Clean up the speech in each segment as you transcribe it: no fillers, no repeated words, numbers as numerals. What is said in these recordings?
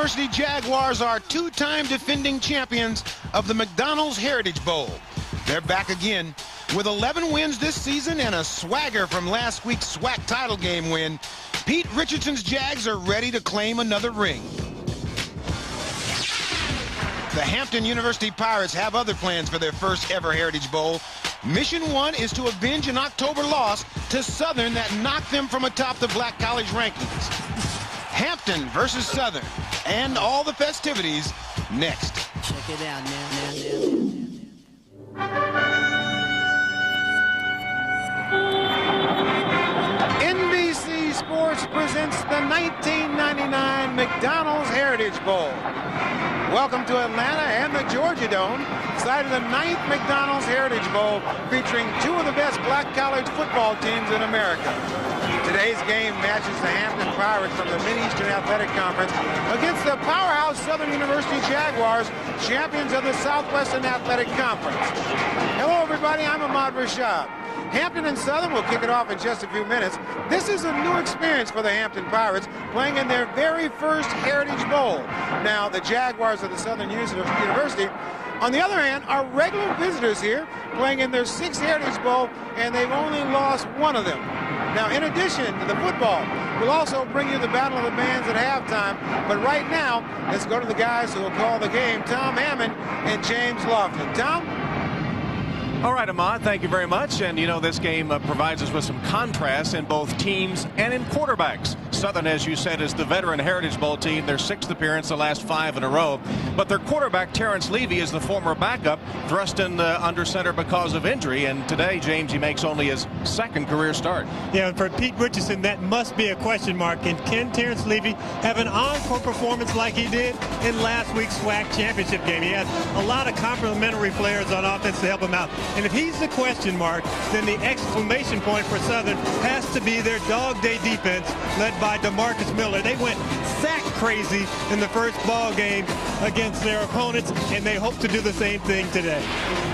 University Jaguars are two-time defending champions of the McDonald's Heritage Bowl. They're back again with 11 wins this season and a swagger from last week's SWAC title game win. Pete Richardson's Jags are ready to claim another ring. The Hampton University Pirates have other plans for their first ever Heritage Bowl. Mission 1 is to avenge an October loss to Southern that knocked them from atop the Black College rankings. Hampton versus Southern, and all the festivities next. Check it out now. NBC Sports presents the 1999 McDonald's Heritage Bowl. Welcome to Atlanta and the Georgia Dome, site of the 9th McDonald's Heritage Bowl, featuring two of the best black college football teams in America. Today's game matches the Hampton Pirates from the Mid-Eastern Athletic Conference against the powerhouse Southern University Jaguars, champions of the Southwestern Athletic Conference. Hello, everybody. I'm Ahmad Rashad. Hampton and Southern will kick it off in just a few minutes. This is a new experience for the Hampton Pirates, playing in their very first Heritage Bowl. Now, the Jaguars of the Southern University, on the other hand, are regular visitors here, playing in their 6th Heritage Bowl, and they've only lost one of them. Now, in addition to the football, we'll also bring you the Battle of the Bands at halftime. But right now, let's go to the guys who will call the game, Tom Hammond and James Lofton. Tom? All right, Ahmad, thank you very much. And, you know, this game provides us with some contrast in both teams and in quarterbacks. Southern, as you said, is the veteran Heritage Bowl team, their 6th appearance, the last 5 in a row. But their quarterback, Terrence Levy, is the former backup, thrust in under center because of injury. And today, James, he makes only his 2nd career start. Yeah, and for Pete Richardson, that must be a question mark. And can Terrence Levy have an encore performance like he did in last week's SWAC championship game? He has a lot of complementary players on offense to help him out. And if he's the question mark, then the exclamation point for Southern has to be their dog day defense led by DeMarcus Miller. They went sack crazy in the first ball game against their opponents, and they hope to do the same thing today.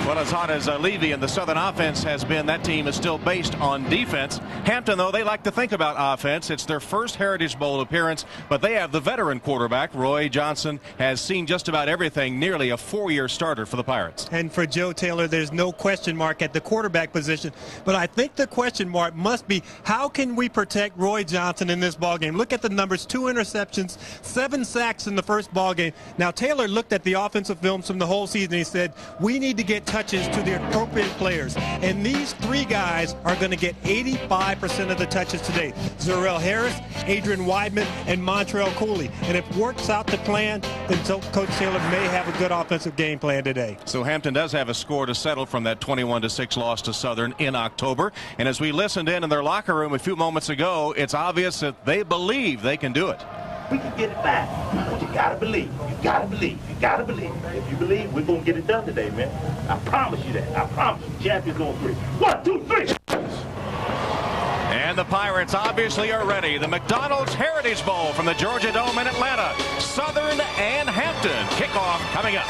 Well, as hot as Levy and the Southern offense has been, that team is still based on defense. Hampton, though, they like to think about offense. It's their first Heritage Bowl appearance, but they have the veteran quarterback. Roy Johnson has seen just about everything, nearly a 4-year starter for the Pirates. And for Joe Taylor, there's no question mark at the quarterback position, but I think the question mark must be, how can we protect Roy Johnson in this ball game? Look at the numbers: 2 interceptions, 7 sacks in the first ball game. Now, Taylor looked at the offensive films from the whole season. He said, we need to get touches to the appropriate players, and these 3 guys are going to get 85% of the touches today: Zurrell Harris, Adrian Weidman, and Montrell Cooley. And if it works out the plan, then Coach Taylor may have a good offensive game plan today. So Hampton does have a score to settle from that 21-6 loss to Southern in October. And as we listened in their locker room a few moments ago, it's obvious that they believe they can do it. We can get it back. But you gotta believe. You gotta believe. You gotta believe. If you believe, we're gonna get it done today, man. I promise you that. I promise you. Champions on 3. 1, 2, 3. And the Pirates obviously are ready. The McDonald's Heritage Bowl from the Georgia Dome in Atlanta. Southern and Hampton. Kickoff coming up.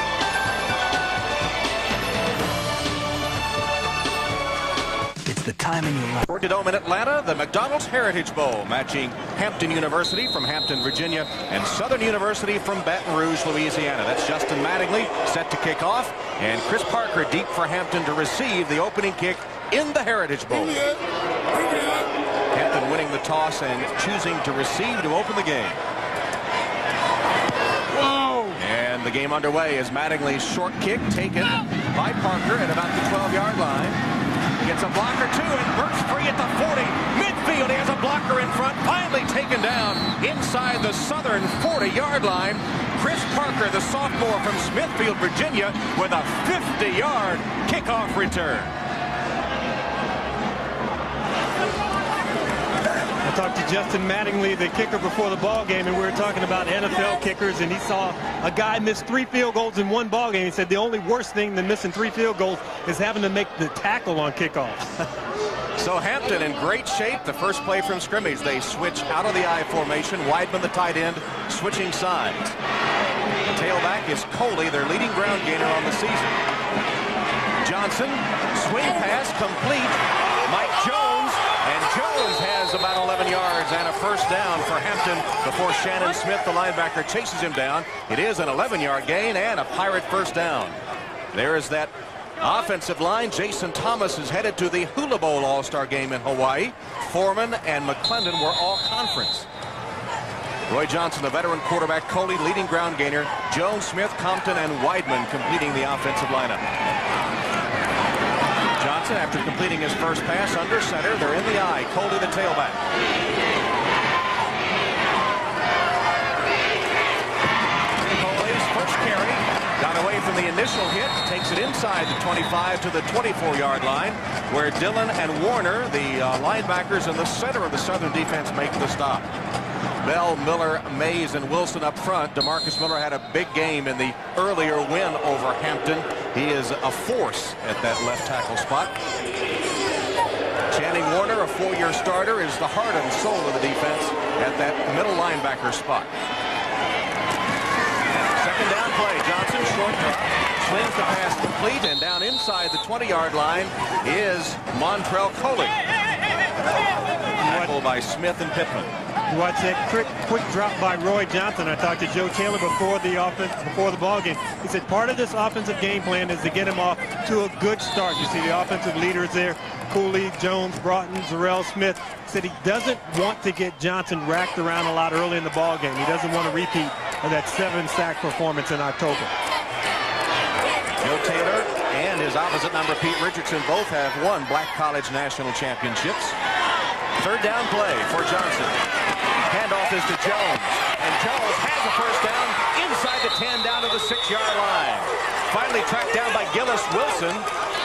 The time in your life. Georgia Dome in Atlanta, the McDonald's Heritage Bowl, matching Hampton University from Hampton, Virginia, and Southern University from Baton Rouge, Louisiana. That's Justin Mattingly set to kick off, and Chris Parker deep for Hampton to receive the opening kick in the Heritage Bowl. Hampton winning the toss and choosing to receive to open the game. Whoa! And the game underway as Mattingly's short kick taken by Parker at about the 12-yard line. Gets a blocker too and bursts free at the 40. Midfield, he has a blocker in front, finally taken down inside the Southern 40-yard line. Chris Parker, the sophomore from Smithfield, Virginia, with a 50-yard kickoff return. I talked to Justin Mattingly, the kicker, before the ball game, and we were talking about NFL kickers, and he saw a guy miss 3 field goals in one ball game. He said the only worst thing than missing 3 field goals is having to make the tackle on kickoffs. So Hampton in great shape. The first play from scrimmage, they switch out of the I formation. Weidman, the tight end, switching sides. The tailback is Coley, their leading ground gainer on the season. Johnson, swing pass complete. Mike Jones, and Jones has about 11 yards and a first down for Hampton before Shannon Smith, the linebacker, chases him down. It is an 11-yard gain and a Pirate first down. There is that offensive line. Jason Thomas is headed to the Hula Bowl All-Star game in Hawaii. Foreman and McClendon were all conference. Roy Johnson, the veteran quarterback, Coley leading ground gainer, Jones, Smith, Compton, and Weidman completing the offensive lineup. Johnson, after completing his first pass under center, they're in the eye. Coley, the tailback. Coley's first carry got away from the initial hit, takes it inside the 25 to the 24-yard line, where Dillon and Warner, the linebackers in the center of the Southern defense, make the stop. Bell, Miller, Mays, and Wilson up front. DeMarcus Miller had a big game in the earlier win over Hampton. He is a force at that left tackle spot. Channing Warner, a 4-year starter, is the heart and soul of the defense at that middle linebacker spot. Second down play. Johnson, short drop, swings the pass complete, and down inside the 20-yard line is Montrell Coley. Tackle by Smith and Pittman. Watch that quick drop by Roy Johnson. I talked to Joe Taylor before the ball game. He said part of this offensive game plan is to get him off to a good start. You see the offensive leaders there, Cooley, Jones, Broughton, Zarrell Smith. Said he doesn't want to get Johnson racked around a lot early in the ball game. He doesn't want to repeat of that 7-sack performance in October. Joe Taylor and his opposite number, Pete Richardson, both have won Black College National Championships. Third down play for Johnson. Handoff is to Jones, and Jones has a first down inside the 10 down to the 6-yard line. Finally tracked down by Gillis Wilson,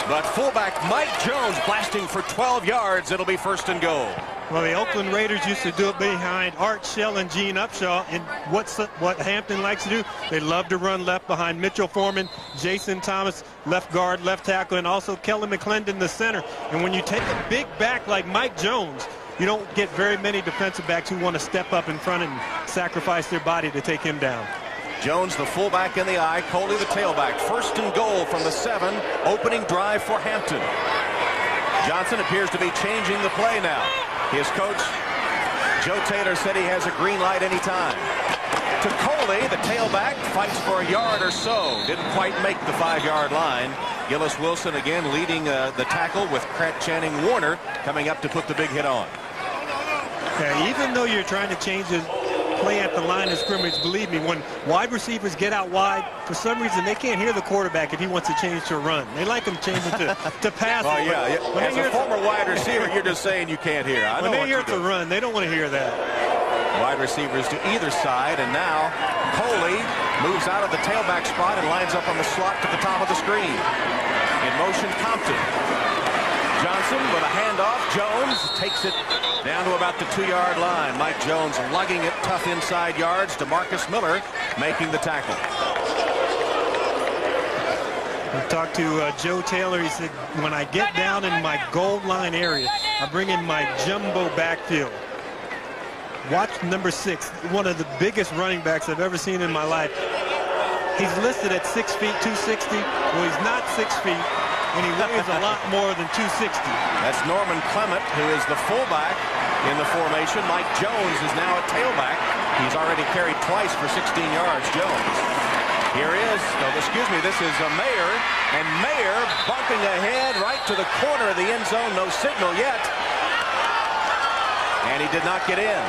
but fullback Mike Jones blasting for 12 yards. It'll be first and goal. Well, the Oakland Raiders used to do it behind Art Shell and Gene Upshaw, and what Hampton likes to do, they love to run left behind Mitchell Foreman, Jason Thomas, left guard, left tackle, and also Kelly McClendon, the center. And when you take a big back like Mike Jones, you don't get very many defensive backs who want to step up in front and sacrifice their body to take him down. Jones, the fullback in the eye, Coley, the tailback. First and goal from the 7, opening drive for Hampton. Johnson appears to be changing the play now. His coach, Joe Taylor, said he has a green light anytime. To Coley, the tailback, fights for a yard or so. Didn't quite make the 5-yard line. Gillis Wilson again leading the tackle with Channing Warner coming up to put the big hit on. Yeah, even though you're trying to change the play at the line of scrimmage, believe me, when wide receivers get out wide, for some reason they can't hear the quarterback if he wants to change to a run. They like him changing to pass. Oh, yeah. As a former wide receiver, you're just saying you can't hear. When they hear it's a run, they don't want to hear that. Wide receivers to either side, and now Coley moves out of the tailback spot and lines up on the slot to the top of the screen. In motion, Compton. Johnson with a handoff. Jones takes it down to about the 2-yard line. Mike Jones lugging it tough inside yards. DeMarcus Miller making the tackle. I talked to Joe Taylor. He said, when I get down in my goal line area, I bring in my jumbo backfield. Watch number 6, one of the biggest running backs I've ever seen in my life. He's listed at 6 feet, 260. Well, he's not 6 feet, and he weighs a lot more than 260. That's Norman Clement, who is the fullback in the formation. Mike Jones is now a tailback. He's already carried twice for 16 yards, Jones. Here is, this is Mayer, and Mayer bumping ahead right to the corner of the end zone. No signal yet. And he did not get in.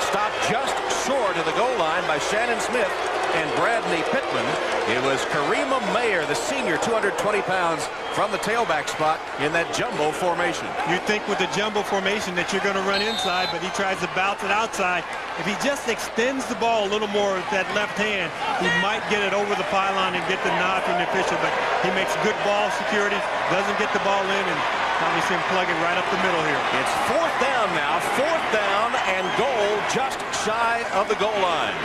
Stopped just short of the goal line by Shannon Smith and Bradley Pittman. It was Karima Mayer, the senior, 220 pounds, from the tailback spot in that jumbo formation. You'd think with the jumbo formation that you're going to run inside, but he tries to bounce it outside. If he just extends the ball a little more with that left hand, he might get it over the pylon and get the nod from the official, but he makes good ball security, doesn't get the ball in, and probably see him plug it right up the middle here. It's 4th down now, 4th down and goal just shy of the goal line.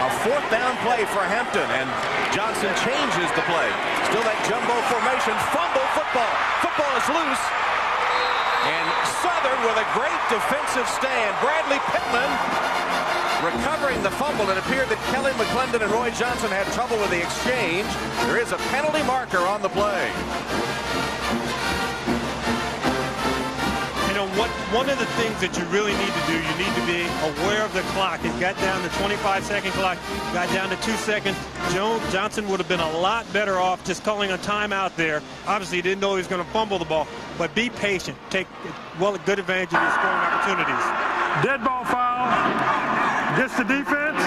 A 4th down play for Hampton, and Johnson changes the play. Still that jumbo formation, fumble football. Football is loose, and Southern with a great defensive stand. Bradley Pittman recovering the fumble. It appeared that Kelly McClendon and Roy Johnson had trouble with the exchange. There is a penalty marker on the play. one of the things that you really need to do, you need to be aware of the clock. It got down to 25-second clock, got down to 2 seconds. Johnson would have been a lot better off just calling a timeout there. Obviously, he didn't know he was going to fumble the ball, but be patient. Take good advantage of your scoring opportunities. Dead ball foul against the defense.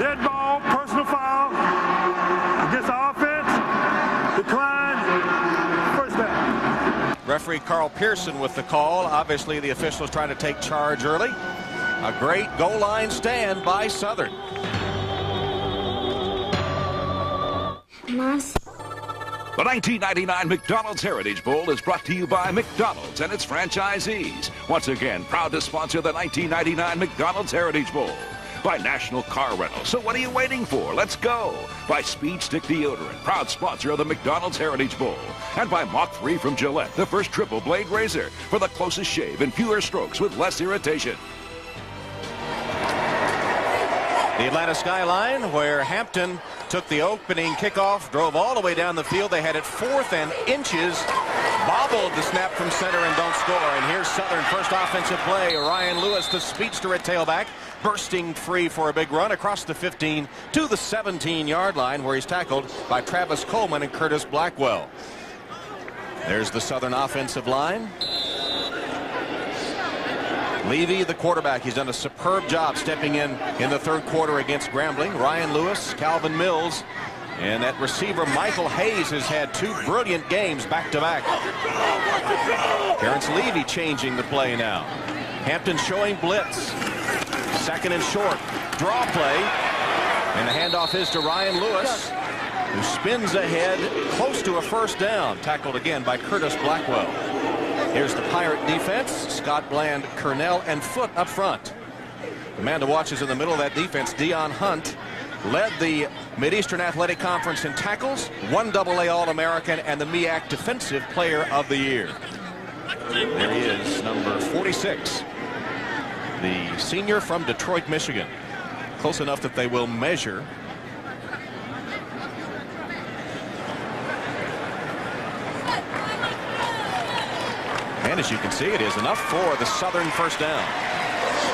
Dead ball, personal foul against the offense. Decline, first down. Referee Carl Pearson with the call. Obviously, the officials trying to take charge early. A great goal line stand by Southern. The 1999 McDonald's Heritage Bowl is brought to you by McDonald's and its franchisees. Once again, proud to sponsor the 1999 McDonald's Heritage Bowl. By National Car Rental. So what are you waiting for? Let's go. By Speed Stick Deodorant, proud sponsor of the McDonald's Heritage Bowl. And by Mach 3 from Gillette, the first triple blade razor for the closest shave and fewer strokes with less irritation. The Atlanta skyline, where Hampton took the opening kickoff, drove all the way down the field. They had it 4th and inches, bobbled the snap from center and don't score. And here's Southern first offensive play. Ryan Lewis, the speedster at tailback, bursting free for a big run across the 15 to the 17-yard line, where he's tackled by Travis Coleman and Curtis Blackwell. There's the Southern offensive line. Levy, the quarterback, he's done a superb job stepping in the third quarter against Grambling. Ryan Lewis, Calvin Mills, and that receiver Michael Hayes has had 2 brilliant games back-to-back. Terrence Levy changing the play now. Hampton showing blitz. 2nd and short. Draw play. And the handoff is to Ryan Lewis, who spins ahead close to a first down. Tackled again by Curtis Blackwell. Here's the Pirate defense. Scott Bland, Cornell, and Foote up front. The man to watch is in the middle of that defense. Deion Hunt led the Mid-Eastern Athletic Conference in tackles, 1 AA All-American, and the MEAC Defensive Player of the Year. There he is, number 46. The senior from Detroit, Michigan. Close enough that they will measure. And as you can see, it is enough for the Southern first down.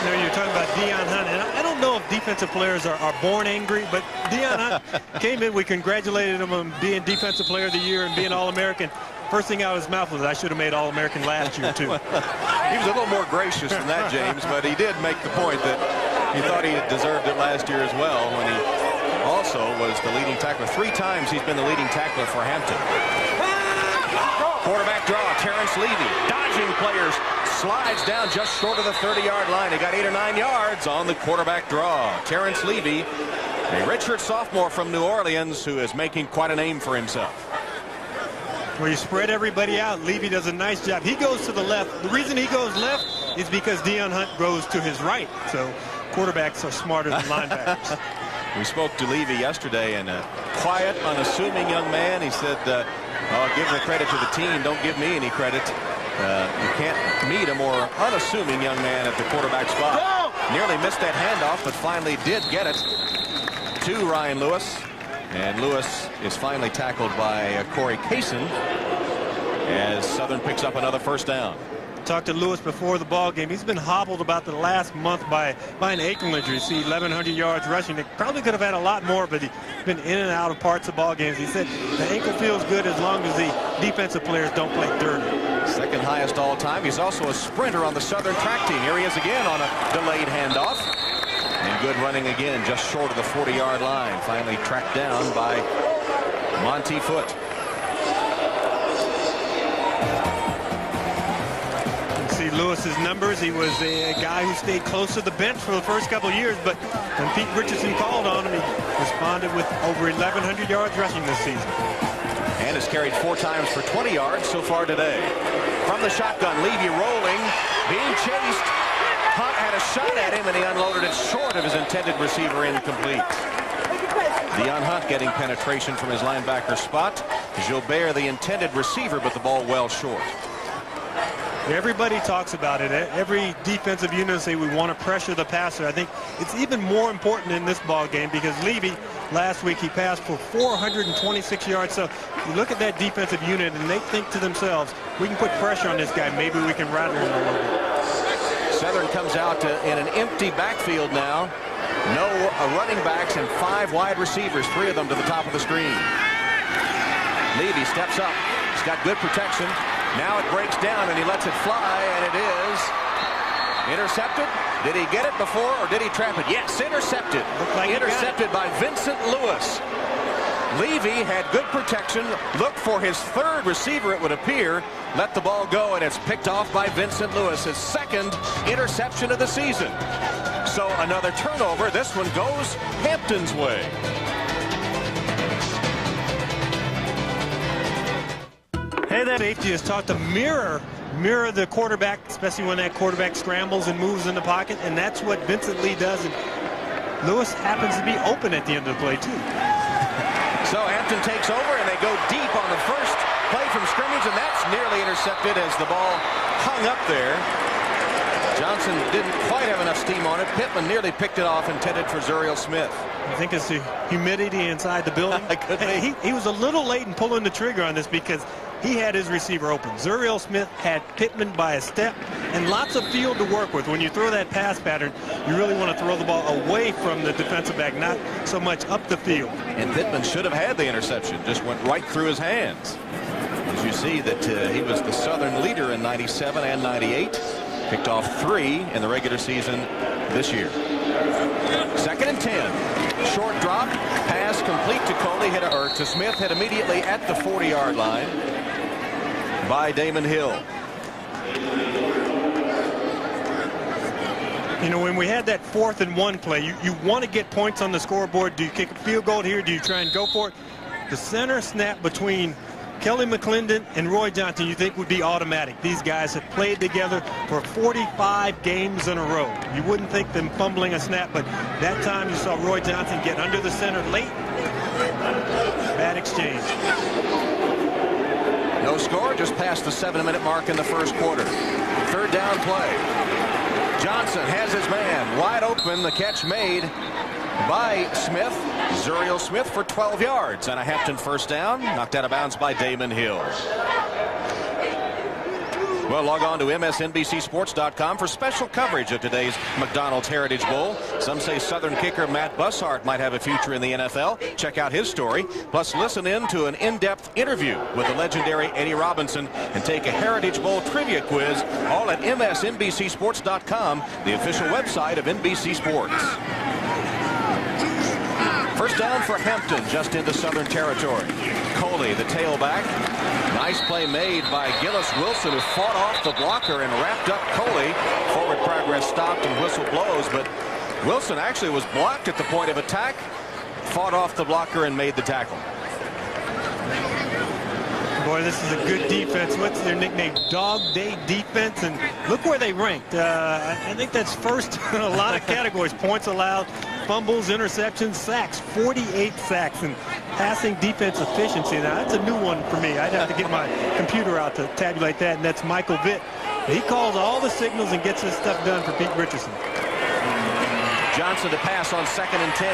You know, you're talking about Deion Hunt, and I don't know if defensive players are born angry, but Deion Hunt came in. We congratulated him on being Defensive Player of the Year and being All-American. First thing out of his mouth was, I should have made All-American last year, too. He was a little more gracious than that, James, but he did make the point that he thought he had deserved it last year as well, when he also was the leading tackler. 3 times he's been the leading tackler for Hampton. Quarterback draw, Terrence Levy, dodging players, slides down just short of the 30-yard line. He got 8 or 9 yards on the quarterback draw. Terrence Levy, a redshirt sophomore from New Orleans, who is making quite a name for himself. Where you spread everybody out, Levy does a nice job. He goes to the left. The reason he goes left is because Deion Hunt goes to his right. So quarterbacks are smarter than linebackers. We spoke to Levy yesterday, and a quiet, unassuming young man. He said, I'll give the credit to the team. Don't give me any credit. You can't meet a more unassuming young man at the quarterback spot. Nearly missed that handoff, but finally did get it to Ryan Lewis. And Lewis is finally tackled by Corey Kaysen as Southern picks up another first down. Talked to Lewis before the ball game. He's been hobbled about the last month by an ankle injury. See, 1,100 yards rushing. They probably could have had a lot more, but he's been in and out of parts of ball games. He said the ankle feels good as long as the defensive players don't play dirty. 2nd highest all time. He's also a sprinter on the Southern track team. Here he is again on a delayed handoff. And good running again, just short of the 40-yard line. Finally tracked down by Monty Foote. See Lewis's numbers. He was a guy who stayed close to the bench for the first couple of years, but when Pete Richardson called on him, he responded with over 1,100 yards rushing this season. And has carried 4 times for 20 yards so far today. From the shotgun, Levy rolling, being chased. Hunt had a shot at him, and he unloaded it short of his intended receiver, incomplete. Deion Hunt getting penetration from his linebacker spot. Gilbert, the intended receiver, but the ball well short. Everybody talks about it. Every defensive unit say we want to pressure the passer. I think it's even more important in this ball game because Levy, last week, he passed for 426 yards. So you look at that defensive unit and they think to themselves, we can put pressure on this guy. Maybe we can rattle him a little bit. Southern comes out in an empty backfield now. No running backs and 5 wide receivers, 3 of them to the top of the screen. Levy steps up. He's got good protection. Now it breaks down and he lets it fly, and it is intercepted. Did he get it before or did he trap it? Yes, intercepted. Like intercepted by Vincent Lewis. Levy had good protection, looked for his 3rd receiver, it would appear, let the ball go, and it's picked off by Vincent Lewis, his 2nd interception of the season. So another turnover. This one goes Hampton's way. Hey, that safety is taught to mirror the quarterback, especially when that quarterback scrambles and moves in the pocket, and that's what Vincent Lee does. And Lewis happens to be open at the end of the play, too. So Hampton takes over, and they go deep on the first play from scrimmage, and that's nearly intercepted as the ball hung up there. Johnson didn't quite have enough steam on it. Pittman nearly picked it off, intended for Zuriel Smith. I think it's the humidity inside the building. Could be. He was a little late in pulling the trigger on this because he had his receiver open. Zuriel Smith had Pittman by a step and lots of field to work with. When you throw that pass pattern, you really want to throw the ball away from the defensive back, not so much up the field. And Pittman should have had the interception. Just went right through his hands. As you see that he was the Southern leader in 97 and 98. Picked off 3 in the regular season this year. 2nd and 10. Short drop. Pass complete to Coley. To Smith. Hit immediately at the 40-yard line by Damon Hill. You know, when we had that 4th and 1 play, you want to get points on the scoreboard. Do you kick a field goal here? Do you try and go for it? The center snap between Kelly McClendon and Roy Johnson, you think would be automatic. These guys have played together for 45 games in a row. You wouldn't think them fumbling a snap, but that time you saw Roy Johnson get under the center late. Bad exchange. No score, just past the 7-minute mark in the first quarter. 3rd down play. Johnson has his man wide open. The catch made by Smith. Zuriel Smith for 12 yards and a Hampton first down. Knocked out of bounds by Damon Hill. Well, log on to msnbcsports.com for special coverage of today's McDonald's Heritage Bowl. Some say Southern kicker Matt Bussart might have a future in the NFL. Check out his story. Plus, listen in to an in-depth interview with the legendary Eddie Robinson and take a Heritage Bowl trivia quiz, all at msnbcsports.com, the official website of NBC Sports. First down for Hampton, just into Southern territory. Coley, the tailback. Nice play made by Gillis Wilson, who fought off the blocker and wrapped up Coley. Forward progress stopped and whistle blows, but Wilson actually was blocked at the point of attack, fought off the blocker and made the tackle. Boy, this is a good defense. What's their nickname? Dog Day Defense. And look where they ranked. I think that's first in a lot of categories. Points allowed, fumbles, interceptions, sacks. 48 sacks, and passing defense efficiency. Now, that's a new one for me. I'd have to get my computer out to tabulate that, and that's Michael Vitt. He calls all the signals and gets his stuff done for Pete Richardson. Johnson to pass on 2nd and 10.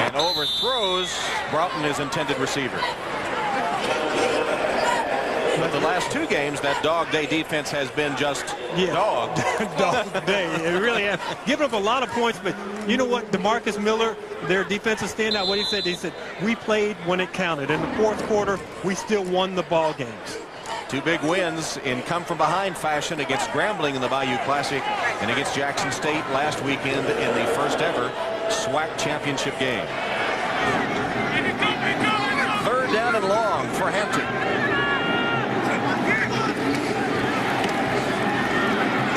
And overthrows Broughton, his intended receiver. But the last 2 games, that Dog Day defense has been just dog. Dog Day. It really has. Given up a lot of points, but you know what? DeMarcus Miller, their defensive standout, what he said, we played when it counted. In the 4th quarter, we still won the ball games. 2 big wins in come-from-behind fashion against Grambling in the Bayou Classic and against Jackson State last weekend in the first ever SWAC championship game. 3rd down and long for Hampton.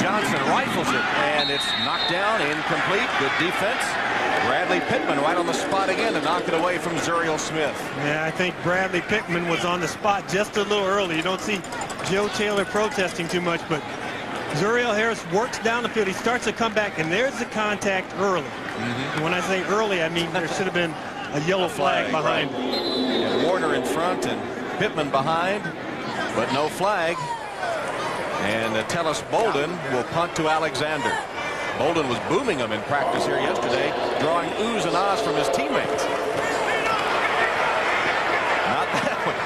Johnson rifles it, and it's knocked down, incomplete. Good defense. Bradley Pittman right on the spot again to knock it away from Zuriel Smith. Yeah, I think Bradley Pittman was on the spot just a little early. You don't see Joe Taylor protesting too much, but Zuriel Harris works down the field. He starts to come back, and there's the contact early. And when I say early, I mean there should have been a yellow flag behind him. And Warner in front and Pittman behind, but no flag. And Tellis Bolden will punt to Alexander. Bolden was booming him in practice here yesterday, drawing oohs and ahs from his teammates.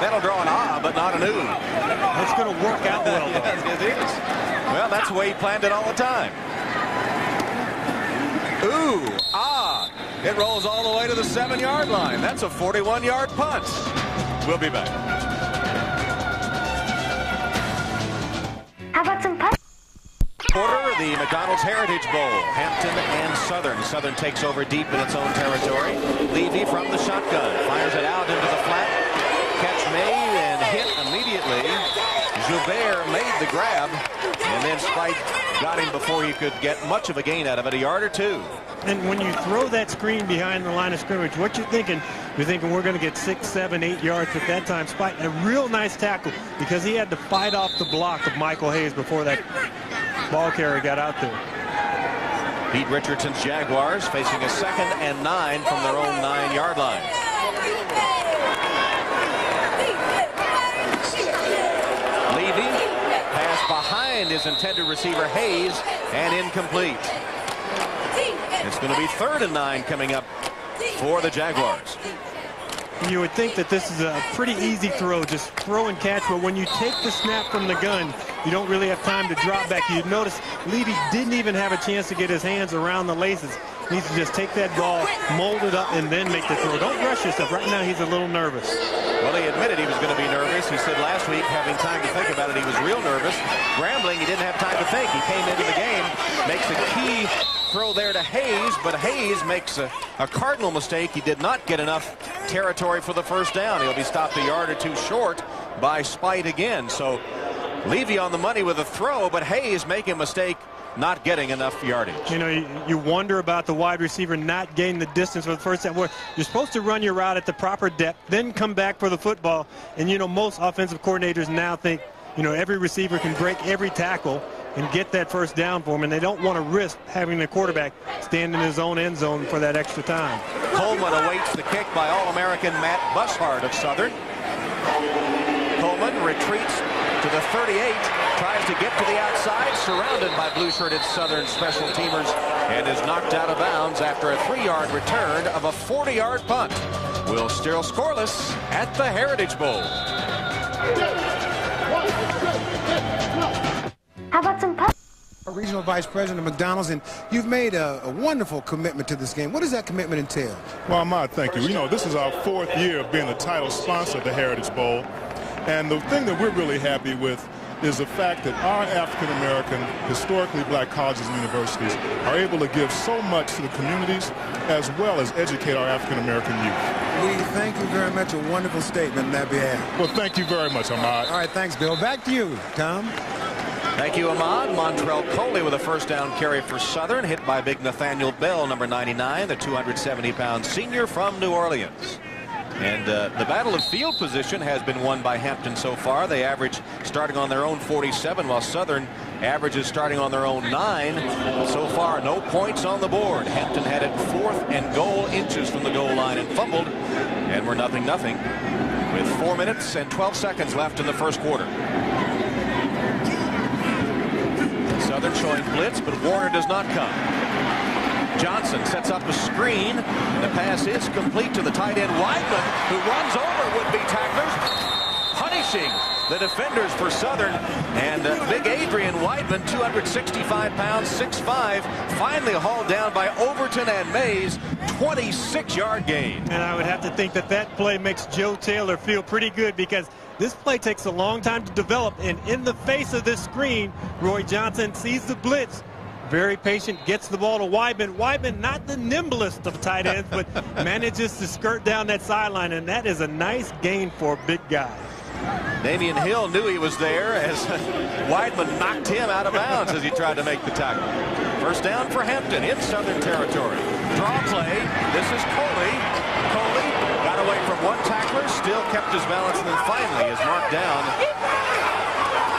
That'll draw an ah, but not an ooh. It's going to work out well. Yes, it is. Well, that's the way he planned it all the time. Ooh, ah. It rolls all the way to the 7-yard line. That's a 41-yard punt. We'll be back. How about some putt? Quarter, the McDonald's Heritage Bowl. Hampton and Southern. Southern takes over deep in its own territory. Levy from the shotgun. Fires it out into the flat. Catch made and hit immediately. Joubert made the grab. And then Spike got him before he could get much of a gain out of it, a yard or two. And when you throw that screen behind the line of scrimmage, what you're thinking we're going to get 6, 7, 8 yards at that time. Spike, a real nice tackle because he had to fight off the block of Michael Hayes before that ball carrier got out there. Pete Richardson's Jaguars facing a 2nd and 9 from their own 9-yard line. Levy, pass behind his intended receiver Hayes, and incomplete. It's going to be 3rd and 9 coming up for the Jaguars. You would think that this is a pretty easy throw, just throw and catch, but when you take the snap from the gun, you don't really have time to drop back. You notice Levy didn't even have a chance to get his hands around the laces. He needs to just take that ball, mold it up, and then make the throw. Don't rush yourself. Right now, he's a little nervous. Well, he admitted he was going to be nervous. He said last week, having time to think about it, he was real nervous. Grambling, he didn't have time to think. He came into the game, makes a key throw there to Hayes, but Hayes makes a cardinal mistake. He did not get enough territory for the first down. He'll be stopped a yard or two short by Spite again. So Levy on the money with a throw, but Hayes making a mistake, not getting enough yardage. You know, you wonder about the wide receiver not gaining the distance for the first time. You're supposed to run your route at the proper depth, then come back for the football. And, you know, most offensive coordinators now think, you know, every receiver can break every tackle and get that first down for him, and they don't want to risk having the quarterback stand in his own end zone for that extra time. Coleman awaits the kick by All-American Matt Bushard of Southern. Coleman retreats to the 38, tries to get to the outside, surrounded by blue-shirted Southern special teamers, and is knocked out of bounds after a 3-yard return of a 40-yard punt. We'll still scoreless at the Heritage Bowl. How about some putt? Regional Vice President of McDonald's, and you've made a wonderful commitment to this game. What does that commitment entail? Well, Ahmad, thank you. You know, this is our 4th year of being the title sponsor of the Heritage Bowl. And the thing that we're really happy with is the fact that our African-American, historically black colleges and universities are able to give so much to the communities as well as educate our African-American youth. Lee, thank you very much. A wonderful statement on that behalf. Well, thank you very much, Ahmad. All right, thanks, Bill. Back to you, Tom. Thank you, Ahmad. Montrell Coley with a first down carry for Southern, hit by big Nathaniel Bell, number 99, the 270-pound senior from New Orleans. And the battle of field position has been won by Hampton so far. They average starting on their own 47, while Southern averages starting on their own 9. So far, no points on the board. Hampton had it 4th and goal, inches from the goal line, and fumbled. And we're 0-0 with 4 minutes and 12 seconds left in the first quarter. Southern showing blitz, but Warner does not come. Johnson sets up a screen, and the pass is complete to the tight end Weidman, who runs over would-be tacklers, punishing the defenders for Southern. And big Adrian Weidman, 265 pounds, 6'5", finally hauled down by Overton and Mays, 26-yard gain. And I would have to think that that play makes Joe Taylor feel pretty good, because this play takes a long time to develop, and in the face of this screen, Roy Johnson sees the blitz, very patient, gets the ball to Weidman. Weidman, not the nimblest of tight ends, but manages to skirt down that sideline, and that is a nice gain for a big guy. Damian Hill knew he was there as Weidman knocked him out of bounds as he tried to make the tackle. First down for Hampton in Southern territory. Draw play. This is Coley. Coley got away from one tackler, still kept his balance, and then finally is marked down.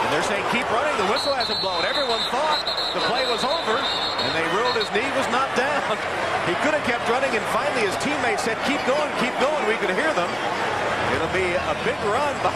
And they're saying keep running. The whistle hasn't blown. Everyone thought the play was over, and they ruled his knee was not down. He could have kept running, and finally his teammates said keep going, keep going. We could hear them. It'll be a big run by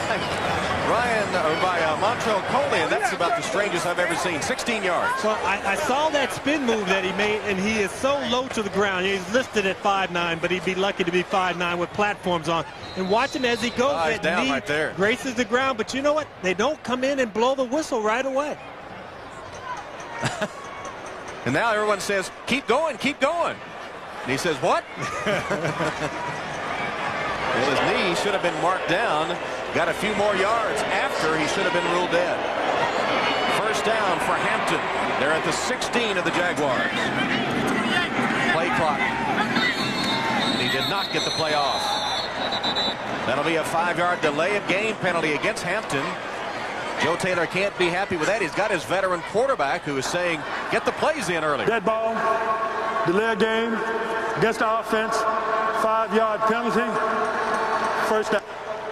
Montrell Coley, and that's about the strangest I've ever seen. 16 yards. Well, I saw that spin move that he made, and he is so low to the ground. He's listed at 5'9", but he'd be lucky to be 5'9" with platforms on. And watch him as he goes. He's that down knee right there. Graces the ground, but you know what? They don't come in and blow the whistle right away. And now everyone says, keep going, keep going. And he says, what? Well, his knee should have been marked down. Got a few more yards after he should have been ruled dead. First down for Hampton. They're at the 16 of the Jaguars. Play clock. And he did not get the play off. That'll be a 5-yard delay of game penalty against Hampton. Joe Taylor can't be happy with that. He's got his veteran quarterback who is saying, get the plays in early. Dead ball, delay of game, against the offense, 5-yard penalty, first down.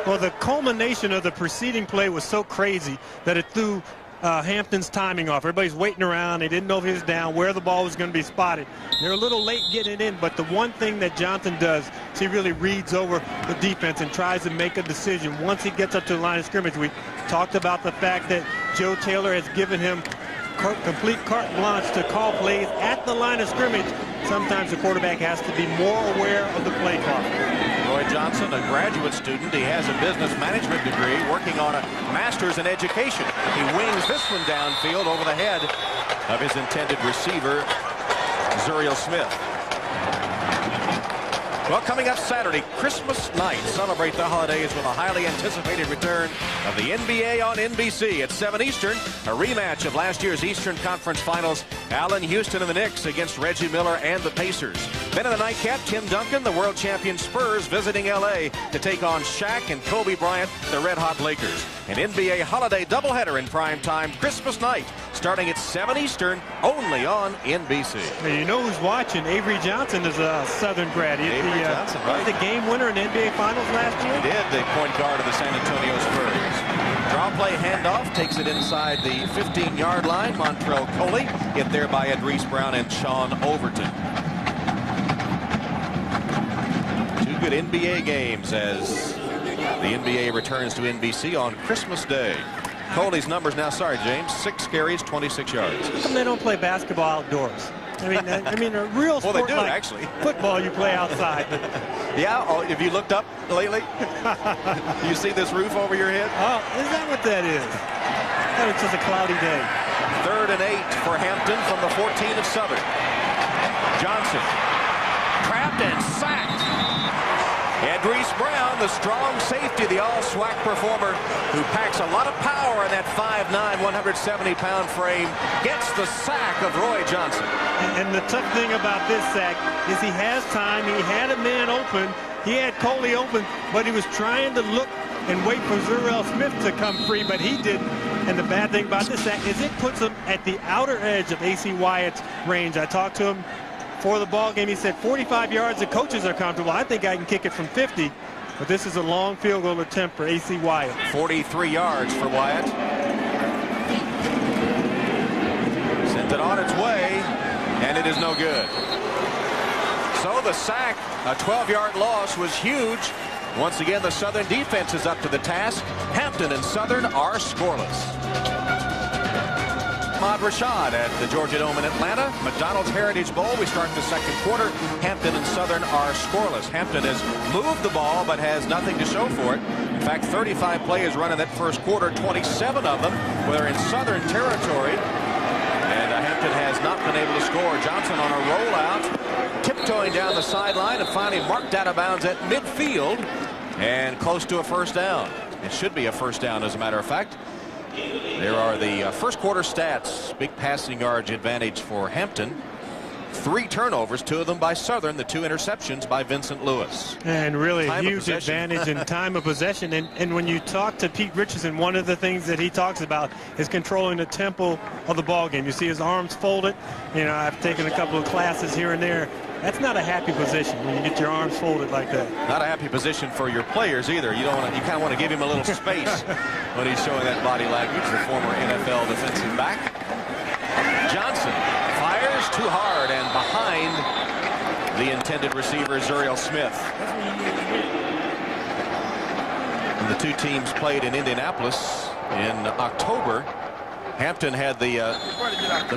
Well, the culmination of the preceding play was so crazy that it threw Hampton's timing off. Everybody's waiting around. They didn't know if he was down, where the ball was going to be spotted. They're a little late getting it in, but the one thing that Johnson does is he really reads over the defense and tries to make a decision. Once he gets up to the line of scrimmage, we talked about the fact that Joe Taylor has given him complete carte blanche to call plays at the line of scrimmage. Sometimes the quarterback has to be more aware of the play clock. Roy Johnson, a graduate student. He has a business management degree, working on a master's in education. He wings this one downfield over the head of his intended receiver, Zuriel Smith. Well, coming up Saturday, Christmas night, celebrate the holidays with a highly anticipated return of the NBA on NBC at 7 Eastern, a rematch of last year's Eastern Conference Finals, Allen Houston and the Knicks against Reggie Miller and the Pacers. Then in the nightcap, Tim Duncan, the world champion Spurs, visiting L.A. to take on Shaq and Kobe Bryant, the red-hot Lakers. An NBA holiday doubleheader in prime time Christmas night, starting at 7 Eastern, only on NBC. Now, you know who's watching? Avery Johnson is a Southern grad. Avery Johnson, right? The game winner in NBA Finals last year. He did, the point guard of the San Antonio Spurs. Draw play handoff, takes it inside the 15-yard line. Montrell Coley hit there by Idris Brown and Sean Overton. Two good NBA games as the NBA returns to NBC on Christmas Day. Coley's numbers now, sorry, James, 6 carries, 26 yards. How come they don't play basketball outdoors? I mean, a real sport well, they do, like actually. Football, you play outside. Yeah, oh, have you looked up lately? You see this roof over your head? Oh, is that what that is? Oh, it's just a cloudy day. 3rd and 8 for Hampton from the 14 of Southern. Johnson, trapped and sacked. Idris Brown, the strong safety, the all-SWAC performer who packs a lot of power in that 5'9", 170-pound frame, gets the sack of Roy Johnson. And the tough thing about this sack is he has time. He had a man open. He had Coley open, but he was trying to look and wait for Zuriel Smith to come free, but he didn't. And the bad thing about this sack is it puts him at the outer edge of A.C. Wyatt's range. I talked to him for the ball game. He said 45 yards, the coaches are comfortable. I think I can kick it from 50, but this is a long field goal attempt for A.C. Wyatt. 43 yards for Wyatt. Sent it on its way, and it is no good. So the sack, a 12-yard loss, was huge. Once again, the Southern defense is up to the task. Hampton and Southern are scoreless. Ahmad Rashad at the Georgia Dome in Atlanta. McDonald's Heritage Bowl. We start the second quarter. Hampton and Southern are scoreless. Hampton has moved the ball but has nothing to show for it. In fact, 35 players run in that first quarter. 27 of them were in Southern territory. And Hampton has not been able to score. Johnson on a rollout, tiptoeing down the sideline and finally marked out of bounds at midfield and close to a first down. It should be a first down, as a matter of fact. There are the first quarter stats. Big passing yardage advantage for Hampton. 3 turnovers, 2 of them by Southern, the 2 interceptions by Vincent Lewis. And really a huge advantage in time of possession. And when you talk to Pete Richardson, one of the things that he talks about is controlling the tempo of the ball game. You see his arms folded. You know, I've taken a couple of classes here and there. That's not a happy position when you get your arms folded like that. Not a happy position for your players either. You don't want to, you kind of want to give him a little space when he's showing that body language, the former NFL defensive back. Johnson fires too hard and behind the intended receiver, Zuriel Smith. when the two teams played in Indianapolis in October. Hampton had the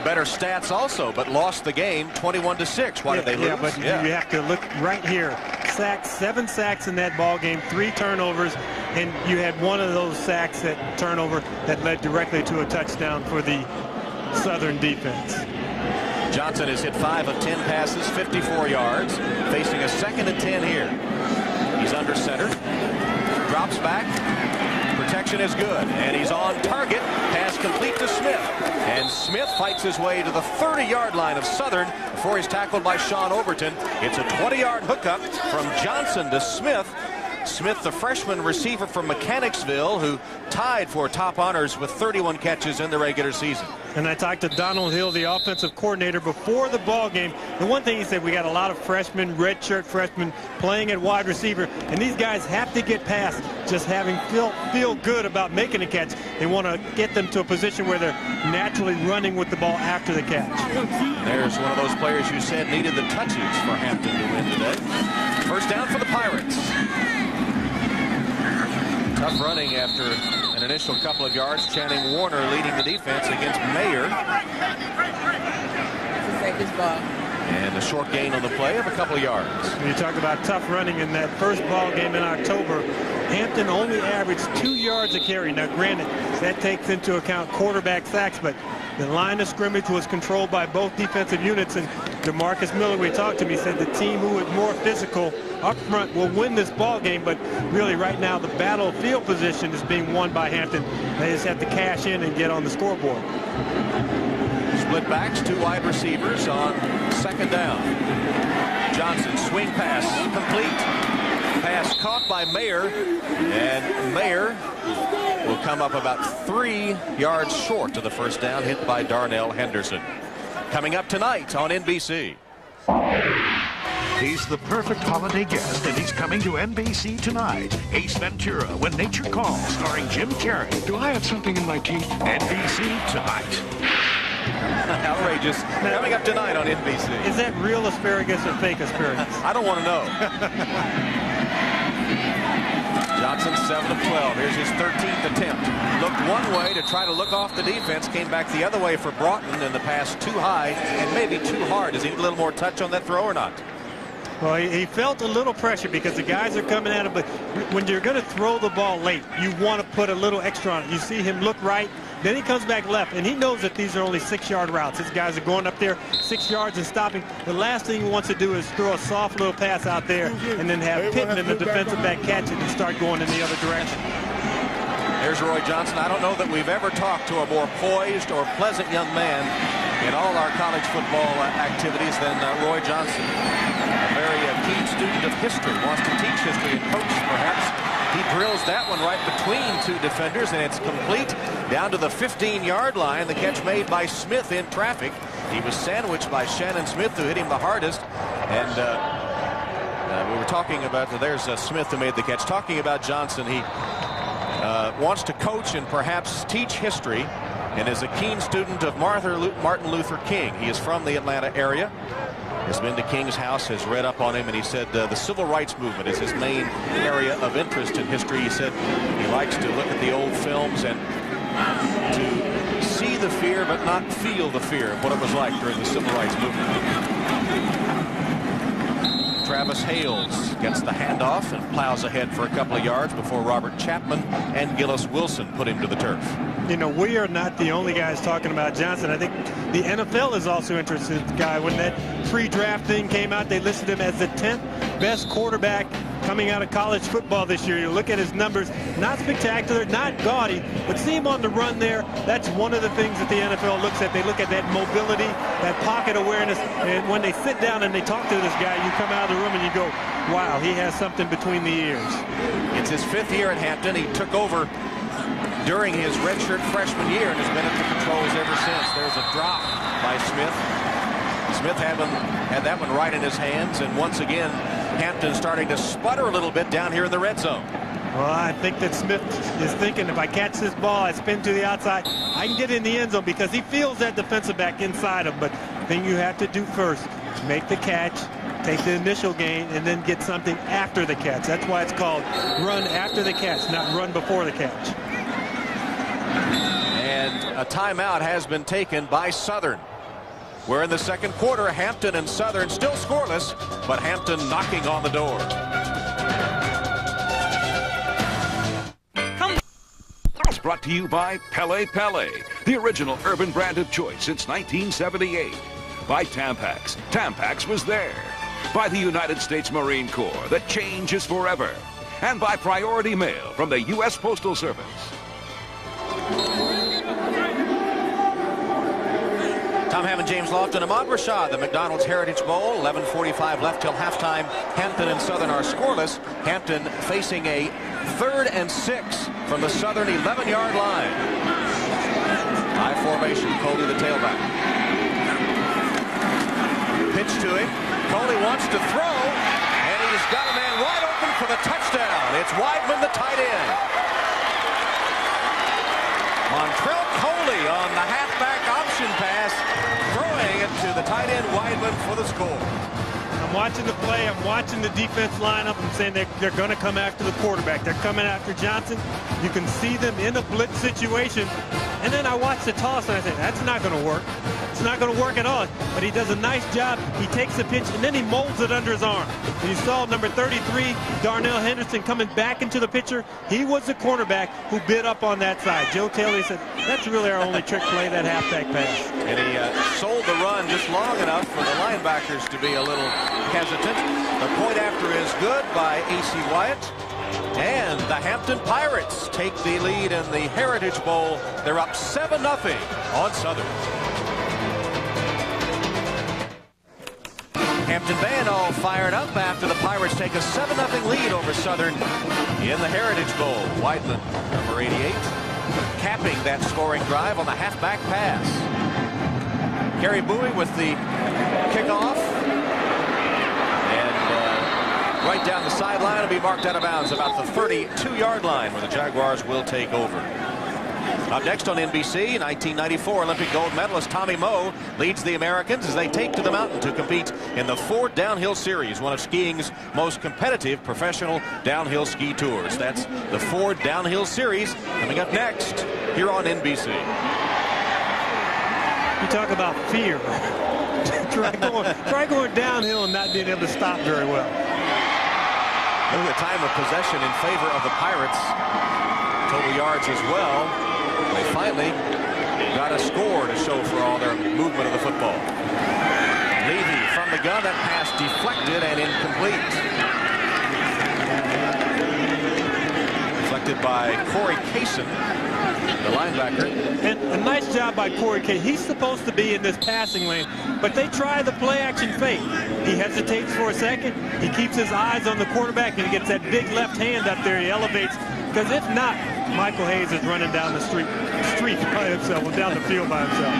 better stats also, but lost the game 21-6. Why did they lose? Yeah, but you have to look right here. Sacks, 7 sacks in that ball game, 3 turnovers, and you had one of those sacks, that turnover, that led directly to a touchdown for the Southern defense. Johnson has hit 5 of 10 passes, 54 yards, facing a 2nd and 10 here. He's under center, drops back. Protection is good, and he's on target. Pass complete to Smith, and Smith fights his way to the 30-yard line of Southern before he's tackled by Sean Overton. It's a 20-yard hookup from Johnson to Smith. Smith, the freshman receiver from Mechanicsville, who tied for top honors with 31 catches in the regular season. And I talked to Donald Hill, the offensive coordinator, before the ball game. The one thing he said, we got a lot of freshmen, redshirt freshmen, playing at wide receiver, and these guys have to get past just having feel good about making a catch. They want to get them to a position where they're naturally running with the ball after the catch. There's one of those players you said needed the touches for Hampton to win today. First down for the Pirates. Tough running after an initial couple of yards. Channing Warner leading the defense against Mayer. And a short gain on the play of a couple of yards. When you talk about tough running in that first ball game in October, Hampton only averaged 2 yards a carry. Now, granted, that takes into account quarterback sacks, but the line of scrimmage was controlled by both defensive units. And DeMarcus Miller, we talked to him, he said the team who is more physical up front will win this ball game. But really, right now, the battlefield position is being won by Hampton. They just have to cash in and get on the scoreboard. Split backs, 2 wide receivers on 2nd down. Johnson, swing pass, complete. Pass caught by Mayer, and Mayer will come up about 3 yards short of the first down, hit by Darnell Henderson. Coming up tonight on NBC. He's the perfect holiday guest, and he's coming to NBC tonight. Ace Ventura, When Nature Calls, starring Jim Carrey. Do I have something in my teeth? NBC tonight. Outrageous. Coming up tonight on NBC. Is that real asparagus or fake asparagus? I don't want to know. Johnson 7 of 12. Here's his 13th attempt. Looked one way to try to look off the defense. Came back the other way for Broughton, and the pass too high and maybe too hard. Does he need a little more touch on that throw or not? Well, he felt a little pressure because the guys are coming at him. But when you're going to throw the ball late, you want to put a little extra on it. You see him look right. Then he comes back left, and he knows that these are only 6-yard routes. His guys are going up there 6 yards and stopping. The last thing he wants to do is throw a soft little pass out there and then have Pittman and the defensive back catch it and start going in the other direction. There's Roy Johnson. I don't know that we've ever talked to a more poised or pleasant young man in all our college football activities than Roy Johnson. A very keen student of history, wants to teach history and coach perhaps. He drills that one right between 2 defenders, and it's complete down to the 15-yard line. The catch made by Smith in traffic. He was sandwiched by Shannon Smith, who hit him the hardest. And we were talking about, there's Smith who made the catch. Talking about Johnson, he wants to coach and perhaps teach history, and is a keen student of Martin Luther King. He is from the Atlanta area. Has been to King's house, has read up on him, and he said the civil rights movement is his main area of interest in history. He said he likes to look at the old films and to see the fear but not feel the fear of what it was like during the civil rights movement. Travis Hales gets the handoff and plows ahead for a couple of yards before Robert Chapman and Gillis Wilson put him to the turf. You know, we are not the only guys talking about Johnson. I think the NFL is also interested in the guy. When that pre-draft thing came out, they listed him as the 10th best quarterback coming out of college football this year. You look at his numbers, not spectacular, not gaudy, but see him on the run there. That's one of the things that the NFL looks at. They look at that mobility, that pocket awareness, and when they sit down and they talk to this guy, you come out of the room and you go, wow, he has something between the ears. It's his 5th year at Hampton. He took over during his redshirt freshman year and has been at the controls ever since. There's a drop by Smith. Smith had that one right in his hands, and once again, Hampton starting to sputter a little bit down here in the red zone. Well, I think that Smith is thinking, if I catch this ball, I spin to the outside, I can get in the end zone, because he feels that defensive back inside him. But the thing you have to do first, make the catch, take the initial gain and then get something after the catch. That's why it's called run after the catch, not run before the catch. And a timeout has been taken by Southern. We're in the second quarter. Hampton and Southern still scoreless, but Hampton knocking on the door. It's brought to you by Pele Pele, the original urban brand of choice since 1978. By Tampax. Tampax was there. By the United States Marine Corps. The change is forever. And by Priority Mail from the U.S. Postal Service. Tom Hammond, James Lofton, Ahmad Rashad, the McDonald's Heritage Bowl. 11:45 left till halftime. Hampton and Southern are scoreless. Hampton facing a 3rd and 6 from the Southern 11-yard line. High formation, Coley the tailback. Pitch to him. Coley wants to throw, and he's got a man wide open for the touchdown. It's Weidman, the tight end. Montrell Coley on the halfback option pass, throwing it to the tight end Weidman for the score. I'm watching the play. I'm watching the defense line up. I'm saying they're going to come after the quarterback. They're coming after Johnson. You can see them in a blitz situation. And then I watch the toss, and I say, that's not going to work. It's not going to work at all. But he does a nice job. He takes the pitch, and then he molds it under his arm. And you saw number 33, Darnell Henderson, coming back into the picture. He was the cornerback who bid up on that side. Joe Taylor said, that's really our only trick play, that halfback pass. And he sold the run just long enough for the linebackers to be a little hesitant. The point after is good by A.C. Wyatt. And the Hampton Pirates take the lead in the Heritage Bowl. They're up 7-0 on Southern. Hampton band all fired up after the Pirates take a 7-0 lead over Southern in the Heritage Bowl. Weidman, number 88, capping that scoring drive on the halfback pass. Gary Bowie with the kickoff. Right down the sideline, will be marked out of bounds about the 32-yard line where the Jaguars will take over. Up next on NBC, 1994 Olympic gold medalist Tommy Moe leads the Americans as they take to the mountain to compete in the Ford Downhill Series, one of skiing's most competitive professional downhill ski tours. That's the Ford Downhill Series coming up next here on NBC. You talk about fear. try going downhill and not being able to stop very well. Look at the time of possession in favor of the Pirates. Total yards as well. They finally got a score to show for all their movement of the football. Levy from the gun. That pass deflected and incomplete. Deflected by Corey Kaysen, the linebacker. And a nice job by Corey Kaysen. He's supposed to be in this passing lane, but they try the play-action fake. He hesitates for a second. He keeps his eyes on the quarterback, and he gets that big left hand up there. He elevates, because if not, Michael Hayes is running down the street by himself, well, down the field by himself.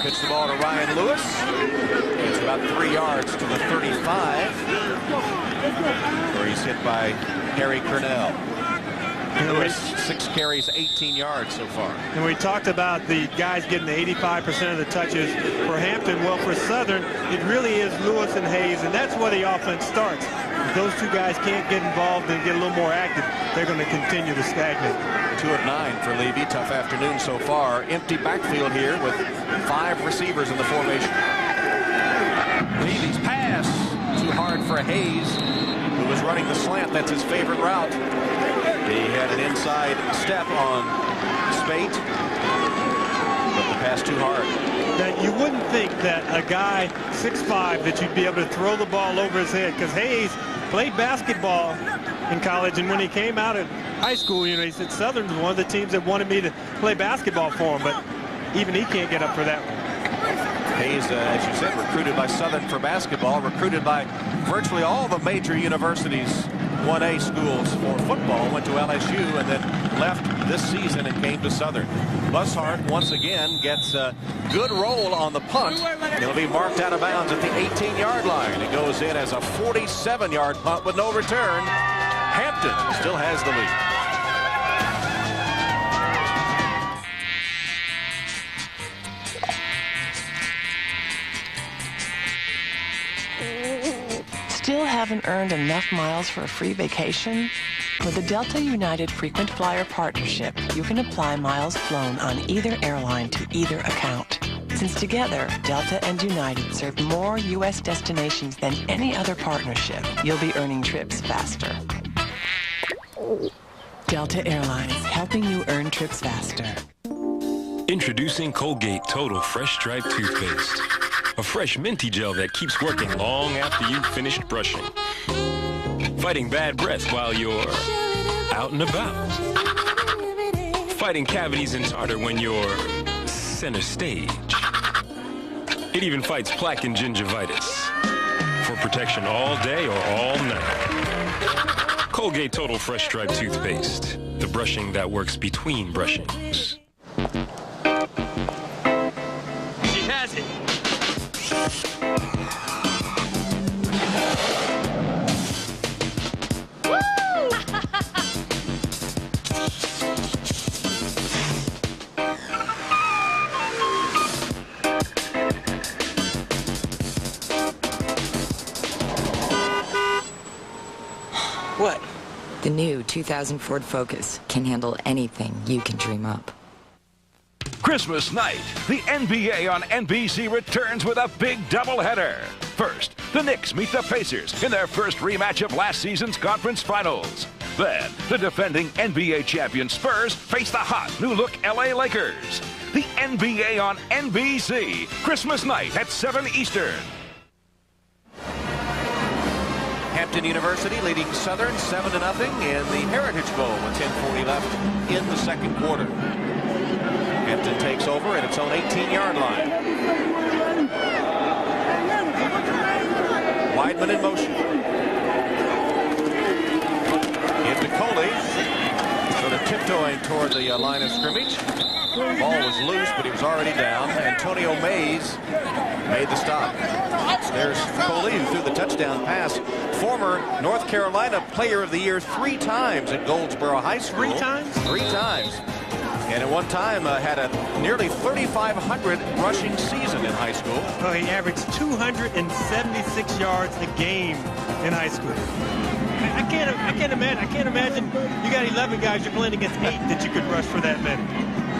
Pitch the ball to Ryan Lewis. It's about 3 yards to the 35, where he's hit by Harry Cornell. Lewis, 6 carries, 18 yards so far. And we talked about the guys getting the 85% of the touches for Hampton. Well, for Southern, it really is Lewis and Hayes, and that's where the offense starts. If those two guys can't get involved and get a little more active, they're going to continue to stagnate. 2 of 9 for Levy. Tough afternoon so far. Empty backfield here with 5 receivers in the formation. Levy's pass too hard for Hayes, who was running the slant. That's his favorite route. He had an inside step on Spate, but the pass too hard. That you wouldn't think that a guy 6'5", that you'd be able to throw the ball over his head, because Hayes played basketball in college, and when he came out of high school, you know, he said Southern was one of the teams that wanted me to play basketball for him, but even he can't get up for that one. Hayes, as you said, recruited by Southern for basketball, recruited by virtually all the major universities 1A schools for football, went to LSU and then left this season and came to Southern. Bushart once again gets a good roll on the punt. It'll be marked out of bounds at the 18-yard line. It goes in as a 47-yard punt with no return. Hampton still has the lead. haven't earned enough miles for a free vacation? With the Delta United Frequent Flyer Partnership, you can apply miles flown on either airline to either account. Since together, Delta and United serve more U.S. destinations than any other partnership, you'll be earning trips faster. Delta Airlines, helping you earn trips faster. Introducing Colgate Total Fresh Stripe Toothpaste. A fresh minty gel that keeps working long after you've finished brushing. Fighting bad breath while you're out and about. Fighting cavities and tartar when you're center stage. It even fights plaque and gingivitis. For protection all day or all night. Colgate Total Fresh Stripe Toothpaste. The brushing that works between brushings. She has it. What? The new 2000 Ford Focus can handle anything you can dream up. Christmas night, the NBA on NBC returns with a big doubleheader. First, the Knicks meet the Pacers in their first rematch of last season's conference finals. Then, the defending NBA champion Spurs face the hot new-look LA Lakers. The NBA on NBC, Christmas night at 7 Eastern. Hampton University leading Southern 7-0 in the Heritage Bowl with 10:40 left in the second quarter. Hampton takes over at its own 18-yard line. Weidman in motion. Into Coley. Sort of tiptoeing toward the line of scrimmage. Ball was loose, but he was already down. Antonio Mays made the stop. There's Coley, who threw the touchdown pass. Former North Carolina Player of the Year 3 times at Goldsboro High School. 3 times? 3 times. And at one time had a nearly 3,500 rushing season in high school. Well, he averaged 276 yards a game in high school. I can't imagine. You got 11 guys, you're playing against 8 that you could rush for that many.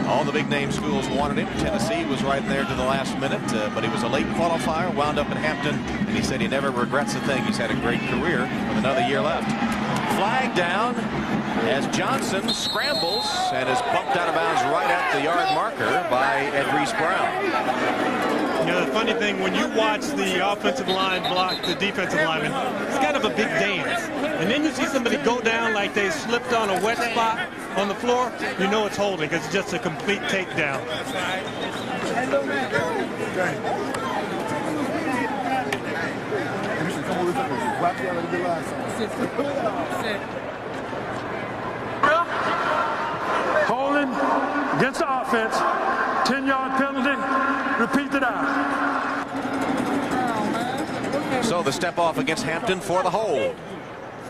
All the big name schools wanted him. Tennessee was right there to the last minute, but he was a late qualifier, wound up at Hampton, and he said he never regrets a thing. He's had a great career with another year left. Flag down as Johnson scrambles and is bumped out of bounds right at the yard marker by Ed Reese Brown. You know, the funny thing, when you watch the offensive line block the defensive lineman, it's kind of a big dance. And then you see somebody go down like they slipped on a wet spot on the floor, you know it's holding because it's just a complete takedown. Holding against the offense, 10-yard penalty, repeat the down. So the step off against Hampton for the hold.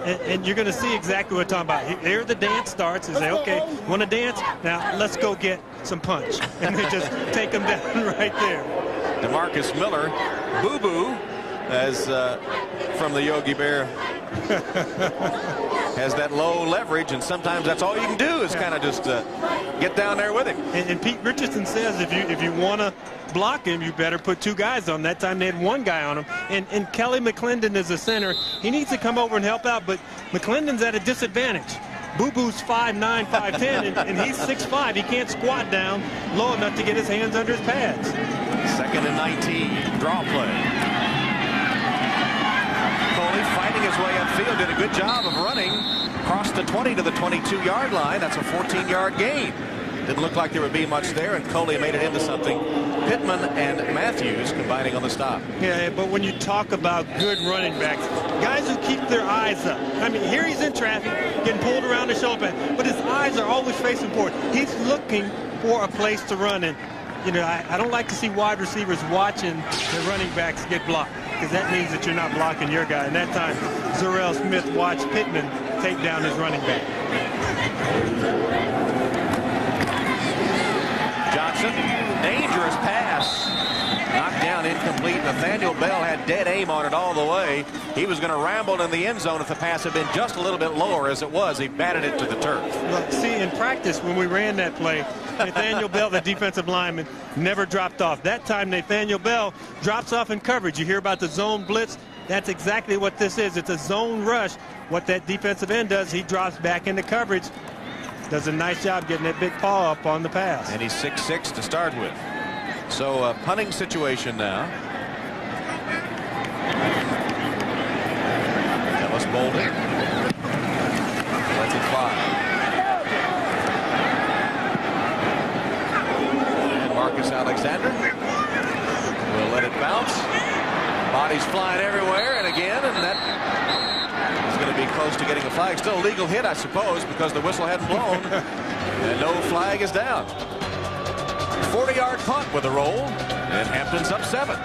And you're going to see exactly what I'm talking about. Here the dance starts and say, okay, want to dance? Now let's go get some punch. And they just take them down right there. DeMarcus Miller, boo-boo, as from the Yogi Bear, has that low leverage, and sometimes that's all you can do is kind of just get down there with him. And Pete Richardson says if you want to block him, you better put 2 guys on. That time they had 1 guy on him. And Kelly McClendon is a center. He needs to come over and help out, but McClendon's at a disadvantage. Boo-Boo's 5'9", 5'10", and he's 6'5". He can't squat down low enough to get his hands under his pads. 2nd and 19, draw play. Coley fighting his way upfield, did a good job of running across the 20 to the 22-yard line. That's a 14-yard gain. Didn't look like there would be much there, and Coley made it into something. Pittman and Matthews combining on the stop. Yeah, but when you talk about good running backs, guys who keep their eyes up. I mean, here he's in traffic, getting pulled around the shoulder pad, but his eyes are always facing forward. He's looking for a place to run, and you know, I don't like to see wide receivers watching the running backs get blocked, because that means that you're not blocking your guy. And that time, Zarrell Smith watched Pittman take down his running back. Johnson, dangerous pass, knocked down in incomplete. Nathaniel Bell had dead aim on it all the way. He was going to ramble in the end zone if the pass had been just a little bit lower. As it was, he batted it to the turf. Look, see, in practice when we ran that play, Nathaniel Bell, the defensive lineman, never dropped off. That time Nathaniel Bell drops off in coverage. You hear about the zone blitz. That's exactly what this is. It's a zone rush. What that defensive end does, he drops back into coverage. Does a nice job getting that big paw up on the pass. And he's 6'6" to start with. So a punting situation now. Ellis Bolden lets it fly. And Marcus Alexander will let it bounce. Bodies flying everywhere, and again, and that is going to be close to getting a flag. Still a legal hit, I suppose, because the whistle hadn't blown, and no flag is down. 40-yard punt with a roll, and Hampton's up 7.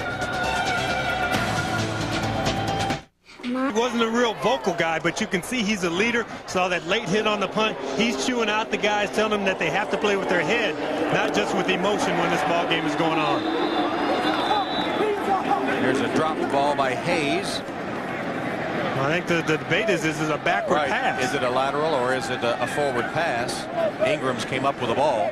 He wasn't a real vocal guy, but you can see he's a leader. Saw that late hit on the punt. He's chewing out the guys, telling them that they have to play with their head, not just with emotion when this ball game is going on. Here's a drop ball by Hayes. I think the debate is it a backward pass? Is it a lateral or is it a forward pass? Ingram's came up with the ball.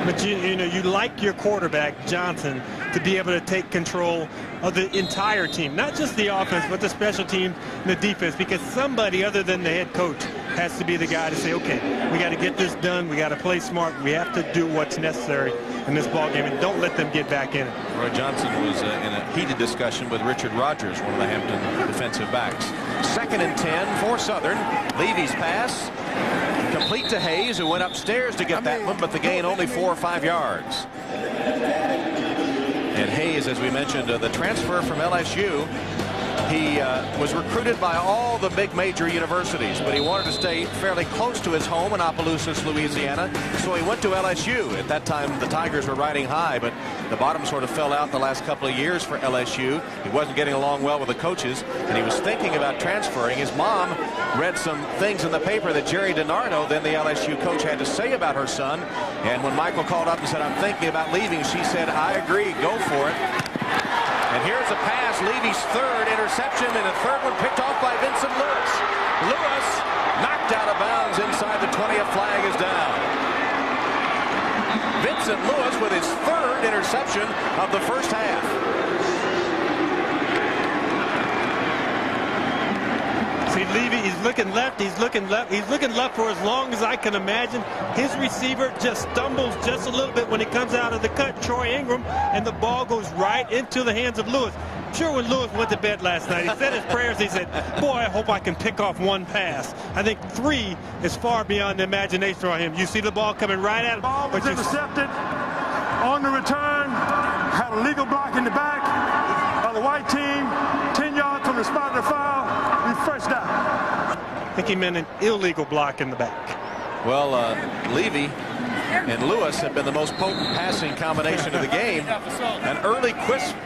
But you know, you like your quarterback, Johnson, to be able to take control of the entire team, not just the offense, but the special team and the defense, because somebody other than the head coach has to be the guy to say, okay, we got to get this done. We got to play smart. We have to do what's necessary in this ball game, and don't let them get back in it. Roy Johnson was in a heated discussion with Richard Rogers, one of the Hampton defensive backs. 2nd and 10 for Southern. Levy's pass complete to Hayes, who went upstairs to get that one, but the gain only 4 or 5 yards. And Hayes, as we mentioned, the transfer from LSU, he was recruited by all the big major universities, but he wanted to stay fairly close to his home in Opelousas, Louisiana, so he went to LSU. At that time, the Tigers were riding high, but the bottom sort of fell out the last couple of years for LSU. He wasn't getting along well with the coaches, and he was thinking about transferring. His mom read some things in the paper that Jerry DiNardo, then the LSU coach, had to say about her son, and when Michael called up and said, "I'm thinking about leaving," she said, "I agree, go for it." And here's a pass, Levy's 3rd interception, and a 3rd one picked off by Vincent Lewis. Lewis knocked out of bounds inside the 20. A flag is down. Vincent Lewis with his 3rd interception of the first half. See, Levy, he's looking left, he's looking left, he's looking left for as long as I can imagine. His receiver just stumbles just a little bit when he comes out of the cut, Troy Ingram, and the ball goes right into the hands of Lewis. I'm sure when Lewis went to bed last night, he said his prayers, he said, boy, I hope I can pick off 1 pass. I think 3 is far beyond the imagination for him. You see the ball coming right at him. Ball was intercepted on the return, had a legal block in the back of the white team, 10 yards from the spot of the foul. First down. I think he meant an illegal block in the back. Well, Levy and Lewis have been the most potent passing combination of the game. An early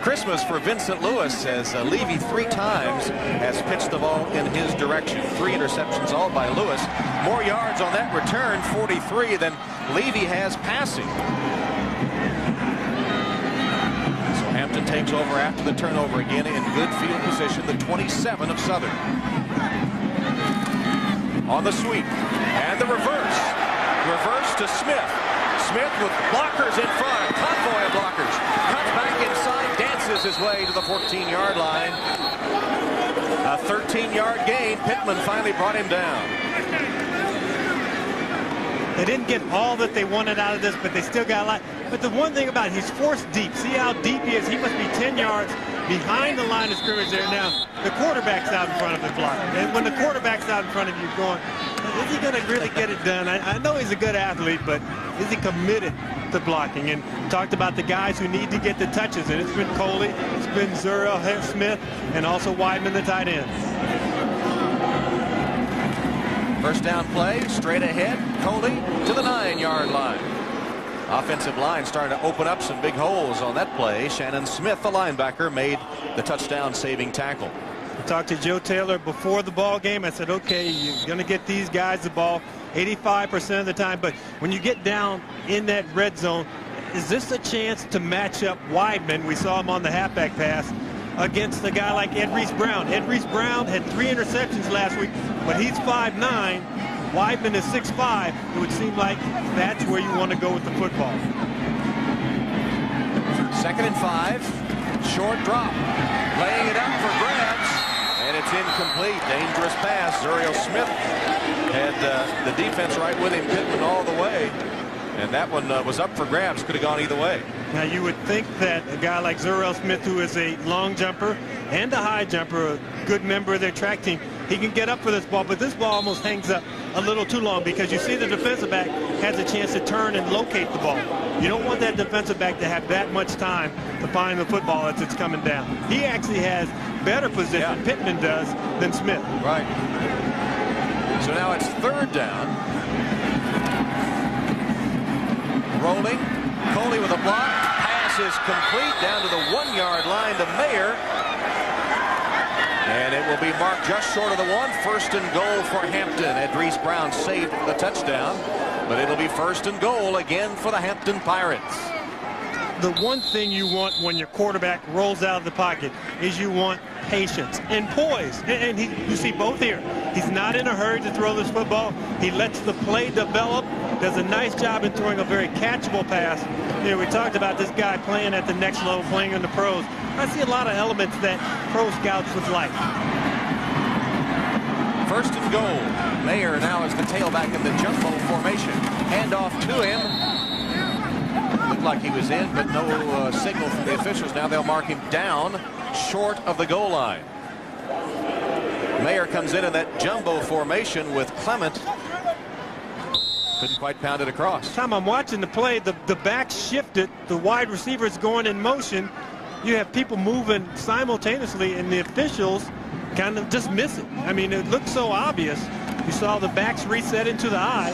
Christmas for Vincent Lewis, as Levy 3 times has pitched the ball in his direction. 3 interceptions all by Lewis. More yards on that return, 43, than Levy has passing. Hampton takes over after the turnover again in good field position, the 27 of Southern. On the sweep, and the reverse. Reverse to Smith. Smith with blockers in front, convoy of blockers. Cuts back inside, dances his way to the 14-yard line. A 13-yard gain. Pittman finally brought him down. They didn't get all that they wanted out of this, but they still got a lot. But the one thing about it, he's forced deep. See how deep he is? He must be 10 yards behind the line of scrimmage there. Now, the quarterback's out in front of him blocking. And when the quarterback's out in front of you going, is he going to really get it done? I know he's a good athlete, but is he committed to blocking? And talked about the guys who need to get the touches. And it's been Coley, it's been Zurel Smith, and also Weidman, the tight end. First down play, straight ahead, Coley to the 9-yard line. Offensive line starting to open up some big holes on that play. Shannon Smith, the linebacker, made the touchdown-saving tackle. I talked to Joe Taylor before the ball game. I said, okay, you're going to get these guys the ball 85% of the time, but when you get down in that red zone, is this a chance to match up Weidman? We saw him on the halfback pass against a guy like Ed Reese-Brown. Ed Reese-Brown had 3 interceptions last week, but he's 5'9". Weidman is 6'5". It would seem like that's where you want to go with the football. 2nd and 5. Short drop. Laying it up for grabs. And it's incomplete. Dangerous pass. Zuriel Smith had the defense right with him, Pittman all the way. And that one was up for grabs. Could have gone either way. Now, you would think that a guy like Zuriel Smith, who is a long jumper and a high jumper, a good member of their track team, he can get up for this ball, but this ball almost hangs up a little too long because you see the defensive back has a chance to turn and locate the ball. You don't want that defensive back to have that much time to find the football as it's coming down. He actually has better position, Pittman does, than Smith. Right. So now it's 3rd down. Rolling. Coley with a block. Pass is complete down to the 1-yard line to Mayer. And it will be marked just short of the 1. 1st and goal for Hampton. Ed Reese-Brown saved the touchdown, but it'll be 1st and goal again for the Hampton Pirates. The one thing you want when your quarterback rolls out of the pocket is you want patience and poise. And you see both here. He's not in a hurry to throw this football. He lets the play develop, does a nice job in throwing a very catchable pass. You know, we talked about this guy playing at the next level, playing in the pros. I see a lot of elements that pro scouts would like. 1st and goal. Mayer now is the tailback in the jumbo formation. Handoff to him. Looked like he was in, but no signal from the officials. Now they'll mark him down short of the goal line. Mayer comes in that jumbo formation with Clement. Couldn't quite pound it across. Tom, I'm watching the play. The back shifted. The wide receiver's going in motion. You have people moving simultaneously, and the officials kind of just miss it. I mean, it looked so obvious. You saw the backs reset into the eye.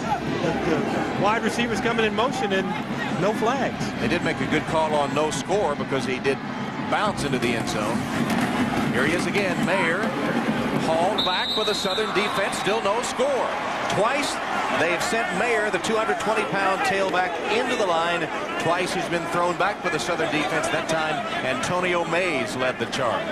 The wide receivers coming in motion and no flags. They did make a good call on no score because he did bounce into the end zone. Here he is again, Mayer. Hauled back with the Southern defense, still no score. Twice they've sent Mayer, the 220-pound tailback, into the line. Twice he's been thrown back by the Southern defense. That time, Antonio Mays led the charge.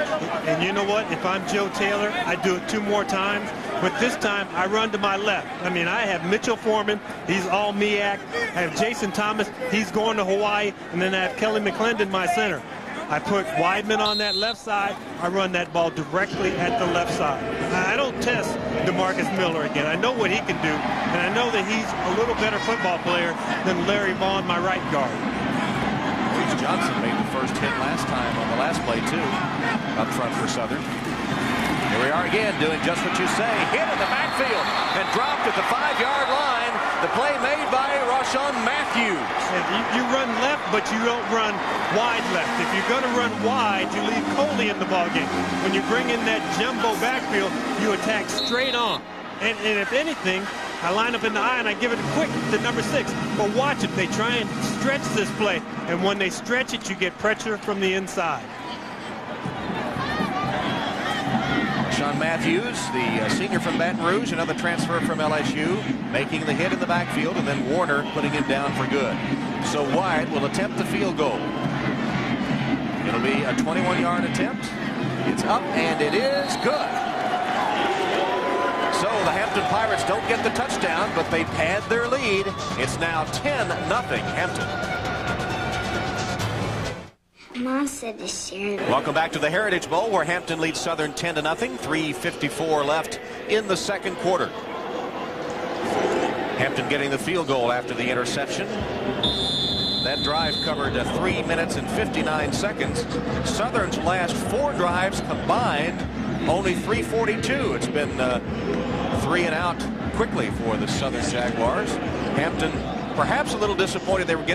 And you know what? If I'm Joe Taylor, I do it 2 more times. But this time, I run to my left. I mean, I have Mitchell Foreman. He's all MEAC. I have Jason Thomas. He's going to Hawaii. And then I have Kelly McClendon, my center. I put Weidman on that left side. I run that ball directly at the left side. I don't test DeMarcus Miller again. I know what he can do, and I know that he's a little better football player than Larry Vaughn, my right guard. Reese Johnson made the first hit last time on the last play, too, up front for Southern. Here we are again doing just what you say. Hit in the backfield and dropped at the 5-yard line. The play made by Rashawn Matthews. You run left, but you don't run wide left. If you're going to run wide, you leave Coley in the ballgame. When you bring in that jumbo backfield, you attack straight on. And if anything, I line up in the eye and I give it quick to number 6. But watch it. They try and stretch this play. And when they stretch it, you get pressure from the inside. Rashawn Matthews, the senior from Baton Rouge, another transfer from LSU, making the hit in the backfield, and then Warner putting him down for good. So Wyatt will attempt the field goal. It'll be a 21-yard attempt. It's up, and it is good. So the Hampton Pirates don't get the touchdown, but they pad their lead. It's now 10-0 Hampton. Mom said to share them. Welcome back to the Heritage Bowl, where Hampton leads Southern 10-0. 3:54 left in the second quarter. Hampton getting the field goal after the interception. That drive covered 3 minutes and 59 seconds. Southern's last 4 drives combined, only 3:42. It's been 3 and out quickly for the Southern Jaguars. Hampton perhaps a little disappointed they were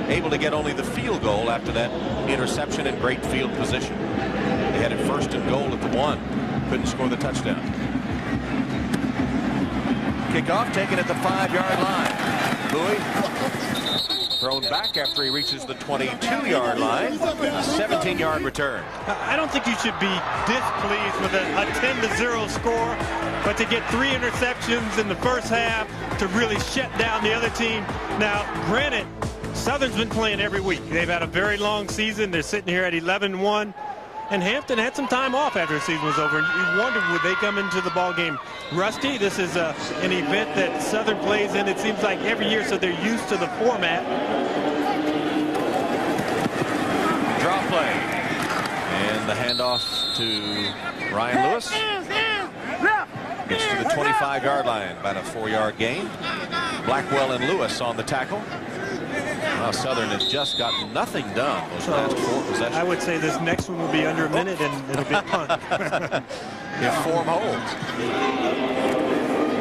able to get only the field goal after that interception in great field position. They had it 1st and goal at the 1. Couldn't score the touchdown. Kickoff taken at the 5-yard line. Bowie thrown back after he reaches the 22-yard line. A 17-yard return. I don't think you should be displeased with a 10-0 score, but to get 3 interceptions in the first half to really shut down the other team. Now, granted, Southern's been playing every week. They've had a very long season. They're sitting here at 11-1. And Hampton had some time off after the season was over. And you wondered, would they come into the ball game rusty? This is an event that Southern plays in, it seems like, every year, so they're used to the format. Draw play. And the handoff to Ryan Lewis. Gets to the 25-yard line, about a 4-yard gain. Blackwell and Lewis on the tackle. Well, Southern has just gotten nothing done those last 4 possessions. I would say this next one will be under a minute, and it'll be a punt. If form holds.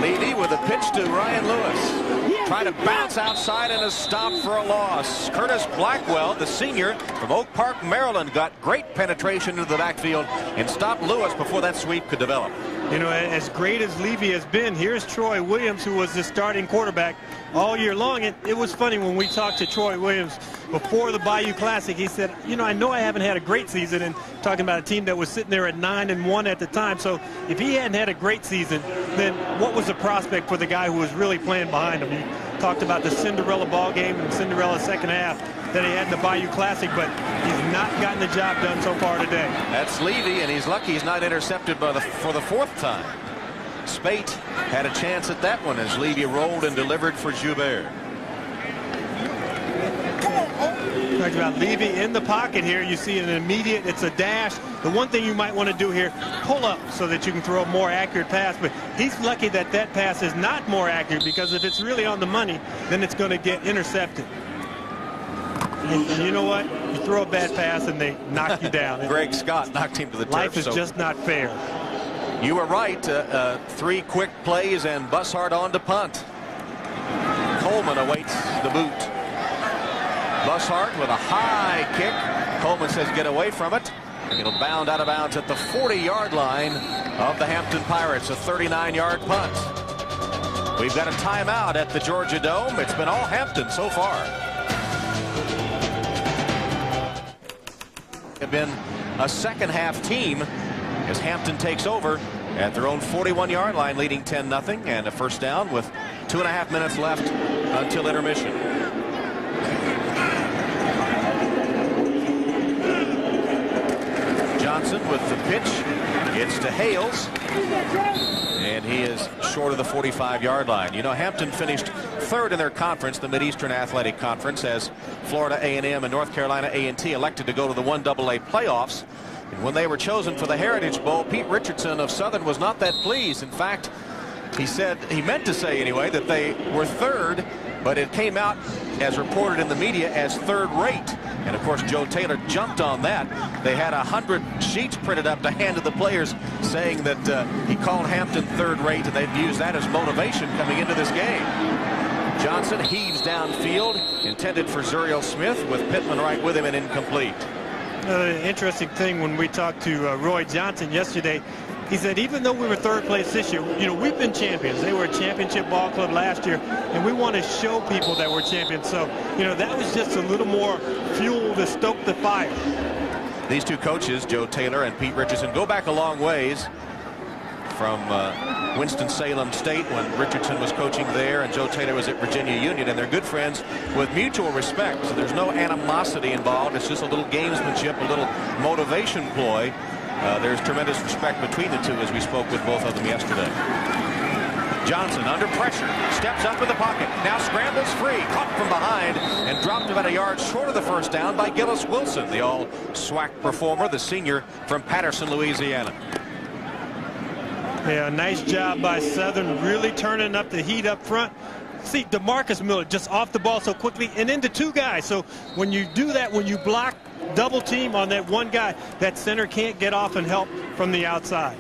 Levy with a pitch to Ryan Lewis. Trying to bounce outside and a stop for a loss. Curtis Blackwell, the senior from Oak Park, Maryland, got great penetration into the backfield and stopped Lewis before that sweep could develop. You know, as great as Levy has been, here's Troy Williams, who was the starting quarterback all year long. And it was funny when we talked to Troy Williams before the Bayou Classic. He said, you know, I know I haven't had a great season, and talking about a team that was sitting there at 9-1 at the time. So if he hadn't had a great season, then what was the prospect for the guy who was really playing behind him? He talked about the Cinderella ball game and Cinderella second half that he had in the Bayou Classic, but he's not gotten the job done so far today. That's Levy, and he's lucky he's not intercepted for the 4th time. Spate had a chance at that one as Levy rolled and delivered for Joubert. Talked about Levy in the pocket here. You see an immediate, it's a dash. The one thing you might want to do here, pull up so that you can throw a more accurate pass. But he's lucky that that pass is not more accurate, because if it's really on the money, then it's going to get intercepted. And you know what? You throw a bad pass and they knock you down. Greg Scott knocked him to the turf. Life is just not fair. You were right. 3 quick plays and Bussard on to punt. Coleman awaits the boot. Bussard with a high kick. Coleman says get away from it. It'll bound out of bounds at the 40-yard line of the Hampton Pirates. A 39-yard punt. We've got a timeout at the Georgia Dome. It's been all Hampton so far. Have been a second-half team as Hampton takes over at their own 41-yard line, leading 10-0, and a first down with 2.5 minutes left until intermission. Johnson with the pitch. It's to Hales, and he is short of the 45-yard line. You know, Hampton finished 3rd in their conference, the Mid-Eastern Athletic Conference, as Florida A&M and North Carolina A&T elected to go to the 1AA playoffs. And when they were chosen for the Heritage Bowl, Pete Richardson of Southern was not that pleased. In fact, he said, he meant to say anyway, that they were 3rd, but it came out as reported in the media as 3rd rate. And of course, Joe Taylor jumped on that. They had 100 sheets printed up to hand to the players saying that he called Hampton 3rd rate, and they've used that as motivation coming into this game. Johnson heaves downfield, intended for Zuriel Smith, with Pittman right with him and incomplete. Interesting thing, when we talked to Roy Johnson yesterday, he said even though we were 3rd place this year, you know, we've been champions. They were a championship ball club last year, and we want to show people that we're champions. So, you know, that was just a little more fuel to stoke the fire. These two coaches, Joe Taylor and Pete Richardson, go back a long ways from Winston-Salem State when Richardson was coaching there and Joe Taylor was at Virginia Union, and they're good friends with mutual respect. So there's no animosity involved. It's just a little gamesmanship, a little motivation ploy. There's tremendous respect between the two, as we spoke with both of them yesterday. Johnson under pressure, steps up in the pocket, now scrambles free, caught from behind and dropped about a yard short of the first down by Gillis Wilson, the all SWAC performer, the senior from Patterson, Louisiana. Yeah, nice job by Southern, really turning up the heat up front. See, DeMarcus Miller just off the ball so quickly and into 2 guys. So when you do that, when you block double team on that one guy, that center can't get off and help from the outside.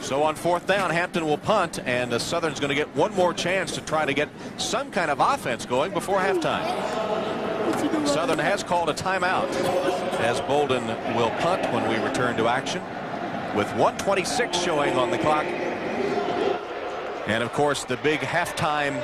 So on 4th down, Hampton will punt, and Southern's going to get one more chance to try to get some kind of offense going before halftime. Southern has called a timeout as Bolden will punt when we return to action, with 1:26 showing on the clock. And of course, the big halftime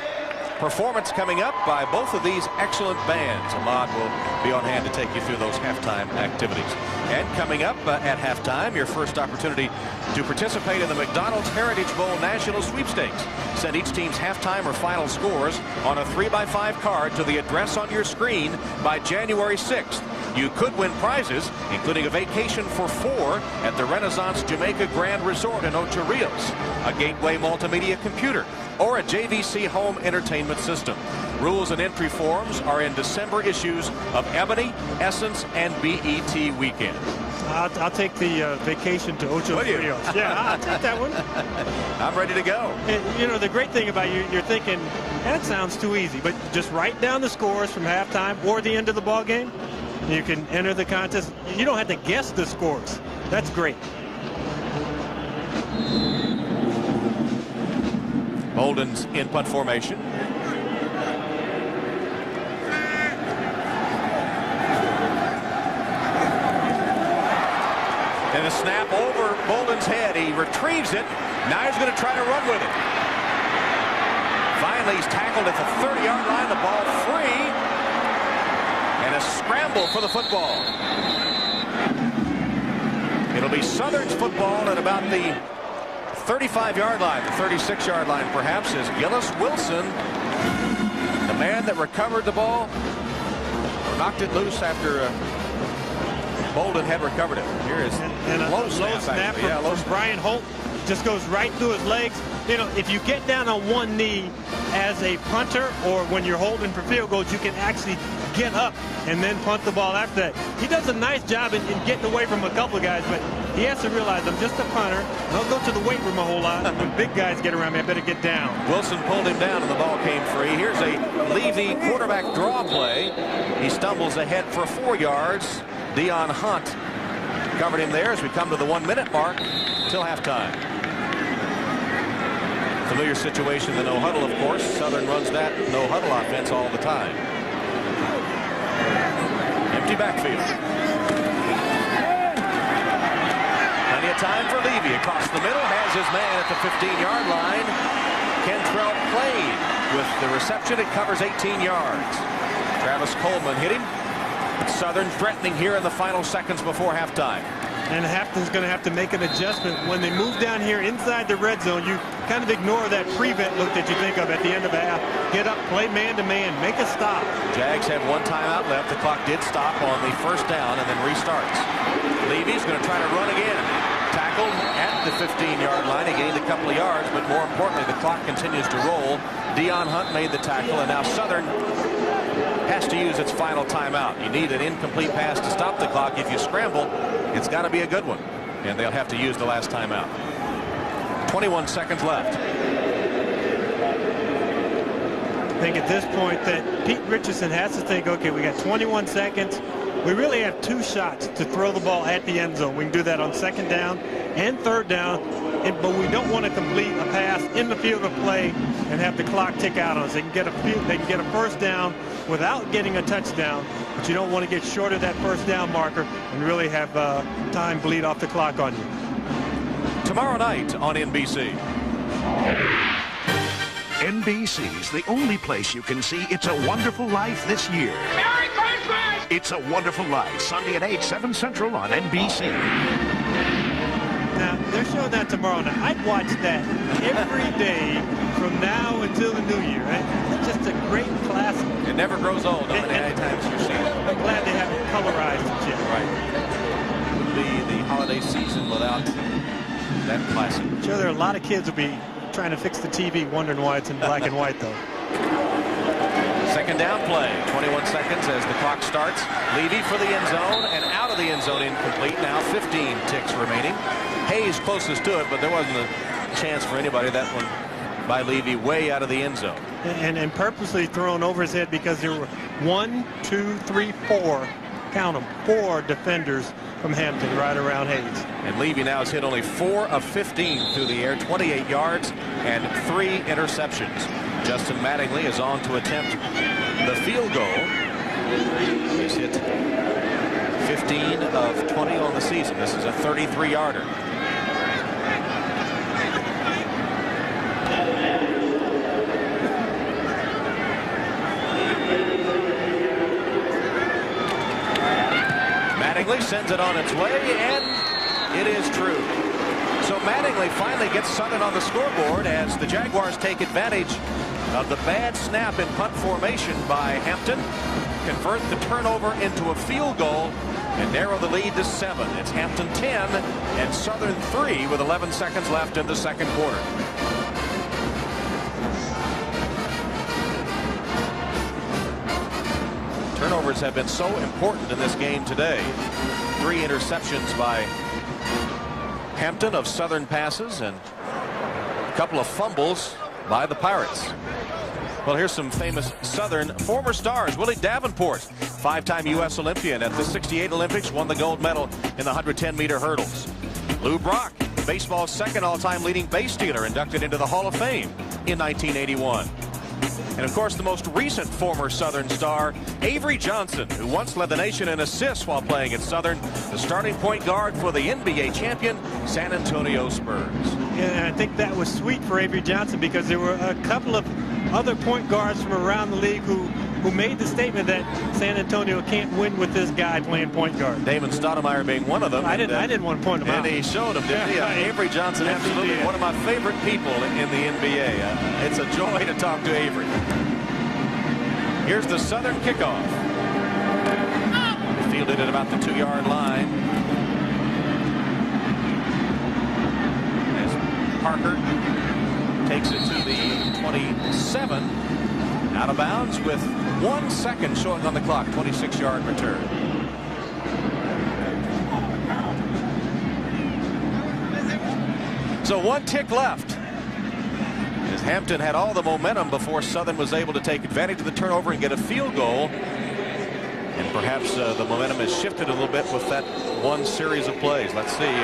performance coming up by both of these excellent bands. Ahmad will be on hand to take you through those halftime activities. And coming up at halftime, your first opportunity to participate in the McDonald's Heritage Bowl National Sweepstakes. Send each team's halftime or final scores on a 3x5 card to the address on your screen by January 6th. You could win prizes, including a vacation for 4 at the Renaissance Jamaica Grand Resort in Ocho Rios, a Gateway Multimedia computer, or a JVC home entertainment system. Rules and entry forms are in December issues of Ebony, Essence, and BET Weekend. I'll take the vacation to Ocho Rios. Yeah, I'll take that one. I'm ready to go. And, you know, the great thing about you're thinking, that sounds too easy, but just write down the scores from halftime or the end of the ball game. You can enter the contest. You don't have to guess the scores. That's great. Bolden's in punt formation. And a snap over Bolden's head. He retrieves it. Now he's going to try to run with it. Finally, he's tackled at the 30-yard line. The ball free. And a scramble for the football. It'll be Southern's football at about the 35-yard line, the 36-yard line perhaps, as Gillis Wilson, the man that recovered the ball, knocked it loose after Bolden had recovered it. Here is a low snap from Brian Holt. Just goes right through his legs. You know, if you get down on one knee as a punter or when you're holding for field goals, you can actually get up and then punt the ball after that. He does a nice job in getting away from a couple of guys, but he has to realize I'm just a punter. I don't go to the weight room a whole lot. When big guys get around me, I better get down. Wilson pulled him down and the ball came free. Here's a Levy quarterback draw play. He stumbles ahead for 4 yards. Dion Hunt covered him there as we come to the 1-minute mark till halftime. Familiar situation, the no huddle, of course. Southern runs that no huddle offense all the time. Empty backfield. Plenty of time for Levy across the middle. Has his man at the 15-yard line. Kentrell played with the reception. It covers 18 yards. Travis Coleman hit him. Southern threatening here in the final seconds before halftime. And Hampton's going to have to make an adjustment. When they move down here inside the red zone, you kind of ignore that prevent look that you think of at the end of a half. Get up, play man-to-man, make a stop. Jags have 1 timeout left. The clock did stop on the first down and then restarts. Levy's going to try to run again. Tackled at the 15-yard line. He gained a couple of yards, but more importantly, the clock continues to roll. Dion Hunt made the tackle, and now Southern has to use its final timeout. You need an incomplete pass to stop the clock. If you scramble, it's got to be a good one, and they'll have to use the last timeout. 21 seconds left. I think at this point that Pete Richardson has to think, okay, we got 21 seconds. We really have 2 shots to throw the ball at the end zone. We can do that on 2nd down and 3rd down, but we don't want to complete a pass in the field of play and have the clock tick out on us. They can get a 1st down without getting a touchdown, but you don't want to get short of that 1st down marker and really have time bleed off the clock on you. Tomorrow night on NBC. NBC's the only place you can see It's a Wonderful Life this year. Merry Christmas! It's a Wonderful Life, Sunday at 8, 7 Central on NBC. Now, they're showing that tomorrow night. I'd watch that every day from now until the new year. It's just a great classic. It never grows old, no matter how many times you see it. I'm glad they haven't colorized it yet. Right. It would be the holiday season without that classic. I'm sure there are a lot of kids will be trying to fix the TV, wondering why it's in black and white, though. 2nd down play. 21 seconds as the clock starts. Levy for the end zone, and out of the end zone incomplete. Now 15 ticks remaining. Hayes closest to it, but there wasn't a chance for anybody. That one by Levy way out of the end zone. And purposely thrown over his head because there were 1, 2, 3, 4, count them, 4 defenders from Hampton right around Hayes. And Levy now has hit only 4 of 15 through the air, 28 yards and 3 interceptions. Justin Mattingly is on to attempt the field goal. He's hit 15 of 20 on the season. This is a 33-yarder. sends it on its way, and it is true. So Mattingly finally gets Southern on the scoreboard as the Jaguars take advantage of the bad snap in punt formation by Hampton, convert the turnover into a field goal, and narrow the lead to 7. It's Hampton 10 and Southern 3 with 11 seconds left in the second quarter. Turnovers have been so important in this game today. 3 interceptions by Hampton of Southern passes and a couple of fumbles by the Pirates. Well, here's some famous Southern former stars. Willie Davenport, 5-time U.S. Olympian at the '68 Olympics, won the gold medal in the 110-meter hurdles. Lou Brock, baseball's second all-time leading base stealer, inducted into the Hall of Fame in 1981. And of course, the most recent former Southern star, Avery Johnson, who once led the nation in assists while playing at Southern, the starting point guard for the NBA champion San Antonio Spurs. And I think that was sweet for Avery Johnson, because there were a couple of other point guards from around the league who made the statement that San Antonio can't win with this guy playing point guard. Damon Stoudemire being one of them. I didn't want to point him out. And he showed him, didn't he? Avery Johnson, yes, absolutely one of my favorite people in the NBA. It's a joy to talk to Avery. Here's the Southern kickoff. Fielded at about the 2-yard line. As Parker takes it to the 27. Out of bounds with 1 second showing on the clock. 26-yard return. So 1 tick left. As Hampton had all the momentum before Southern was able to take advantage of the turnover and get a field goal. And perhaps the momentum has shifted a little bit with that one series of plays. Let's see.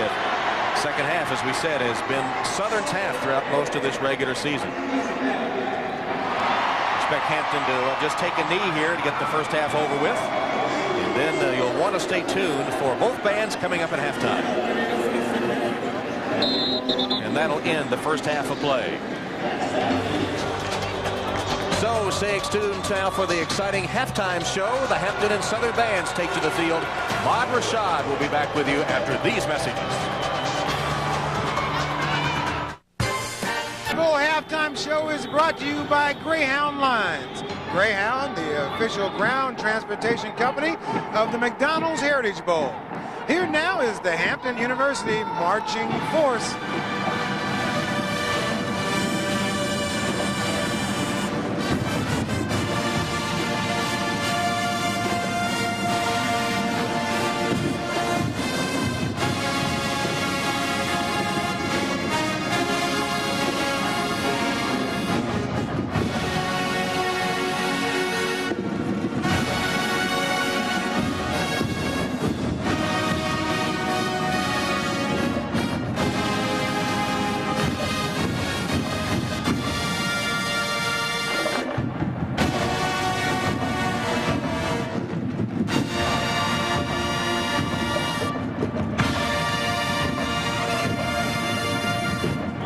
Second half, as we said, has been Southern's half throughout most of this regular season. Expect Hampton to just take a knee here to get the first half over with. And then you'll want to stay tuned for both bands coming up at halftime. And that'll end the first half of play. So stay tuned now for the exciting halftime show. The Hampton and Southern bands take to the field. Maud Rashad will be back with you after these messages. The full halftime show is brought to you by Greyhound Lines. Greyhound, the official ground transportation company of the McDonald's Heritage Bowl. Here now is the Hampton University marching force.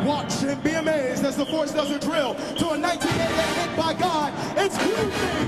Watch and be amazed as the force does a drill to a 1988 hit by God. It's Groovy.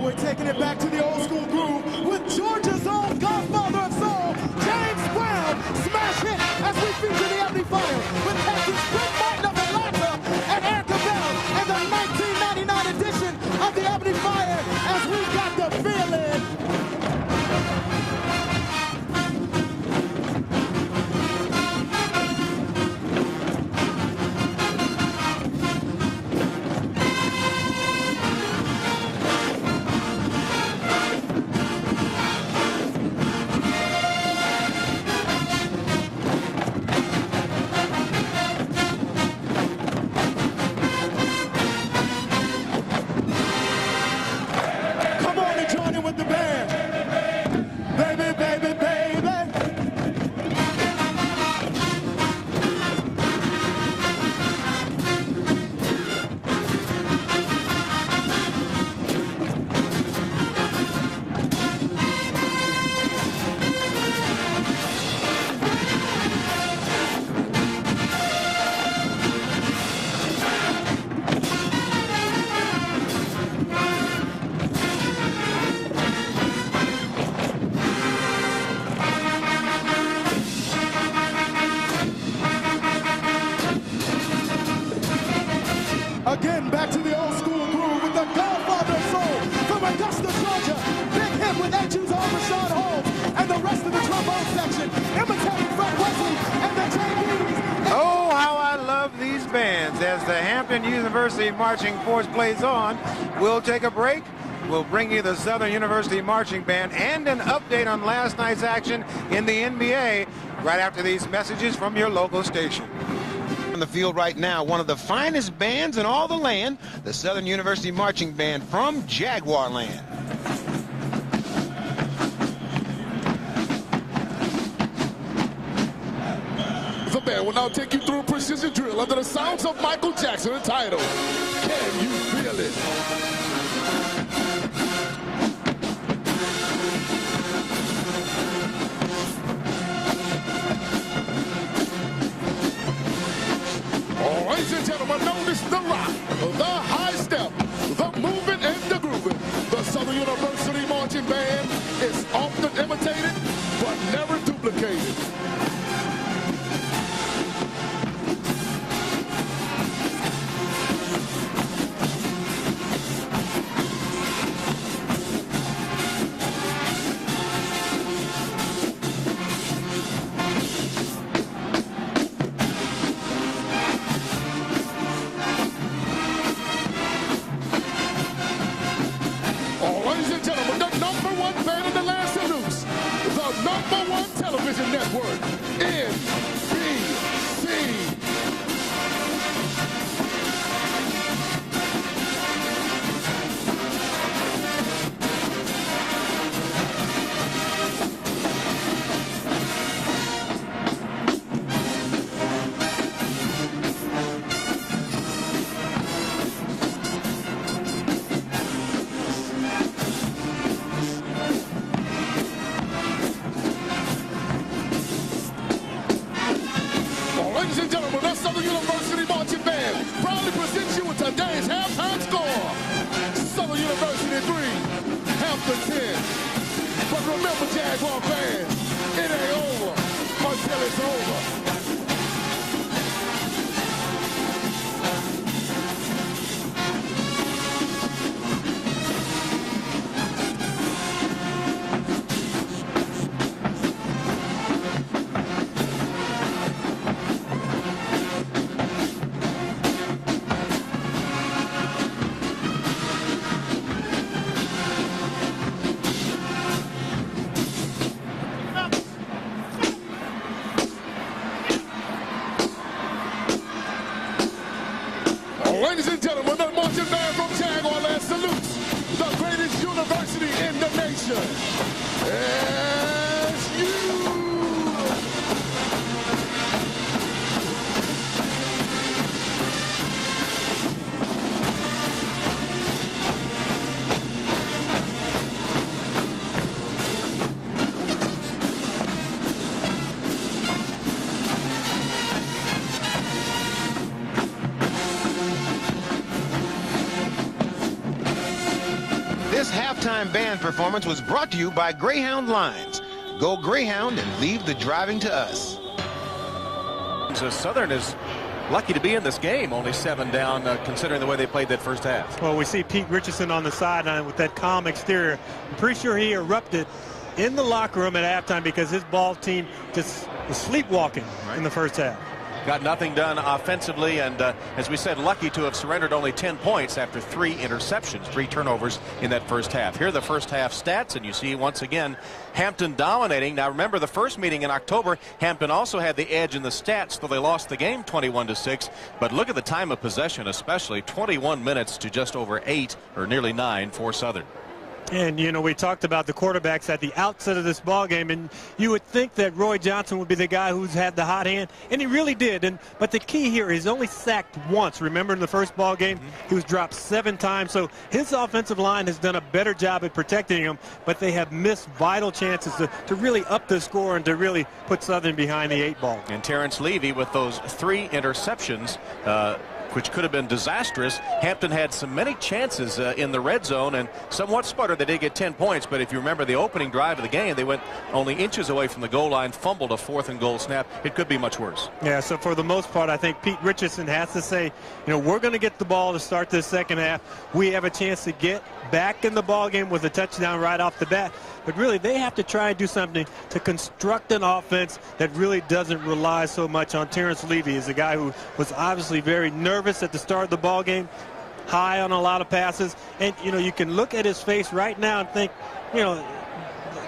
We're taking it back to the old school groove with Georgia's own godfather of soul, James Brown. Smash hit as we feature the Ebony Fire with Captain Sprint Martin of Atlanta and Erica Bell trombone section, imitating Fred Wesley and the JVs. Oh, how I love these bands. As the Hampton University Marching Force plays on, we'll take a break. We'll bring you the Southern University Marching Band and an update on last night's action in the NBA right after these messages from your local station. On the field right now, one of the finest bands in all the land, the Southern University Marching Band from Jaguar land. The band will now take you through a precision drill under the sounds of Michael Jackson entitled, Can You Feel It? Ladies and gentlemen, notice the rock, the high step, the moving and the grooving. The Southern University Marching Band is often imitated, but never duplicated. Television network, NBC. Ladies and gentlemen, the Southern University Marching Band proudly presents you with today's halftime score. Southern University 3, Hampton 10. But remember, Jaguar fans, it ain't over until it's over. Ladies and gentlemen, the marching band from Jaguar land salutes the greatest university in the nation. SU! This halftime band performance was brought to you by Greyhound Lines. Go Greyhound and leave the driving to us. So Southern is lucky to be in this game, only 7 down, considering the way they played that first half. Well, we see Pete Richardson on the sideline with that calm exterior. I'm pretty sure he erupted in the locker room at halftime because his ball team just was sleepwalking in the first half. Got nothing done offensively, and as we said, lucky to have surrendered only 10 points after 3 interceptions, 3 turnovers in that first half. Here are the first half stats, and you see once again Hampton dominating. Now remember, the first meeting in October, Hampton also had the edge in the stats, though they lost the game 21-6. But look at the time of possession, especially 21 minutes to just over 8 or nearly 9 for Southern. And, you know, we talked about the quarterbacks at the outset of this ball game, and you would think that Roy Johnson would be the guy who's had the hot hand, and he really did. But the key here is only sacked once. Remember, in the first ball game, he was dropped 7 times. So his offensive line has done a better job at protecting him, but they have missed vital chances to really up the score and to really put Southern behind the 8 ball. And Terrence Levy with those 3 interceptions, which could have been disastrous. Hampton had so many chances in the red zone and somewhat sputtered. They did get 10 points, but if you remember the opening drive of the game, they went only inches away from the goal line, fumbled a 4th and goal snap. It could be much worse. Yeah, so for the most part, I think Pete Richardson has to say, you know, we're going to get the ball to start this second half. We have a chance to get back in the ball game with a touchdown right off the bat. but really they have to try and do something to construct an offense that really doesn't rely so much on Terrence Levy. He's a guy who was obviously very nervous at the start of the ball game, high on a lot of passes, and you can look at his face right now and think,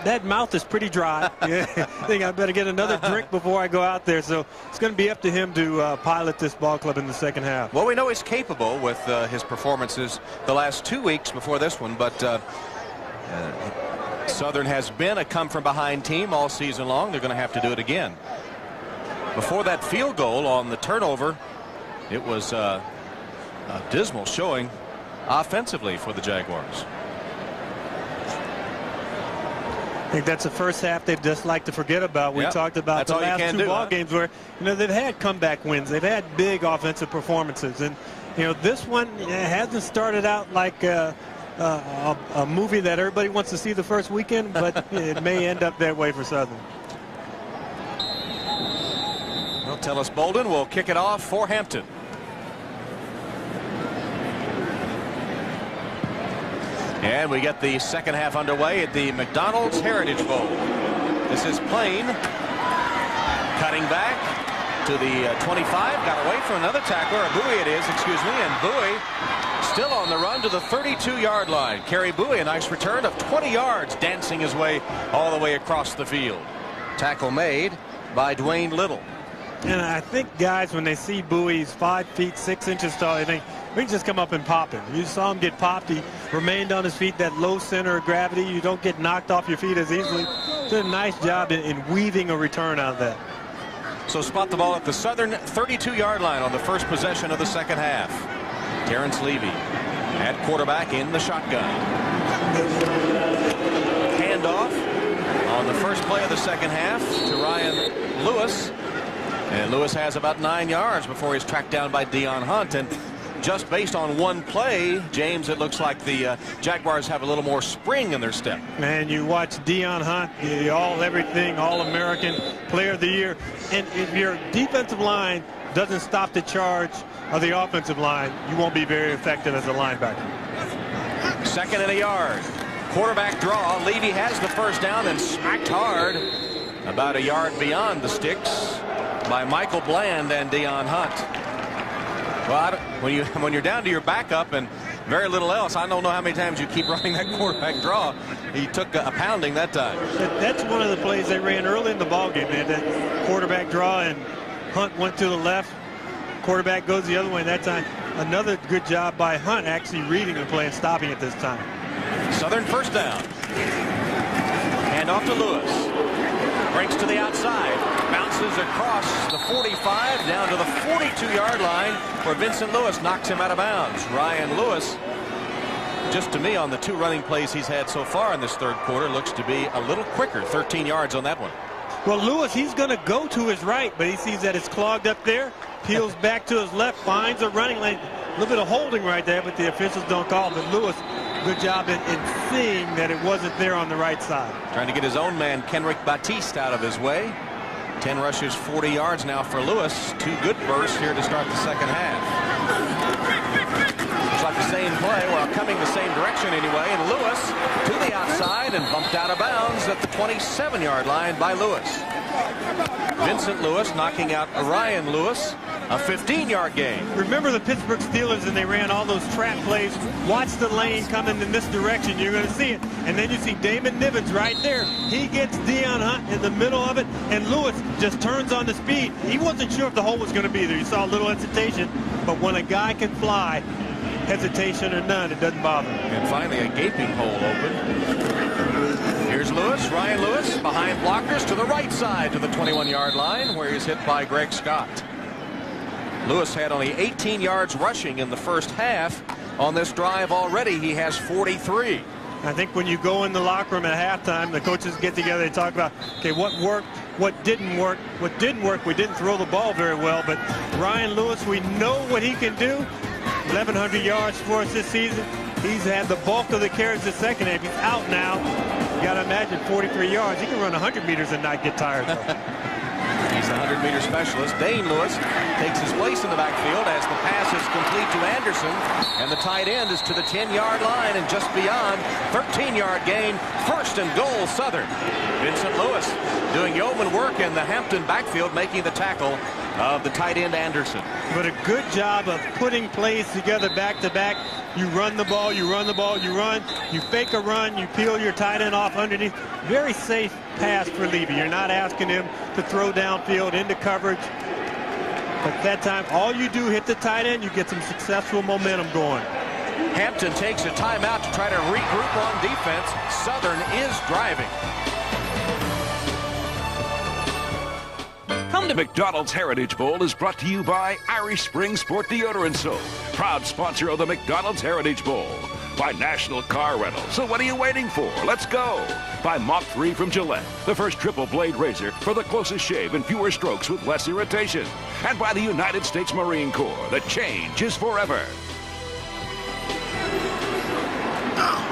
that mouth is pretty dry. I think I better get another drink before I go out there. So it's going to be up to him to pilot this ball club in the second half. Well, we know he's capable with his performances the last 2 weeks before this one, but Southern has been a come-from-behind team all season long. They're going to have to do it again. Before that field goal on the turnover, it was a dismal showing offensively for the Jaguars. I think that's the first half they'd just like to forget about. We talked about the last two ball games where they've had comeback wins. They've had big offensive performances. And this one hasn't started out like a movie that everybody wants to see the first weekend, but it may end up that way for Southern. Well, Tellis Bolden will kick it off for Hampton. And we get the second half underway at the McDonald's Heritage Bowl. This is Plain cutting back to the 25. Got away from another tackler. Bowie it is, excuse me. And Bowie still on the run to the 32-yard line. Kerry Bowie, a nice return of 20 yards, dancing his way all the way across the field. Tackle made by Dwayne Little. And I think guys, when they see Bowie's 5 feet 6 inches tall, they think we can just come up and pop him. You saw him get popped. He remained on his feet, that low center of gravity. You don't get knocked off your feet as easily. Did a nice job in weaving a return out of that. So spot the ball at the Southern 32-yard line on the first possession of the second half. Terrence Levy at quarterback in the shotgun. Handoff on the first play of the second half to Ryan Lewis. And Lewis has about 9 yards before he's tracked down by Deion Hunt. And just based on one play, James, it looks like the Jaguars have a little more spring in their step. Man, you watch Deion Hunt, the all-everything, all-American player of the year. And if your defensive line doesn't stop the charge of the offensive line, you won't be very effective as a linebacker. 2nd and a yard. Quarterback draw. Levy has the first down and smacked hard about a yard beyond the sticks by Michael Bland and Deion Hunt. Well, when you're down to your backup and very little else, I don't know how many times you keep running that quarterback draw. He took a pounding that time. That's one of the plays they ran early in the ballgame. They had that quarterback draw, and Hunt went to the left. Quarterback goes the other way. That time, another good job by Hunt actually reading the play and stopping it this time. Southern first down. Hand off to Lewis. Breaks to the outside. Bounces across the 45 down to the 42-yard line where Vincent Lewis knocks him out of bounds. Ryan Lewis, just to me, on the 2 running plays he's had so far in this third quarter, looks to be a little quicker. 13 yards on that one. Well, Lewis, he's going to go to his right, but he sees that it's clogged up there. Peels back to his left, finds a running lane. A little bit of holding right there, but the officials don't call. But Lewis, good job in seeing that it wasn't there on the right side. Trying to get his own man, Kenrick Batiste, out of his way. 10 rushes, 40 yards now for Lewis. 2 good bursts here to start the second half. Looks like the same play, well, coming the same direction anyway. And Lewis to the outside and bumped out of bounds at the 27-yard line by Lewis. Vincent Lewis knocking out Ryan Lewis. A 15-yard gain. Remember the Pittsburgh Steelers, and they ran all those trap plays. Watch the lane coming in this direction. You're going to see it. And then you see Damon Nivens right there. He gets Deion Hunt in the middle of it, and Lewis just turns on the speed. He wasn't sure if the hole was going to be there. You saw a little hesitation, but when a guy can fly, hesitation or none, it doesn't bother him. And finally, a gaping hole open. Here's Lewis, Ryan Lewis, behind blockers to the right side to the 21-yard line, where he's hit by Greg Scott. Lewis had only 18 yards rushing in the first half. On this drive already, he has 43. I think when you go in the locker room at halftime, the coaches get together, they talk about, okay, what worked, what didn't work. What didn't work, we didn't throw the ball very well, but Ryan Lewis, we know what he can do. 1,100 yards for us this season. He's had the bulk of the carries the second half. He's out now. You got to imagine 43 yards. He can run 100 meters and not get tired, though. He's the 100-meter specialist. Dane Lewis takes his place in the backfield as the pass is complete to Anderson, and the tight end is to the 10-yard line and just beyond. 13-yard gain, first and goal, Southern. Vincent Lewis doing yeoman work in the Hampton backfield, making the tackle of the tight end Anderson. But a good job of putting plays together back-to-back. You run the ball, you run the ball, you run, you fake a run, you peel your tight end off underneath. Very safe pass for Levy. You're not asking him to throw downfield into coverage. But that time, all you do, hit the tight end, you get some successful momentum going. Hampton takes a timeout to try to regroup on defense. Southern is driving. The McDonald's Heritage Bowl is brought to you by Irish Spring Sport Deodorant Soap, proud sponsor of the McDonald's Heritage Bowl. By National Car Rental. So what are you waiting for? Let's go. By Mach 3 from Gillette, the first triple blade razor for the closest shave and fewer strokes with less irritation. And by the United States Marine Corps, the change is forever.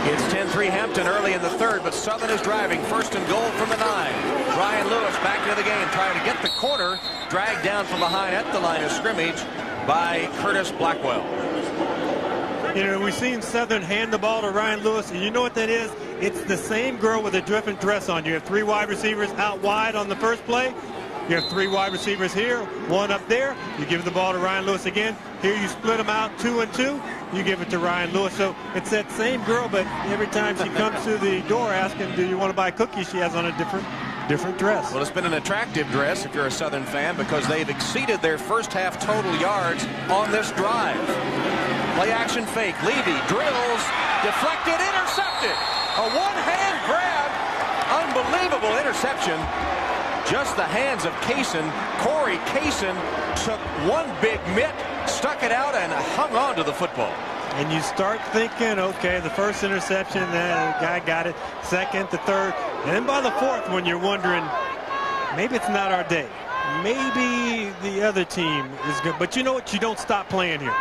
It's 10-3 Hampton early in the third, but Southern is driving. First and goal from the 9. Ryan Lewis back into the game, trying to get the corner, dragged down from behind at the line of scrimmage by Curtis Blackwell. You know, we've seen Southern hand the ball to Ryan Lewis, and you know what that is? It's the same girl with a different dress on. You have 3 wide receivers out wide on the first play. You have 3 wide receivers here, 1 up there. You give the ball to Ryan Lewis again. Here you split them out 2 and 2. You give it to Ryan Lewis. So it's that same girl, but every time she comes to the door asking, do you want to buy cookies, she has on a different dress. Well, it's been an attractive dress if you're a Southern fan because they've exceeded their first half total yards on this drive. Play action fake. Levy drills, deflected, intercepted. A one-hand grab. Unbelievable interception. Just the hands of Kaysen. Corey Kaysen took one big mitt, stuck it out, and hung on to the football. And you start thinking, okay, the first interception, the guy got it. Second, the third. And then by the fourth, when you're wondering, maybe it's not our day. Maybe the other team is good. But you know what? You don't stop playing here.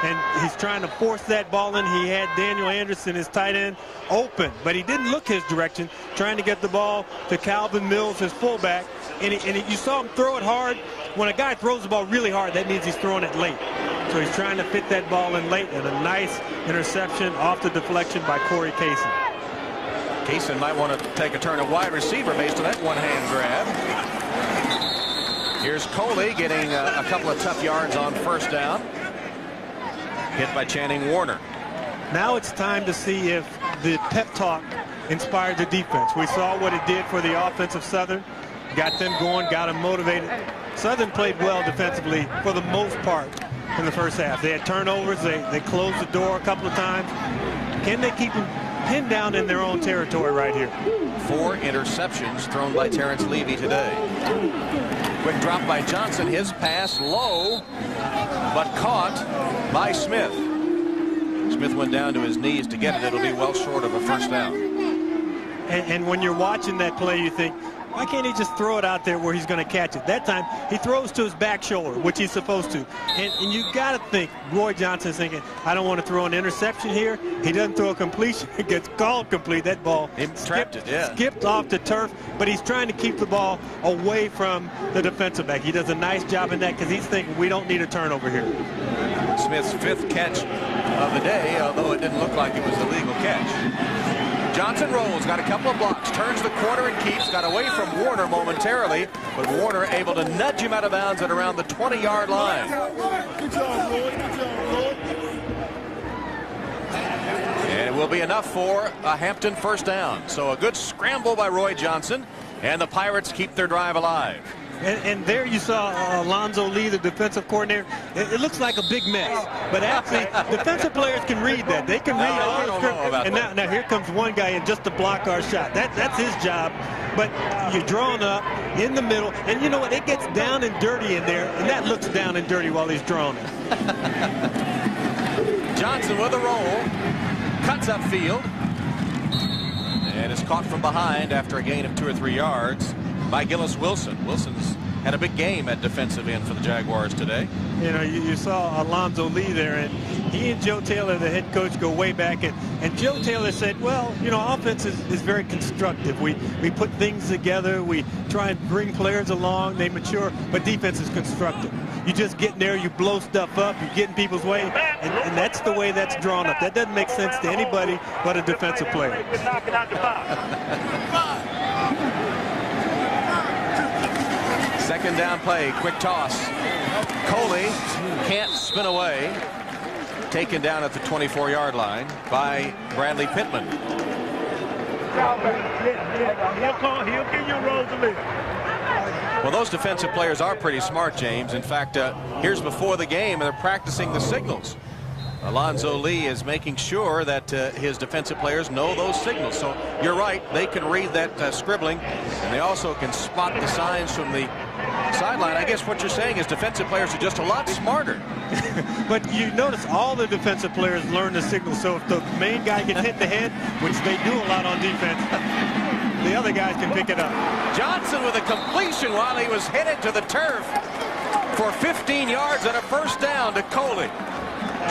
And he's trying to force that ball in. He had Daniel Anderson, his tight end, open. But he didn't look his direction, trying to get the ball to Calvin Mills, his fullback. And you saw him throw it hard. When a guy throws the ball really hard, that means he's throwing it late. So he's trying to fit that ball in late, and a nice interception off the deflection by Corey Kaysen. Kaysen might want to take a turn at wide receiver based on that one-hand grab. Here's Coley getting a couple of tough yards on first down. Hit by Channing Warner. Now it's time to see if the pep talk inspired the defense. We saw what it did for the offense of Southern. Got them going, got them motivated. Southern played well defensively for the most part in the first half. They had turnovers. They closed the door a couple of times. Can they keep them pinned down in their own territory right here? 4 interceptions thrown by Terrence Levy today. Quick drop by Johnson. His pass low, but caught by Smith. Smith went down to his knees to get it. It'll be well short of a first down. And when you're watching that play, you think, why can't he just throw it out there where he's going to catch it? That time, he throws to his back shoulder, which he's supposed to. And you got to think, Roy Johnson's thinking, I don't want to throw an interception here. He doesn't throw a completion. It gets called complete. That ball skipped off the turf, but he's trying to keep the ball away from the defensive back. He does a nice job in that because he's thinking, we don't need a turnover here. Smith's 5th catch of the day, although it didn't look like it was a legal catch. Johnson rolls, got a couple of blocks, turns the corner and keeps, got away from Warner momentarily, but Warner able to nudge him out of bounds at around the 20-yard line. Good job, Lloyd. Good job, Lloyd. And it will be enough for a Hampton first down. So a good scramble by Roy Johnson, and the Pirates keep their drive alive. And there you saw Alonzo Lee, the defensive coordinator. It looks like a big mess, but actually defensive players can read that. They can read all the script. And now here comes one guy in just to block our shot. That's his job. But you're drawn up in the middle, and you know what? It gets down and dirty in there, and that looks down and dirty while he's drawn it. Johnson with a roll, cuts upfield, and is caught from behind after a gain of 2 or 3 yards by Gillis Wilson. Wilson's had a big game at defensive end for the Jaguars today. You know, you saw Alonzo Lee there, and he and Joe Taylor, the head coach, go way back. And Joe Taylor said, well, you know, offense is very constructive. We put things together. We try and bring players along. They mature. But defense is constructive. You just get in there, you blow stuff up, you get in people's way, and that's the way that's drawn up. That doesn't make sense to anybody but a defensive player. Second down play, quick toss. Coley can't spin away. Taken down at the 24-yard line by Bradley Pittman. He'll give you a roll to live. Well, those defensive players are pretty smart, James. In fact, here's before the game, and they're practicing the signals. Alonzo Lee is making sure that his defensive players know those signals. So you're right, they can read that scribbling, and they also can spot the signs from the sideline. I guess what you're saying is defensive players are just a lot smarter. But you notice all the defensive players learn the signal. So if the main guy gets hit in the head, which they do a lot on defense, the other guys can pick it up. Johnson with a completion while he was headed to the turf for 15 yards and a first down to Coley.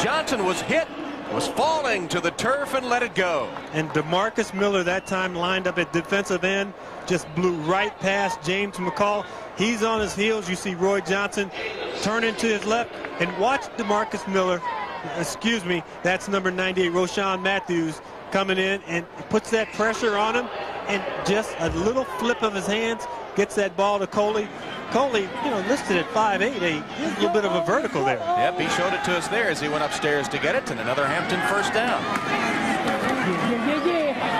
Johnson was hit, was falling to the turf, and let it go. And DeMarcus Miller that time lined up at defensive end, just blew right past James McCall. He's on his heels. You see Roy Johnson turn into his left, and watch DeMarcus Miller, excuse me, that's number 98, Roshan Matthews, coming in and puts that pressure on him, and just a little flip of his hands gets that ball to Coley. Coley, you know, listed at 5'8", a little bit of a vertical there. Yep, he showed it to us there as he went upstairs to get it, and another Hampton first down.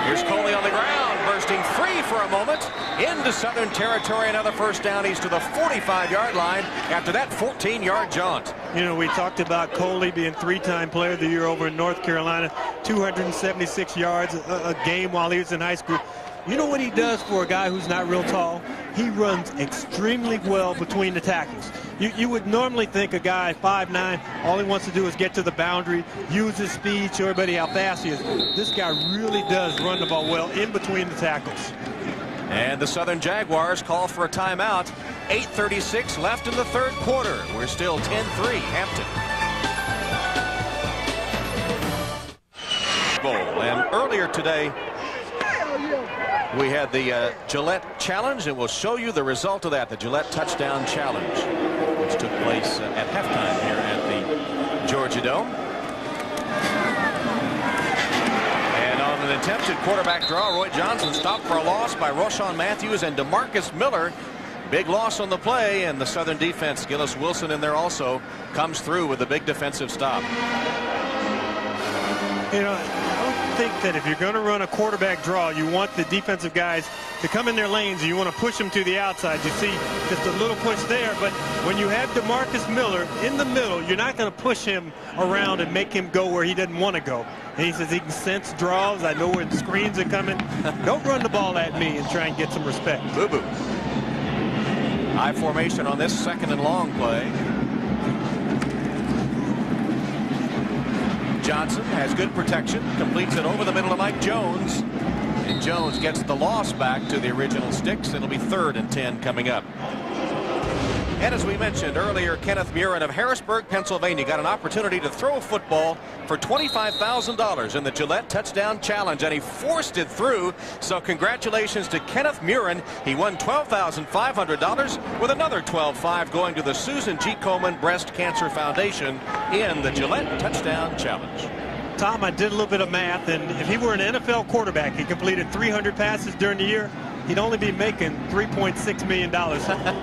Here's Coley on the ground, bursting free for a moment into Southern territory. Another first down. He's to the 45-yard line after that 14-yard jaunt. You know, we talked about Coley being three-time player of the year over in North Carolina, 276 yards a game while he was in high school. You know what he does for a guy who's not real tall? He runs extremely well between the tackles. You would normally think a guy 5'9", all he wants to do is get to the boundary, use his speed, show everybody how fast he is. This guy really does run the ball well in between the tackles. And the Southern Jaguars call for a timeout. 8:36 left in the third quarter. We're still 10-3 Hampton. And earlier today, we had the Gillette Challenge, and we'll show you the result of that, the Gillette Touchdown Challenge, which took place at halftime here at the Georgia Dome. And on an attempted quarterback draw, Roy Johnson stopped for a loss by Roshan Matthews and DeMarcus Miller. Big loss on the play, and the Southern defense, Gillis Wilson in there also, comes through with a big defensive stop. You know, I think that if you're going to run a quarterback draw, you want the defensive guys to come in their lanes, and you want to push them to the outside. You see just a little push there, but when you have DeMarcus Miller in the middle, you're not going to push him around and make him go where he doesn't want to go. And he says he can sense draws. I know where the screens are coming. Don't run the ball at me and try and get some respect. Boo-boo. High formation on this second and long play. Johnson has good protection, completes it over the middle of Mike Jones, and Jones gets the loss back to the original sticks. It'll be 3rd and 10 coming up. And as we mentioned earlier, Kenneth Murin of Harrisburg, Pennsylvania, got an opportunity to throw a football for $25,000 in the Gillette Touchdown Challenge, and he forced it through. So congratulations to Kenneth Murin. He won $12,500 with another $12,500 going to the Susan G. Komen Breast Cancer Foundation in the Gillette Touchdown Challenge. Tom, I did a little bit of math, and if he were an NFL quarterback, he completed 300 passes during the year, he'd only be making $3.6 million.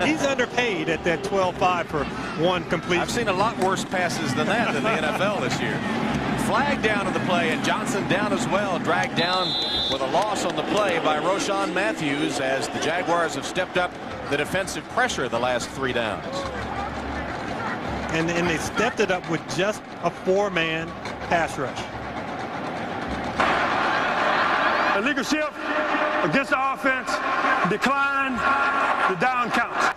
He's underpaid at that $12,500 for one completion. I've seen a lot worse passes than that in the NFL this year. Flag down on the play, and Johnson down as well, dragged down with a loss on the play by Roshan Matthews as the Jaguars have stepped up the defensive pressure the last 3 downs. And they stepped it up with just a 4-man pass rush. Illegal shift against the offense, decline, the down counts.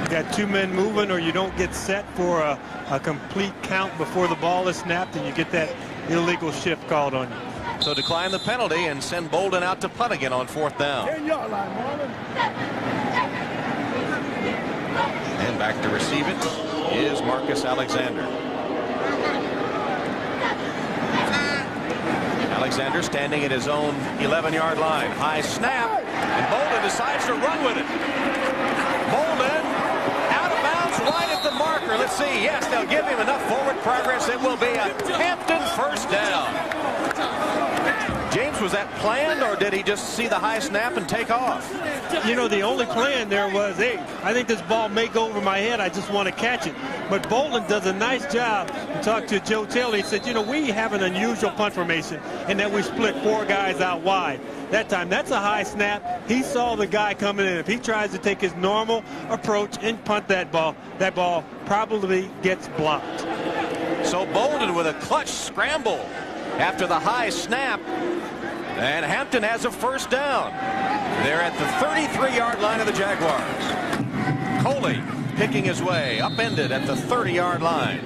You got 2 men moving, or you don't get set for a complete count before the ball is snapped, and you get that illegal shift called on you. So decline the penalty and send Bolden out to punt again on 4th down. 10-yard line, Marlon. And back to receive it is Marcus Alexander. Alexander standing at his own 11-yard line. High snap, and Bolden decides to run with it. Bolden out of bounds, right at the marker. Let's see. Yes, they'll give him enough forward progress. It will be a Hampton first down. James, was that planned, or did he just see the high snap and take off? You know, the only plan there was, hey, I think this ball may go over my head. I just want to catch it. But Bolden does a nice job. I talked to Joe Taylor. He said, you know, we have an unusual punt formation in that we split 4 guys out wide. That time, that's a high snap. He saw the guy coming in. If he tries to take his normal approach and punt that ball probably gets blocked. So Bolden with a clutch scramble after the high snap. And Hampton has a first down. They're at the 33-yard line of the Jaguars. Coley picking his way, upended at the 30-yard line.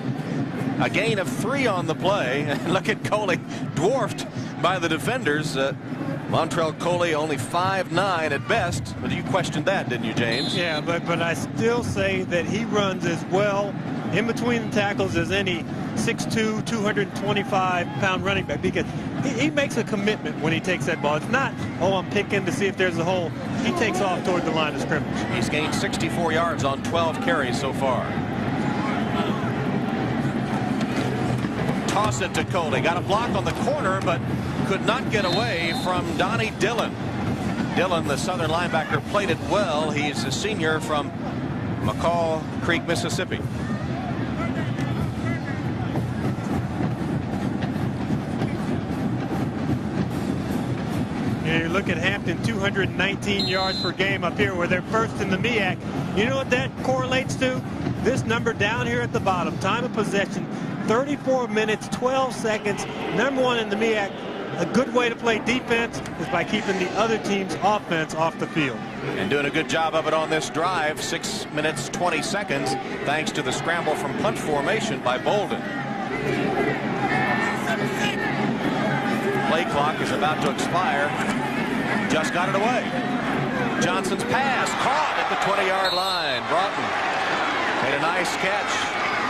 A gain of 3 on the play. And look at Coley, dwarfed by the defenders. Montrell Coley only 5'9" at best. But you questioned that, didn't you, James? Yeah, but I still say that he runs as well in between the tackles as any 6'2", 225-pound running back, because he makes a commitment when he takes that ball. It's not, oh, I'm picking to see if there's a hole. He takes off toward the line of scrimmage. He's gained 64 yards on 12 carries so far. Toss it to Coley. Got a block on the corner, but could not get away from Donnie Dillon. Dillon, the Southern linebacker, played it well. He's a senior from McCall Creek, Mississippi. You look at Hampton, 219 yards per game up here, where they're first in the MEAC. You know what that correlates to? This number down here at the bottom, time of possession, 34 minutes, 12 seconds, number 1 in the MEAC. A good way to play defense is by keeping the other team's offense off the field. And doing a good job of it on this drive, 6 minutes, 20 seconds, thanks to the scramble from punt formation by Bolden. Play clock is about to expire. Just got it away. Johnson's pass caught at the 20-yard line. Broughton made a nice catch.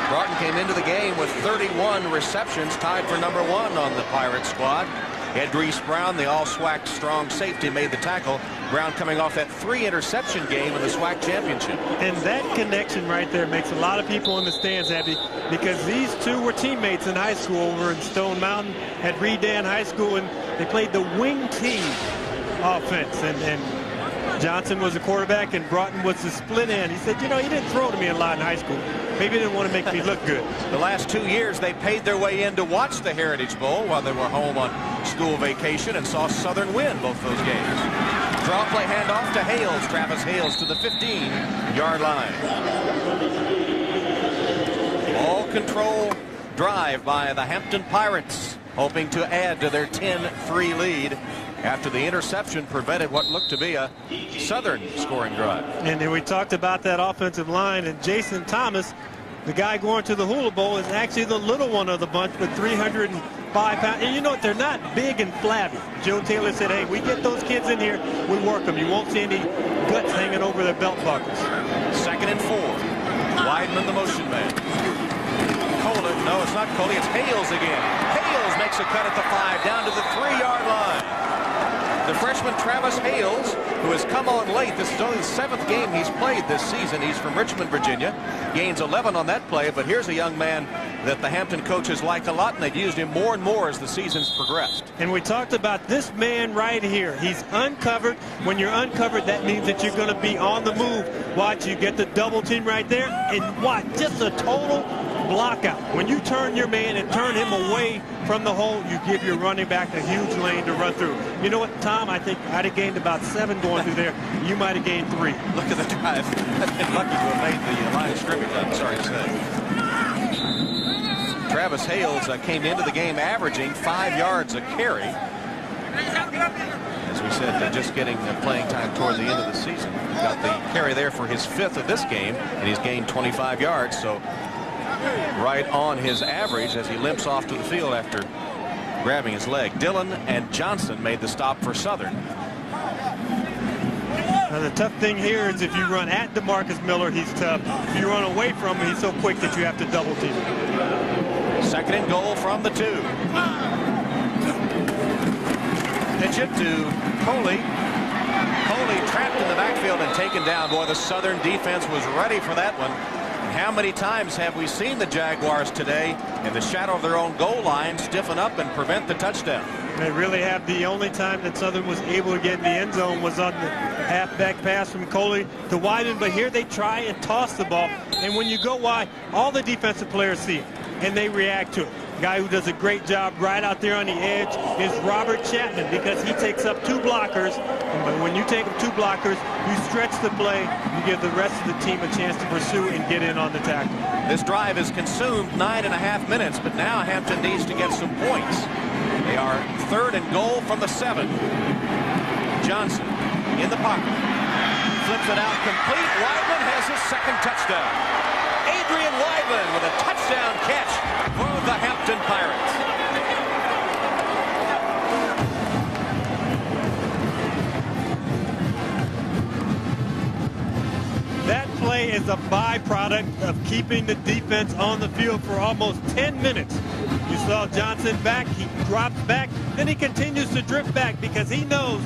Broughton came into the game with 31 receptions, tied for number 1 on the Pirates squad. Edrice Brown, the all-SWAC strong safety, made the tackle. Brown coming off that 3-interception game in the SWAC championship. And that connection right there makes a lot of people in the stands happy, because these two were teammates in high school over in Stone Mountain at Redan High School, and they played the wing team offense. And Johnson was the quarterback and Broughton was the split end. He said, you know, he didn't throw to me a lot in high school. Maybe he didn't want to make me look good. The last 2 years, they paid their way in to watch the Heritage Bowl while they were home on school vacation and saw Southern win both those games. Draw play handoff to Hales. Travis Hales to the 15-yard line. Ball control drive by the Hampton Pirates, hoping to add to their 10-3 lead after the interception prevented what looked to be a Southern scoring drive. And then we talked about that offensive line, and Jason Thomas, the guy going to the Hula Bowl, is actually the little one of the bunch with 305 pounds. And you know what? They're not big and flabby. Joe Taylor said, hey, we get those kids in here, we work them. You won't see any guts hanging over their belt buckles. 2nd and 4. Weidman, the motion man. Coley, no, it's not Coley, it's Hales again. Hales makes a cut at the 5, down to the 3-yard line. The freshman Travis Hales, who has come on late. This is only the 7th game he's played this season. He's from Richmond, Virginia. Gains 11 on that play, but here's a young man that the Hampton coaches like a lot, and they've used him more and more as the season's progressed. And we talked about this man right here. He's uncovered. When you're uncovered, that means that you're going to be on the move. Watch, you get the double team right there, and watch, just a total block out. When you turn your man and turn him away from the hole, you give your running back a huge lane to run through. You know what, Tom? I think I'd have gained about 7 going through there. You might have gained 3. Look at the drive. I've been lucky to have made the line of scrimmage, I'm sorry to say. Travis Hales came into the game averaging 5 yards a carry. As we said, just getting playing time toward the end of the season. Got the carry there for his 5th of this game, and he's gained 25 yards. So right on his average as he limps off to the field after grabbing his leg. Dillon and Johnson made the stop for Southern. Now the tough thing here is if you run at DeMarcus Miller, he's tough. If you run away from him, he's so quick that you have to double team him. Second and goal from the 2. Pitch it to Coley. Coley trapped in the backfield and taken down. Boy, the Southern defense was ready for that one. And how many times have we seen the Jaguars today in the shadow of their own goal line stiffen up and prevent the touchdown? They really have. The only time that Southern was able to get in the end zone was on the halfback pass from Coley to Wyden. But here they try and toss the ball. And when you go wide, all the defensive players see it, and they react to it. Guy who does a great job right out there on the edge is Robert Chapman, because he takes up 2 blockers. But when you take up 2 blockers, you stretch the play. You give the rest of the team a chance to pursue and get in on the tackle. This drive has consumed 9.5 minutes, but now Hampton needs to get some points. They are 3rd and goal from the 7. Johnson in the pocket. Flips it out complete. Weidman has his 2nd touchdown. Adrian Weidman with a touchdown catch for the Hampton Pirates. That play is a byproduct of keeping the defense on the field for almost 10 minutes. You saw Johnson back, he drops back, then he continues to drift back because he knows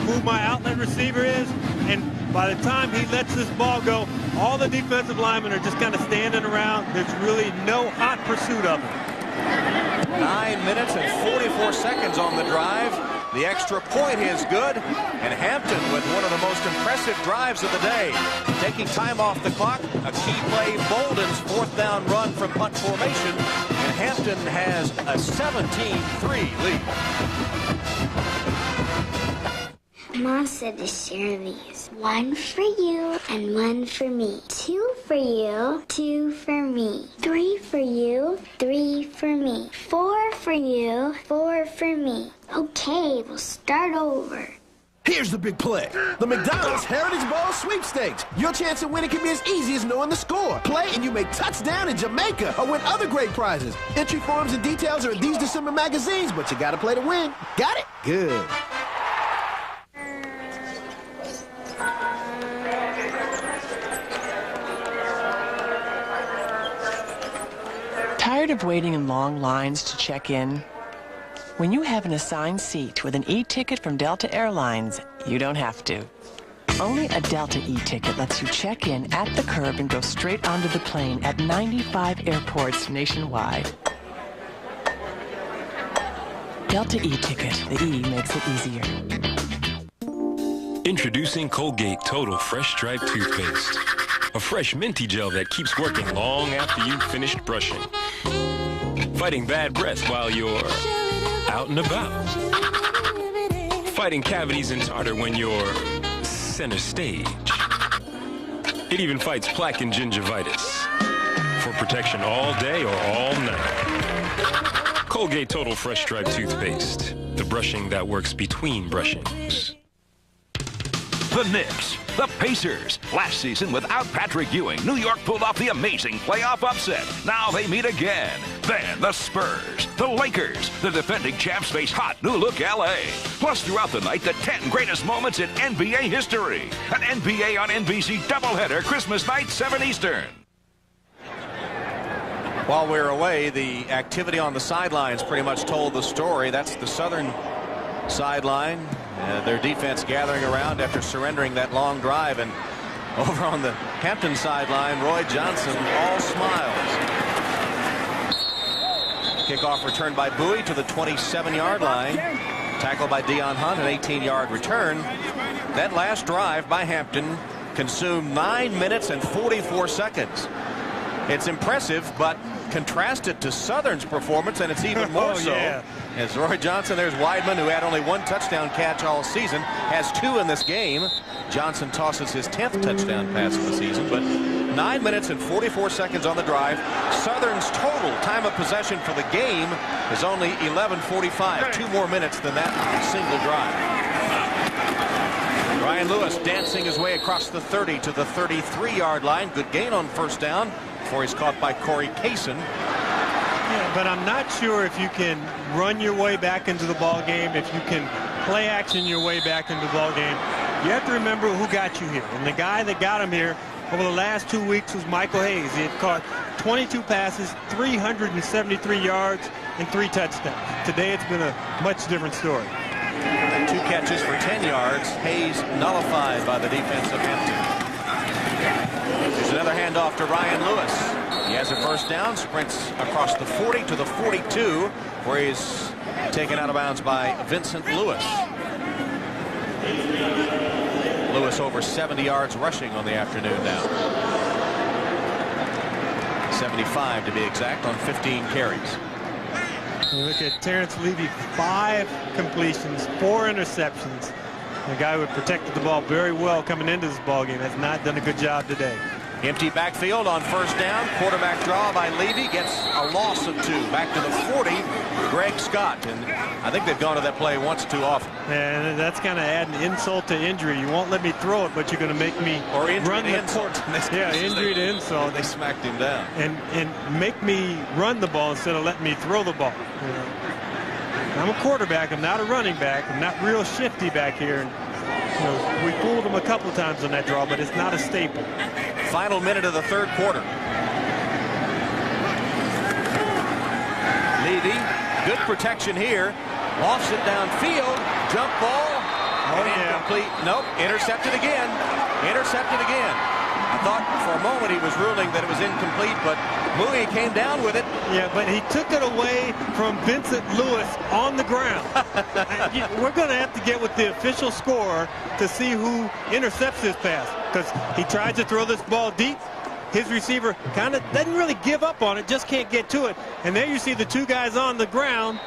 who my outlet receiver is, and by the time he lets this ball go, all the defensive linemen are just kind of standing around. There's really no hot pursuit of him. 9 minutes and 44 seconds on the drive. The extra point is good, and Hampton with one of the most impressive drives of the day. Taking time off the clock, a key play, Bolden's 4th down run from punt formation, and Hampton has a 17-3 lead. Mom said to share these. 1 for you and 1 for me. 2 for you, 2 for me. 3 for you, 3 for me. 4 for you, 4 for me. Okay, we'll start over. Here's the big play. The McDonald's Heritage Bowl Sweepstakes. Your chance of winning can be as easy as knowing the score. Play and you may touchdown in Jamaica or win other great prizes. Entry forms and details are in these December magazines, but you gotta play to win. Got it? Good. Tired of waiting in long lines to check in? When you have an assigned seat with an e-ticket from Delta Airlines, you don't have to. Only a Delta e-ticket lets you check in at the curb and go straight onto the plane at 95 airports nationwide. Delta e-ticket. The E makes it easier. Introducing Colgate Total Fresh Stripe Toothpaste. A fresh minty gel that keeps working long after you've finished brushing. Fighting bad breath while you're out and about. Fighting cavities and tartar when you're center stage. It even fights plaque and gingivitis. For protection all day or all night. Colgate Total Fresh Stripe Toothpaste. The brushing that works between brushings. The Knicks, the Pacers. Last season, without Patrick Ewing, New York pulled off the amazing playoff upset. Now they meet again. Then the Spurs, the Lakers, the defending champs face hot new look LA. Plus, throughout the night, the 10 greatest moments in NBA history. An NBA on NBC doubleheader Christmas night, 7 Eastern. While we're away, the activity on the sidelines pretty much told the story. That's the Southern sideline. Their defense gathering around after surrendering that long drive. And over on the Hampton sideline, Roy Johnson all smiles. Kickoff returned by Bowie to the 27-yard line. Tackled by Dion Hunt, an 18-yard return. That last drive by Hampton consumed 9 minutes and 44 seconds. It's impressive, but contrasted to Southern's performance, and it's even more so. Yeah. As Roy Johnson, there's Weidman, who had only 1 touchdown catch all season, has 2 in this game. Johnson tosses his 10th touchdown pass of the season, but 9 minutes and 44 seconds on the drive. Southern's total time of possession for the game is only 11:45, 2 more minutes than that single drive. Ryan Lewis dancing his way across the 30 to the 33-yard line. Good gain on first down before he's caught by Corey Kaysen. Yeah, but I'm not sure if you can run your way back into the ball game, if you can play action your way back into the ball game. You have to remember who got you here. And the guy that got him here over the last 2 weeks was Michael Hayes. He had caught 22 passes, 373 yards, and 3 touchdowns. Today it's been a much different story. 2 catches for 10 yards. Hayes nullified by the defense of Hampton. There's another handoff to Ryan Lewis. He has a first down, sprints across the 40 to the 42, where he's taken out of bounds by Vincent Lewis. Lewis over 70 yards rushing on the afternoon now. 75 to be exact on 15 carries. You look at Terrence Levy, 5 completions, 4 interceptions. The guy who protected the ball very well coming into this ball game has not done a good job today. Empty backfield on first down. Quarterback draw by Levy, gets a loss of 2. Back to the 40, Greg Scott. And I think they've gone to that play once too often. And that's kind of adding insult to injury. You won't let me throw it, but you're going to make me run the insult. Yeah, injury to insult. They smacked him down. And make me run the ball instead of letting me throw the ball. You know? I'm a quarterback. I'm not a running back. I'm not real shifty back here. And, you know, we fooled them a couple times on that draw, but it's not a staple. Final minute of the third quarter. Levy, good protection here. Lofts it downfield. Jump ball. Incomplete. Nope. Intercepted again. Intercepted again. I thought for a moment he was ruling that it was incomplete, but MEAC came down with it. Yeah, but he took it away from Vincent Lewis on the ground. We're going to have to get with the official scorer to see who intercepts this pass, because he tried to throw this ball deep. His receiver kind of doesn't really give up on it, just can't get to it. And there you see the 2 guys on the ground.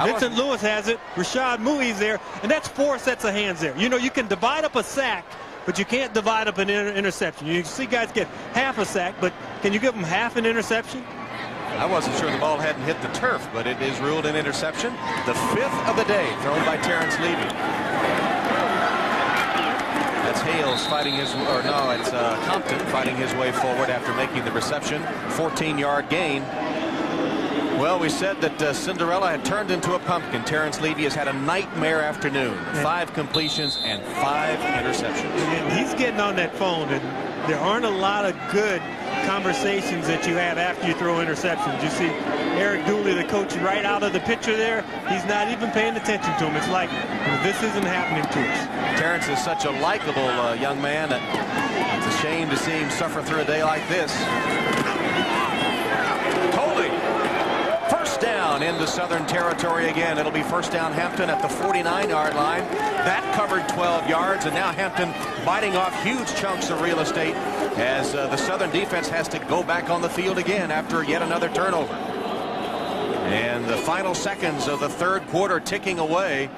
Vincent Lewis has it. Rashad MEAC's there. And that's 4 sets of hands there. You know, you can divide up a sack, but you can't divide up an interception. You see guys get half a sack, but can you give them half an interception? I wasn't sure the ball hadn't hit the turf, but it is ruled an interception. The 5th of the day thrown by Terrence Levy. That's Hales fighting his, or no, it's Compton fighting his way forward after making the reception. 14-yard gain. Well, we said that Cinderella had turned into a pumpkin. Terrence Levy has had a nightmare afternoon. 5 completions and 5 interceptions. And he's getting on that phone, and there aren't a lot of good conversations that you have after you throw interceptions. You see Eric Dooley, the coach, right out of the picture there. He's not even paying attention to him. It's like, this isn't happening to us. Terrence is such a likable young man that it's a shame to see him suffer through a day like this. First down into Southern Territory again. It'll be first down Hampton at the 49-yard line. That covered 12 yards, and now Hampton biting off huge chunks of real estate as the Southern defense has to go back on the field again after yet another turnover. And the final seconds of the third quarter ticking away.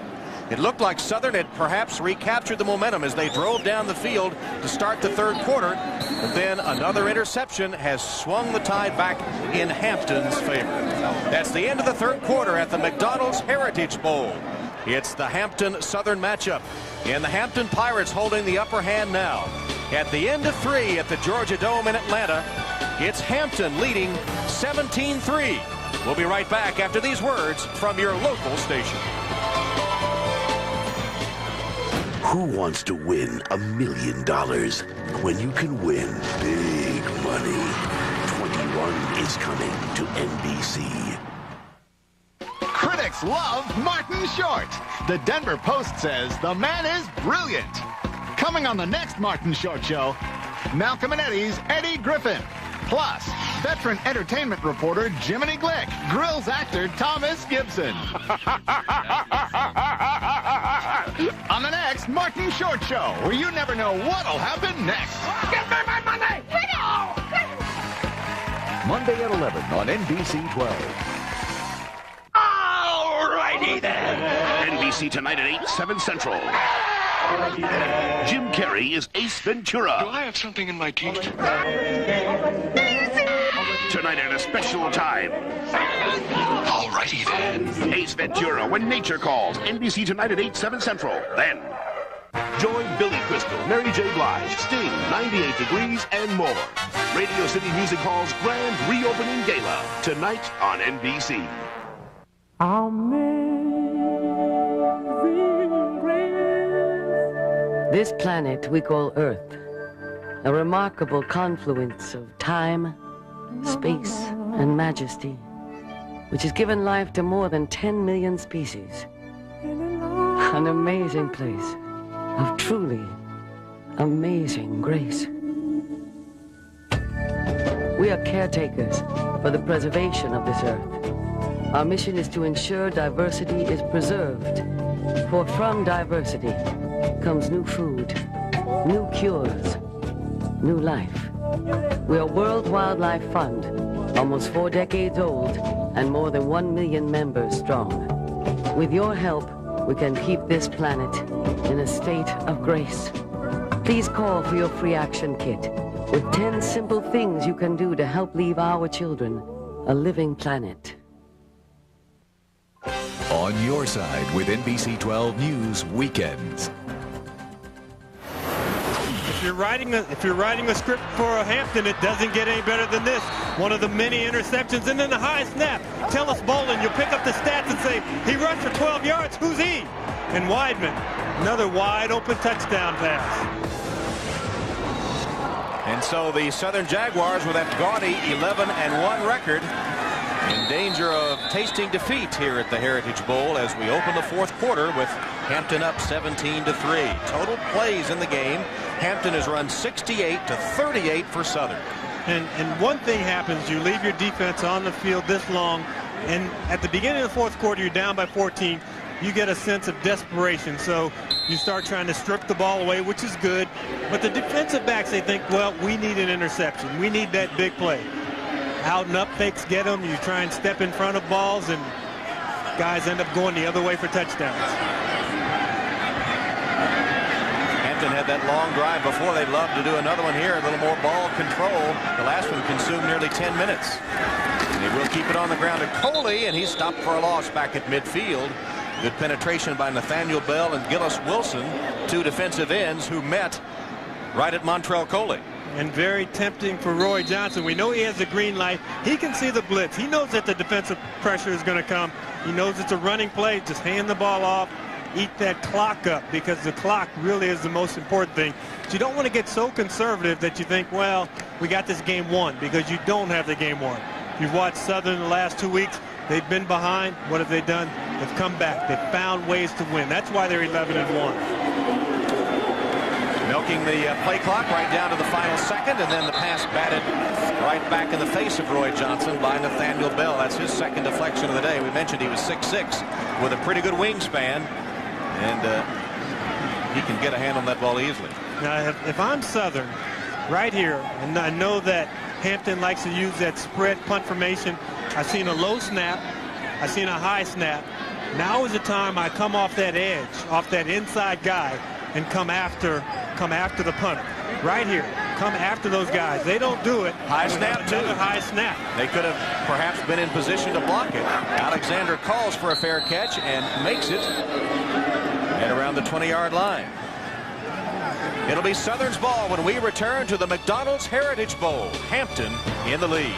It looked like Southern had perhaps recaptured the momentum as they drove down the field to start the third quarter. But then another interception has swung the tide back in Hampton's favor. That's the end of the third quarter at the McDonald's Heritage Bowl. It's the Hampton-Southern matchup, and the Hampton Pirates holding the upper hand now. At the end of 3 at the Georgia Dome in Atlanta, it's Hampton leading 17-3. We'll be right back after these words from your local station. Who wants to win $1 million when you can win big money? 21 is coming to NBC. Critics love Martin Short. The Denver Post says the man is brilliant. Coming on the next Martin Short show, Malcolm and Eddie's Eddie Griffin. Plus, veteran entertainment reporter Jiminy Glick grills actor Thomas Gibson. On the next Martin Short Show, where you never know what'll happen next. Give me my money! Monday at 11 on NBC 12. All righty then. NBC tonight at 8, 7 Central. Jim Carrey is Ace Ventura. Do I have something in my teeth? Tonight at a special time. All righty then. Ace Ventura, When Nature Calls. NBC tonight at 8, 7 Central. Then. Join Billy Crystal, Mary J. Blige, Sting, 98 Degrees, and more. Radio City Music Hall's grand reopening gala tonight on NBC. This planet we call Earth, a remarkable confluence of time, space, and majesty, which has given life to more than 10 million species. An amazing place of truly amazing grace. We are caretakers for the preservation of this Earth. Our mission is to ensure diversity is preserved, for from diversity comes new food, new cures, new life. We are World Wildlife Fund, almost 4 decades old and more than 1 million members strong. With your help, we can keep this planet in a state of grace. Please call for your free action kit with 10 simple things you can do to help leave our children a living planet. On your side with NBC 12 News Weekends. If you're writing a script for Hampton, it doesn't get any better than this. One of the many interceptions, and then the high snap. Tell us, Bolin, you'll pick up the stats and say, he rushed for 12 yards. Who's he? And Weidman, another wide open touchdown pass. And so the Southern Jaguars, with that gaudy 11-1 record, in danger of tasting defeat here at the Heritage Bowl as we open the fourth quarter with Hampton up 17-3. Total plays in the game. Hampton has run 68-38 for Southern. And one thing happens, you leave your defense on the field this long, and at the beginning of the fourth quarter, you're down by 14. You get a sense of desperation, so you start trying to strip the ball away, which is good. But the defensive backs, they think, well, we need an interception. We need that big play. Out and up fakes get them. You try and step in front of balls, and guys end up going the other way for touchdowns. Hampton had that long drive before. They'd love to do another one here. A little more ball control. The last one consumed nearly 10 minutes. And they will keep it on the ground to Coley, and he's stopped for a loss back at midfield. Good penetration by Nathaniel Bell and Gillis Wilson, 2 defensive ends who met right at Montrell Coley. And very tempting for Roy Johnson. We know he has the green light. He can see the blitz. He knows that the defensive pressure is going to come. He knows it's a running play. Just hand the ball off, eat that clock up, because the clock really is the most important thing. But you don't want to get so conservative that you think, well, we got this game won, because you don't have the game won. You've watched Southern the last 2 weeks. They've been behind. What have they done? They've come back. They've found ways to win. That's why they're 11-1. Milking the play clock right down to the final second, and then the pass batted right back in the face of Roy Johnson by Nathaniel Bell. That's his second deflection of the day. We mentioned he was 6'6", with a pretty good wingspan, and he can get a hand on that ball easily. Now, if I'm Southern right here, and I know that Hampton likes to use that spread punt formation. I've seen a low snap. I've seen a high snap. Now is the time I come off that edge, off that inside guy, and come after the punter. Right here, come after those guys. They don't do it. High snap, too. High snap. They could have perhaps been in position to block it. Alexander calls for a fair catch and makes it at around the 20-yard line. It'll be Southern's ball when we return to the McDonald's Heritage Bowl. Hampton in the lead.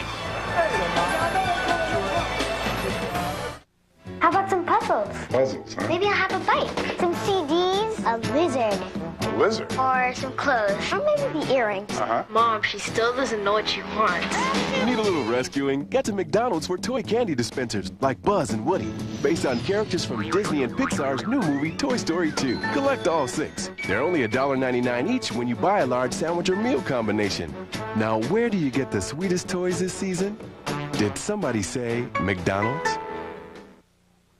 How about some puzzles? Puzzles, huh? Maybe I'll have a bike, some CDs, a lizard. A lizard? Or some clothes. Or maybe the earrings. Mom, she still doesn't know what she wants. Need a little rescuing? Get to McDonald's for toy candy dispensers like Buzz and Woody, based on characters from Disney and Pixar's new movie Toy Story 2. Collect all 6. They're only $1.99 each when you buy a large sandwich or meal combination. Now, where do you get the sweetest toys this season? Did somebody say McDonald's?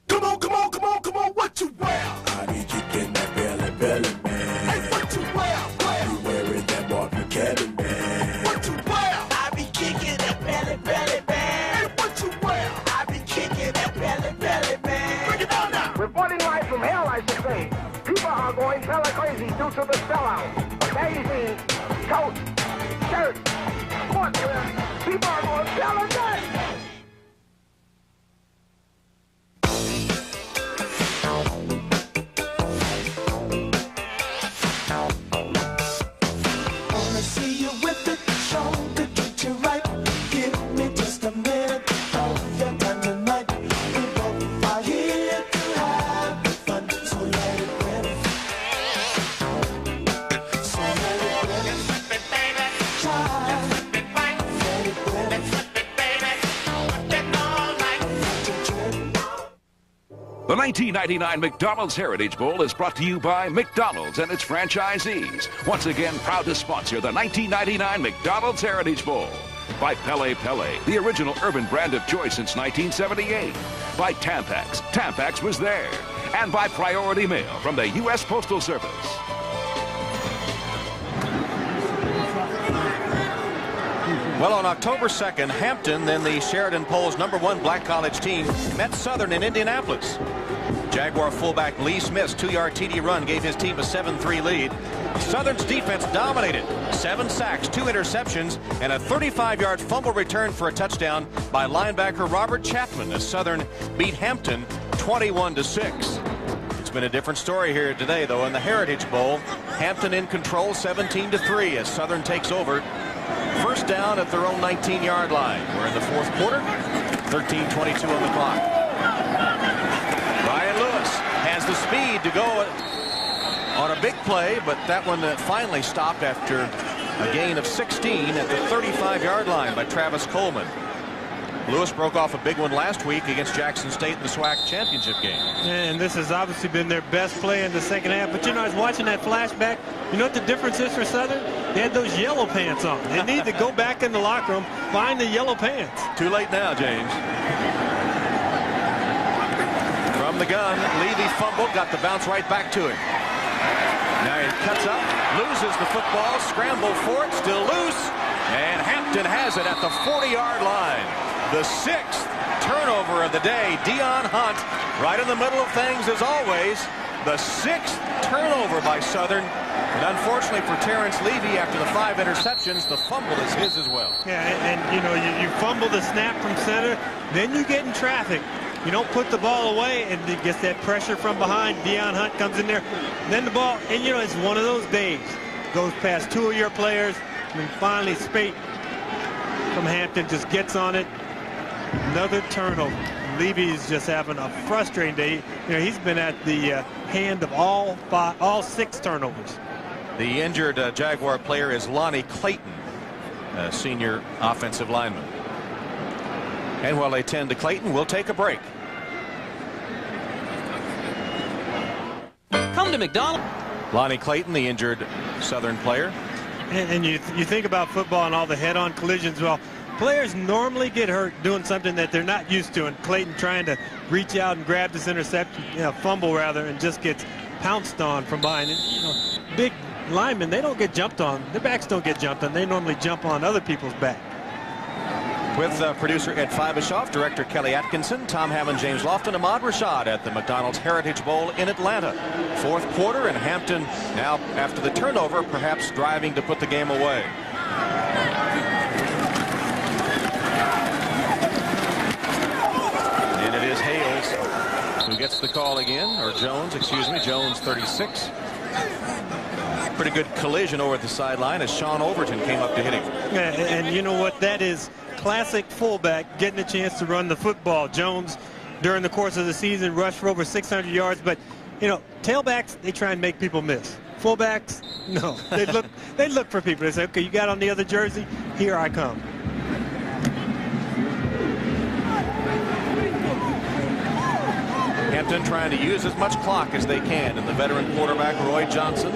Come on, come on, come on, come on, what you wear? I need you getting that belly, belly, man. Hey, what you wear? You wearing that Marvin Cabin, man. What you wear? I be kicking that belly, belly, man. Hey, what you wear? I be kicking that belly, belly, man. Bring it on now. Reporting live from hell, I should say. People are going hella crazy due to the sellout. Magazines, coats, shirts, sportswear. People are going hella nuts. The 1999 McDonald's Heritage Bowl is brought to you by McDonald's and its franchisees. Once again, proud to sponsor the 1999 McDonald's Heritage Bowl. By Pele Pele, the original urban brand of choice since 1978. By Tampax, Tampax was there. And by Priority Mail from the U.S. Postal Service. Well, on October 2nd, Hampton, then the Sheridan Poll's #1 black college team, met Southern in Indianapolis. Jaguar fullback Lee Smith's 2-yard TD run gave his team a 7-3 lead. Southern's defense dominated. 7 sacks, 2 interceptions, and a 35-yard fumble return for a touchdown by linebacker Robert Chapman as Southern beat Hampton 21-6. It's been a different story here today, though, in the Heritage Bowl. Hampton in control 17-3 as Southern takes over. First down at their own 19-yard line. We're in the fourth quarter. 13:22 on the clock. Ryan Lewis has the speed to go on a big play, but that one finally stopped after a gain of 16 at the 35-yard line by Travis Coleman. Lewis broke off a big one last week against Jackson State in the SWAC championship game. And this has obviously been their best play in the second half. But, you know, I was watching that flashback. You know what the difference is for Southern? They had those yellow pants on. They need to go back in the locker room, find the yellow pants. Too late now, James. From the gun, Levy fumbled, got the bounce right back to him. Now he cuts up, loses the football, scramble for it, still loose, and Hampton has it at the 40-yard line. The 6th turnover of the day. Dion Hunt right in the middle of things as always. The 6th turnover by Southern. And unfortunately for Terrence Levy, after the 5 interceptions, the fumble is his as well. Yeah, and you know, you fumble the snap from center, then you get in traffic. You don't put the ball away, and it gets that pressure from behind. Dion Hunt comes in there. Then the ball, and you know, it's one of those days. Goes past 2 of your players, and finally Spate from Hampton just gets on it. Another turnover. Levy's just having a frustrating day. You know, he's been at the hand of all 6 turnovers. The injured Jaguar player is Lonnie Clayton, a senior offensive lineman. And while they tend to Clayton, we'll take a break. Come to McDonald. Lonnie Clayton, the injured Southern player. And you think about football and all the head-on collisions. Well, players normally get hurt doing something that they're not used to, and Clayton trying to reach out and grab this interception, fumble rather, and just gets pounced on from behind. And, you know, big linemen, they don't get jumped on. Their backs don't get jumped on. They normally jump on other people's back. With producer Ed Fibishoff, director Kelly Atkinson, Tom Hammond, James Lofton, Ahmad Rashad at the McDonald's Heritage Bowl in Atlanta. Fourth quarter, and Hampton now, after the turnover, perhaps driving to put the game away. And it is Hales who gets the call again, or Jones, excuse me, Jones 36. Pretty good collision over at the sideline as Sean Overton came up to hit him. Yeah, and you know what, that is classic fullback getting a chance to run the football. Jones, during the course of the season, rushed for over 600 yards, but you know, tailbacks, they try and make people miss. Fullbacks, no, they look for people. They say, okay, you got on the other jersey, here I come. Hampton trying to use as much clock as they can, and the veteran quarterback Roy Johnson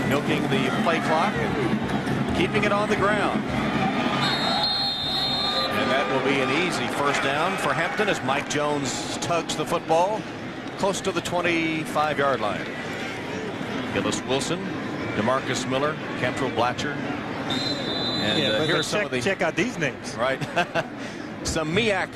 milking the play clock and keeping it on the ground. And that will be an easy first down for Hampton as Mike Jones tugs the football close to the 25-yard line. Gillis Wilson, DeMarcus Miller, Cantrell Blatcher. And here's some of the... Check out these names. Right. Some MEAC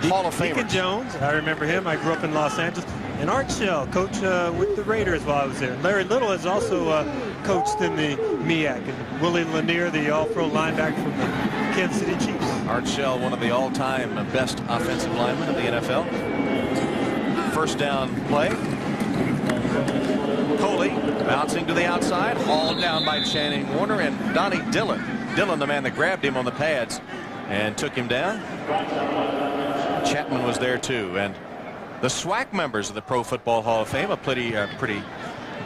Hall of Famers. Deacon Jones, I remember him. I grew up in Los Angeles. And Art Shell, coach with the Raiders while I was there. Larry Little has also coached in the MEAC. And Willie Lanier, the all-pro linebacker from the Kansas City Chiefs. Art Shell, one of the all-time best offensive linemen of the NFL. First down play. Coley bouncing to the outside, hauled down by Channing Warner and Donnie Dillon. Dillon, the man that grabbed him on the pads and took him down. Chapman was there too, and the SWAC members of the Pro Football Hall of Fame, a pretty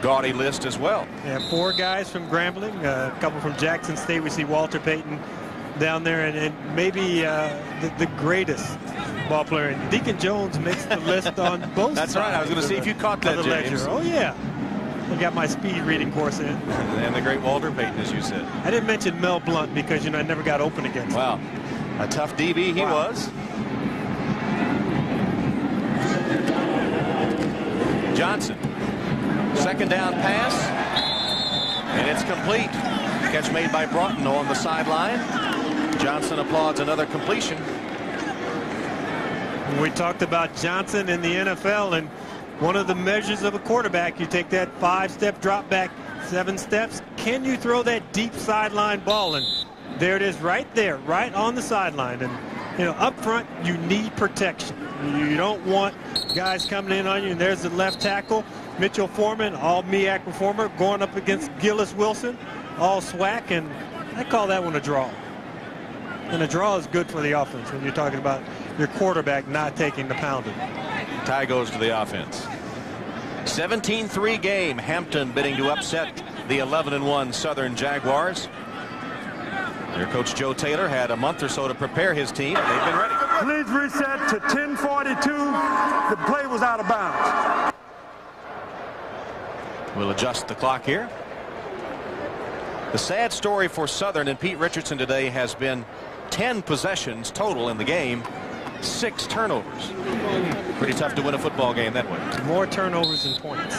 gaudy list as well. Yeah, 4 guys from Grambling, a couple from Jackson State. We see Walter Payton down there, and maybe the greatest basketball player. And Deacon Jones makes the list on both That's sides. right. I was going to see if you caught that, James. Oh, yeah. I got my speed reading course in. And the great Walter Payton, as you said. I didn't mention Mel Blount because, I never got open against him. Wow. A tough DB he was. Johnson. Second down pass. And it's complete. Catch made by Broughton on the sideline. Johnson applauds another completion. We talked about Johnson in the NFL, and one of the measures of a quarterback, you take that 5-step drop back, 7 steps. Can you throw that deep sideline ball? And there it is right there, right on the sideline. And, up front, you need protection. You don't want guys coming in on you. And there's the left tackle, Mitchell Foreman, all MEAC performer, going up against Gillis Wilson, all SWAC. And I call that one a draw. And a draw is good for the offense when you're talking about your quarterback not taking the pounding. Tie goes to the offense. 17-3 game. Hampton bidding to upset the 11-1 Southern Jaguars. Their coach Joe Taylor had a month or so to prepare his team. They've been ready. Please reset to 10:42. The play was out of bounds. We'll adjust the clock here. The sad story for Southern and Pete Richardson today has been 10 possessions total in the game, 6 turnovers. Pretty tough to win a football game that way. More turnovers than points.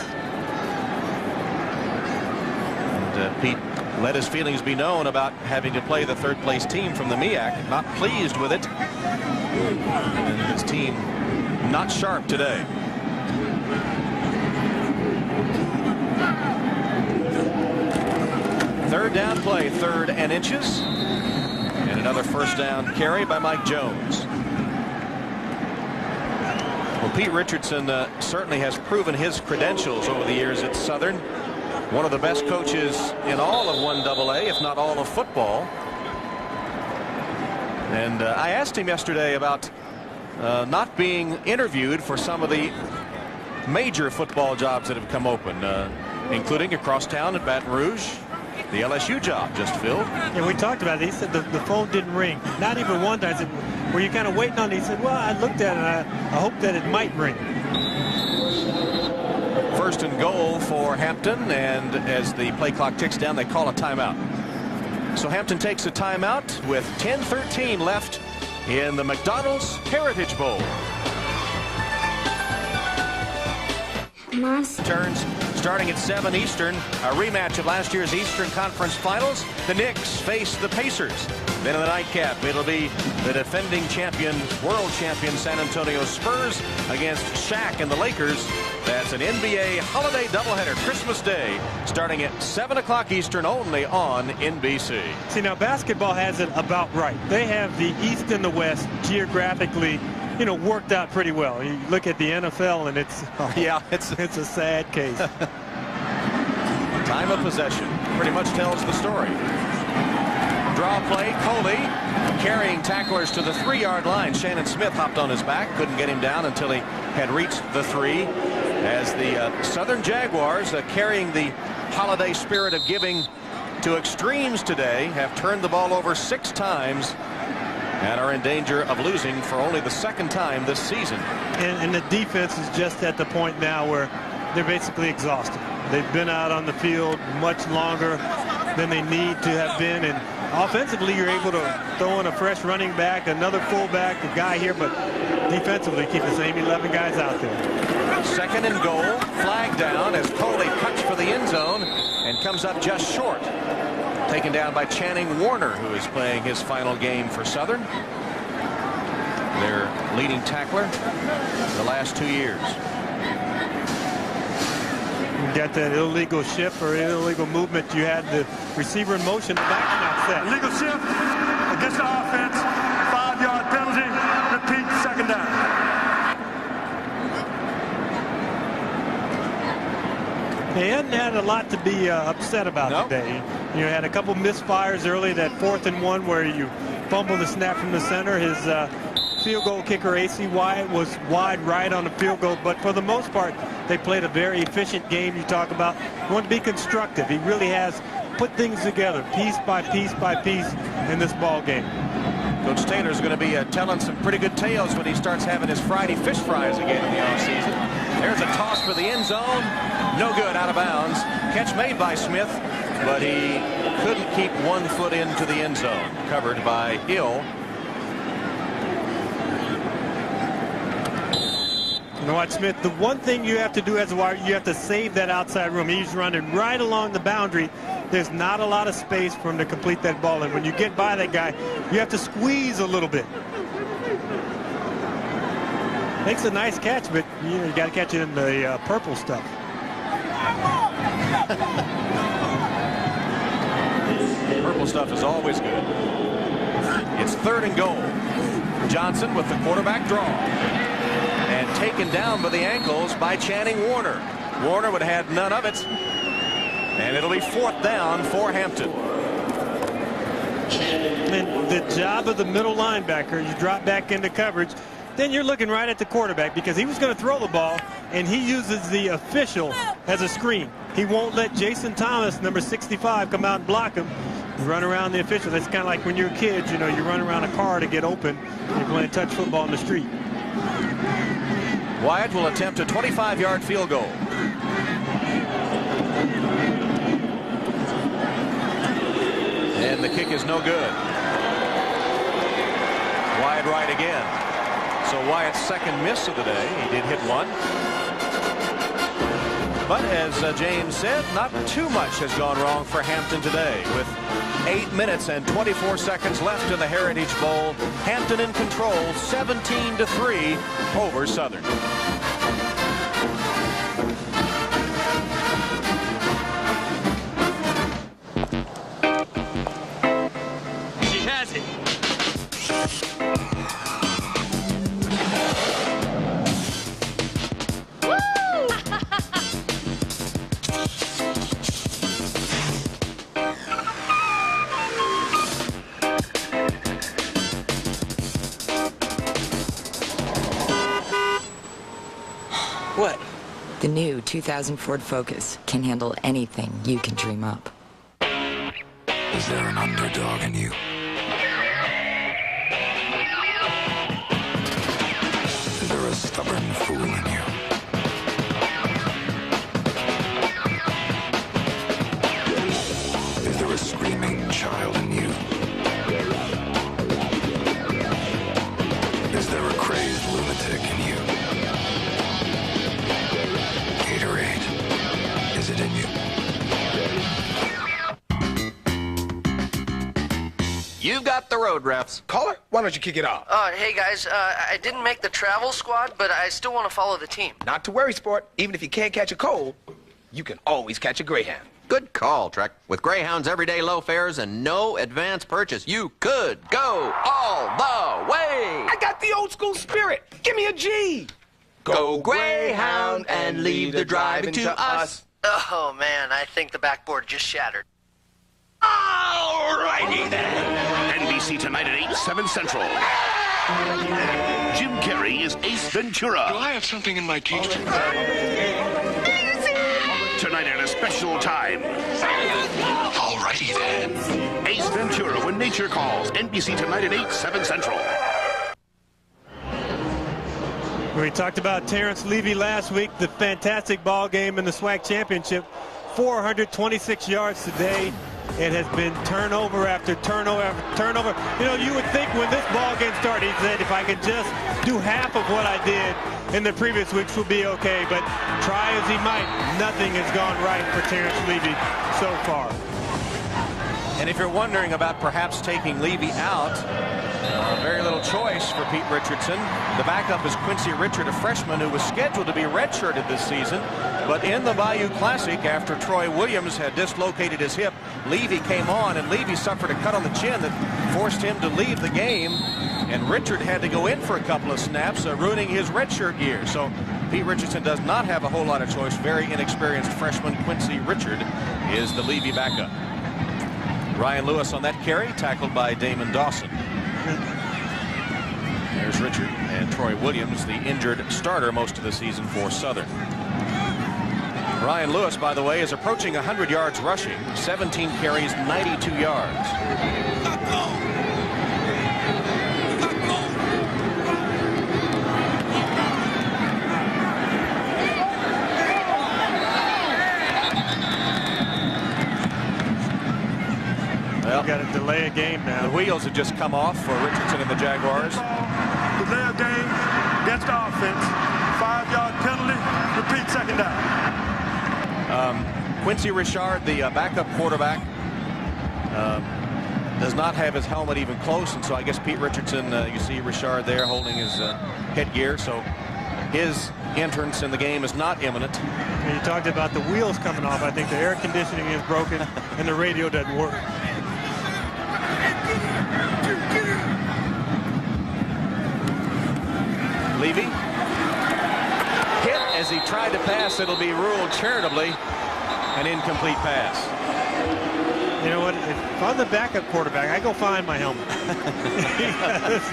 And Pete let his feelings be known about having to play the third-place team from the MEAC. Not pleased with it. And his team not sharp today. Third down play, 3rd and inches. And another first down carry by Mike Jones. Well, Pete Richardson certainly has proven his credentials over the years at Southern. One of the best coaches in all of 1AA, if not all of football. And I asked him yesterday about not being interviewed for some of the major football jobs that have come open, including across town at Baton Rouge. The LSU job just filled. Yeah, we talked about it. He said the phone didn't ring. Not even one time. I said, were you kind of waiting on it? He said, well, I looked at it and I hope that it might ring. First and goal for Hampton, and as the play clock ticks down, they call a timeout. So Hampton takes a timeout with 10:13 left in the McDonald's Heritage Bowl. Turns starting at 7 Eastern, a rematch of last year's Eastern Conference Finals. The Knicks face the Pacers. Then in the nightcap, it'll be the defending champion, world champion San Antonio Spurs against Shaq and the Lakers. That's an NBA holiday doubleheader, Christmas Day, starting at 7 o'clock Eastern, only on NBC. See, now basketball has it about right. They have the East and the West geographically, worked out pretty well. You look at the NFL and it's it's a sad case. Time of possession pretty much tells the story. Draw play, Coley carrying tacklers to the 3-yard line. Shannon Smith hopped on his back, couldn't get him down until he had reached the 3. As the Southern Jaguars, carrying the holiday spirit of giving to extremes today, have turned the ball over 6 times and are in danger of losing for only the 2nd time this season. And the defense is just at the point now where they're basically exhausted. They've been out on the field much longer than they need to have been, and offensively you're able to throw in a fresh running back, another fullback, a guy here, but defensively keep the same 11 guys out there. 2nd and goal, flag down as Coley cuts for the end zone and comes up just short. Taken down by Channing Warner, who is playing his final game for Southern. Their leading tackler the last 2 years. You got that illegal shift or illegal movement. You had the receiver in motion, the back not set. Illegal shift against the offense, 5-yard penalty, repeat, 2nd down. They hadn't had a lot to be upset about today. You had a couple misfires early, that 4th and 1 where you fumbled the snap from the center. His field goal kicker, A.C. Wyatt, was wide right on the field goal, but for the most part, they played a very efficient game. You talk about, you want to be constructive. He really has put things together piece by piece by piece in this ball game. Coach Taylor's going to be telling some pretty good tales when he starts having his Friday fish fries again in the offseason. There's a toss for the end zone. No good, out of bounds. Catch made by Smith, but he couldn't keep 1 foot into the end zone. Covered by Hill. You know what, Smith, the one thing you have to do as a wide, you have to save that outside room. He's running right along the boundary. There's not a lot of space for him to complete that ball. And when you get by that guy, you have to squeeze a little bit. Makes a nice catch, but you got to catch it in the purple stuff. Purple stuff is always good. It's 3rd and goal. Johnson with the quarterback draw. And taken down by the ankles by Channing Warner. Warner would have had none of it. And it'll be 4th down for Hampton. And the job of the middle linebacker, you drop back into coverage, then you're looking right at the quarterback because he was going to throw the ball, and he uses the official as a screen. He won't let Jason Thomas, number 65, come out and block him. You run around the official. That's kind of like when you're kids, you know, you run around a car to get open. You're playing touch football in the street. Wyatt will attempt a 25-yard field goal. And the kick is no good. Wyatt right again. So Wyatt's 2nd miss of the day. He did hit 1. But as James said, not too much has gone wrong for Hampton today. With 8 minutes and 24 seconds left in the Heritage Bowl, Hampton in control, 17-3 over Southern. She has it. What? The new 2000 Ford Focus can handle anything you can dream up. Is there an underdog in you? Is there a stubborn fool in you? Is there a screaming child in you? Is there a crazed lunatic in you? Is it in you? You've got the road refs. Caller, why don't you kick it off? Hey guys, I didn't make the travel squad, but I still want to follow the team. Not to worry, sport. Even if you can't catch a cold, you can always catch a Greyhound. Good call, Trek. With Greyhound's everyday low fares and no advance purchase, you could go all the way. I got the old school spirit. Give me a G. Go Greyhound and leave the driving to us. Oh man, I think the backboard just shattered. Alrighty then. NBC tonight at 8, 7 Central. Jim Carrey is Ace Ventura. Do I have something in my teeth? Tonight at a special time. Alrighty then. Ace Ventura, When Nature Calls. NBC tonight at 8, 7 Central. We talked about Terrence Levy last week, the fantastic ball game in the SWAC championship. 426 yards today. It has been turnover after turnover after turnover. You know, you would think when this ball game started, he said, if I could just do half of what I did in the previous weeks, we'll be okay. But try as he might, nothing has gone right for Terrence Levy so far. And if you're wondering about perhaps taking Levy out, very little choice for Pete Richardson. The backup is Quincy Richard, a freshman who was scheduled to be redshirted this season. But in the Bayou Classic, after Troy Williams had dislocated his hip, Levy came on, and Levy suffered a cut on the chin that forced him to leave the game. And Richard had to go in for a couple of snaps, ruining his redshirt year. So Pete Richardson does not have a whole lot of choice. Very inexperienced freshman Quincy Richard is the Levy backup. Ryan Lewis on that carry, tackled by Damon Dawson. There's Richard, and Troy Williams, the injured starter most of the season for Southern. Ryan Lewis, by the way, is approaching 100 yards rushing, 17 carries, 92 yards. game now. The wheels have just come off for Richardson and the Jaguars. Delay of game against the offense. 5-yard penalty. Repeat second down. Quincy Richard, the backup quarterback, does not have his helmet even close, and so I guess Pete Richardson, you see Richard there holding his headgear, so his entrance in the game is not imminent. And you talked about the wheels coming off. I think the air conditioning is broken and the radio doesn't work. Levy hit as he tried to pass. It'll be ruled charitably an incomplete pass. You know what? If I'm the backup quarterback, I go find my helmet.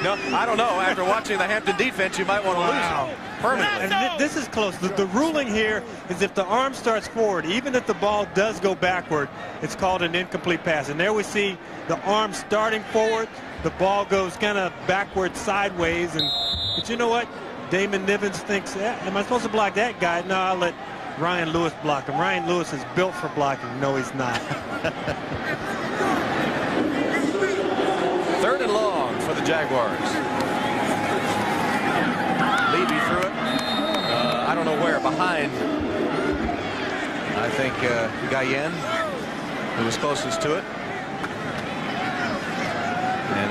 No, I don't know. After watching the Hampton defense, you might want to lose it permanently. And this is close. The ruling here is if the arm starts forward, even if the ball does go backward, it's called an incomplete pass. And there we see the arm starting forward. The ball goes kind of backward, sideways. But you know what? Damon Nivens thinks, am I supposed to block that guy? No, I'll let Ryan Lewis block him. Ryan Lewis is built for blocking. No, he's not. 3rd and long for the Jaguars. Levy threw it. I don't know where. Behind, I think, Guyen, who was closest to it. And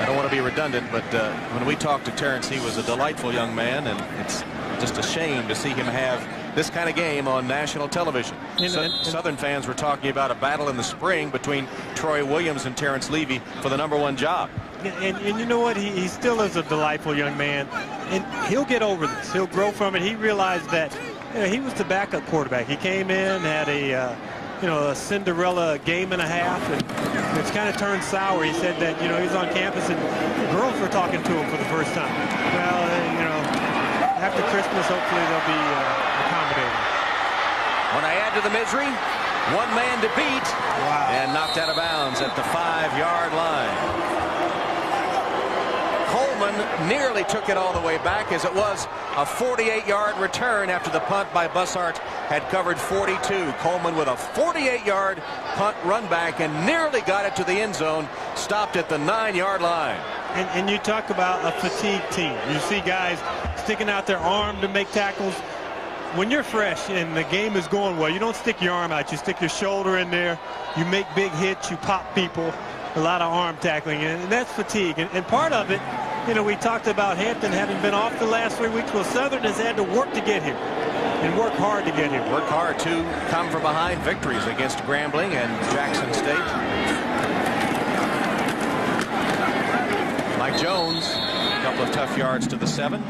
I don't want to be redundant, but when we talked to Terrence, he was a delightful young man, and it's just a shame to see him have this kind of game on national television. Southern fans were talking about a battle in the spring between Troy Williams and Terrence Levy for the #1 job. And you know what? He still is a delightful young man, and he'll get over this. He'll grow from it. He realized that he was the backup quarterback. He came in, had a Cinderella game and a half, and it's kind of turned sour. He said that he was on campus and girls were talking to him for the first time. Well, after Christmas, hopefully they'll be accommodating. When I add to the misery, one man to beat, and knocked out of bounds at the 5-yard line. Coleman nearly took it all the way back, as it was a 48-yard return after the punt by Bussart had covered 42. Coleman with a 48-yard punt run back and nearly got it to the end zone, stopped at the 9-yard line. And you talk about a fatigued team. You see guys sticking out their arm to make tackles. When you're fresh and the game is going well, you don't stick your arm out. You stick your shoulder in there. You make big hits. You pop people. A lot of arm tackling, and that's fatigue. And part of it, we talked about Hampton having been off the last 3 weeks. Well, Southern has had to work to get here and work hard to get here. Work hard to come from behind victories against Grambling and Jackson State. Mike Jones, a couple of tough yards to the 7.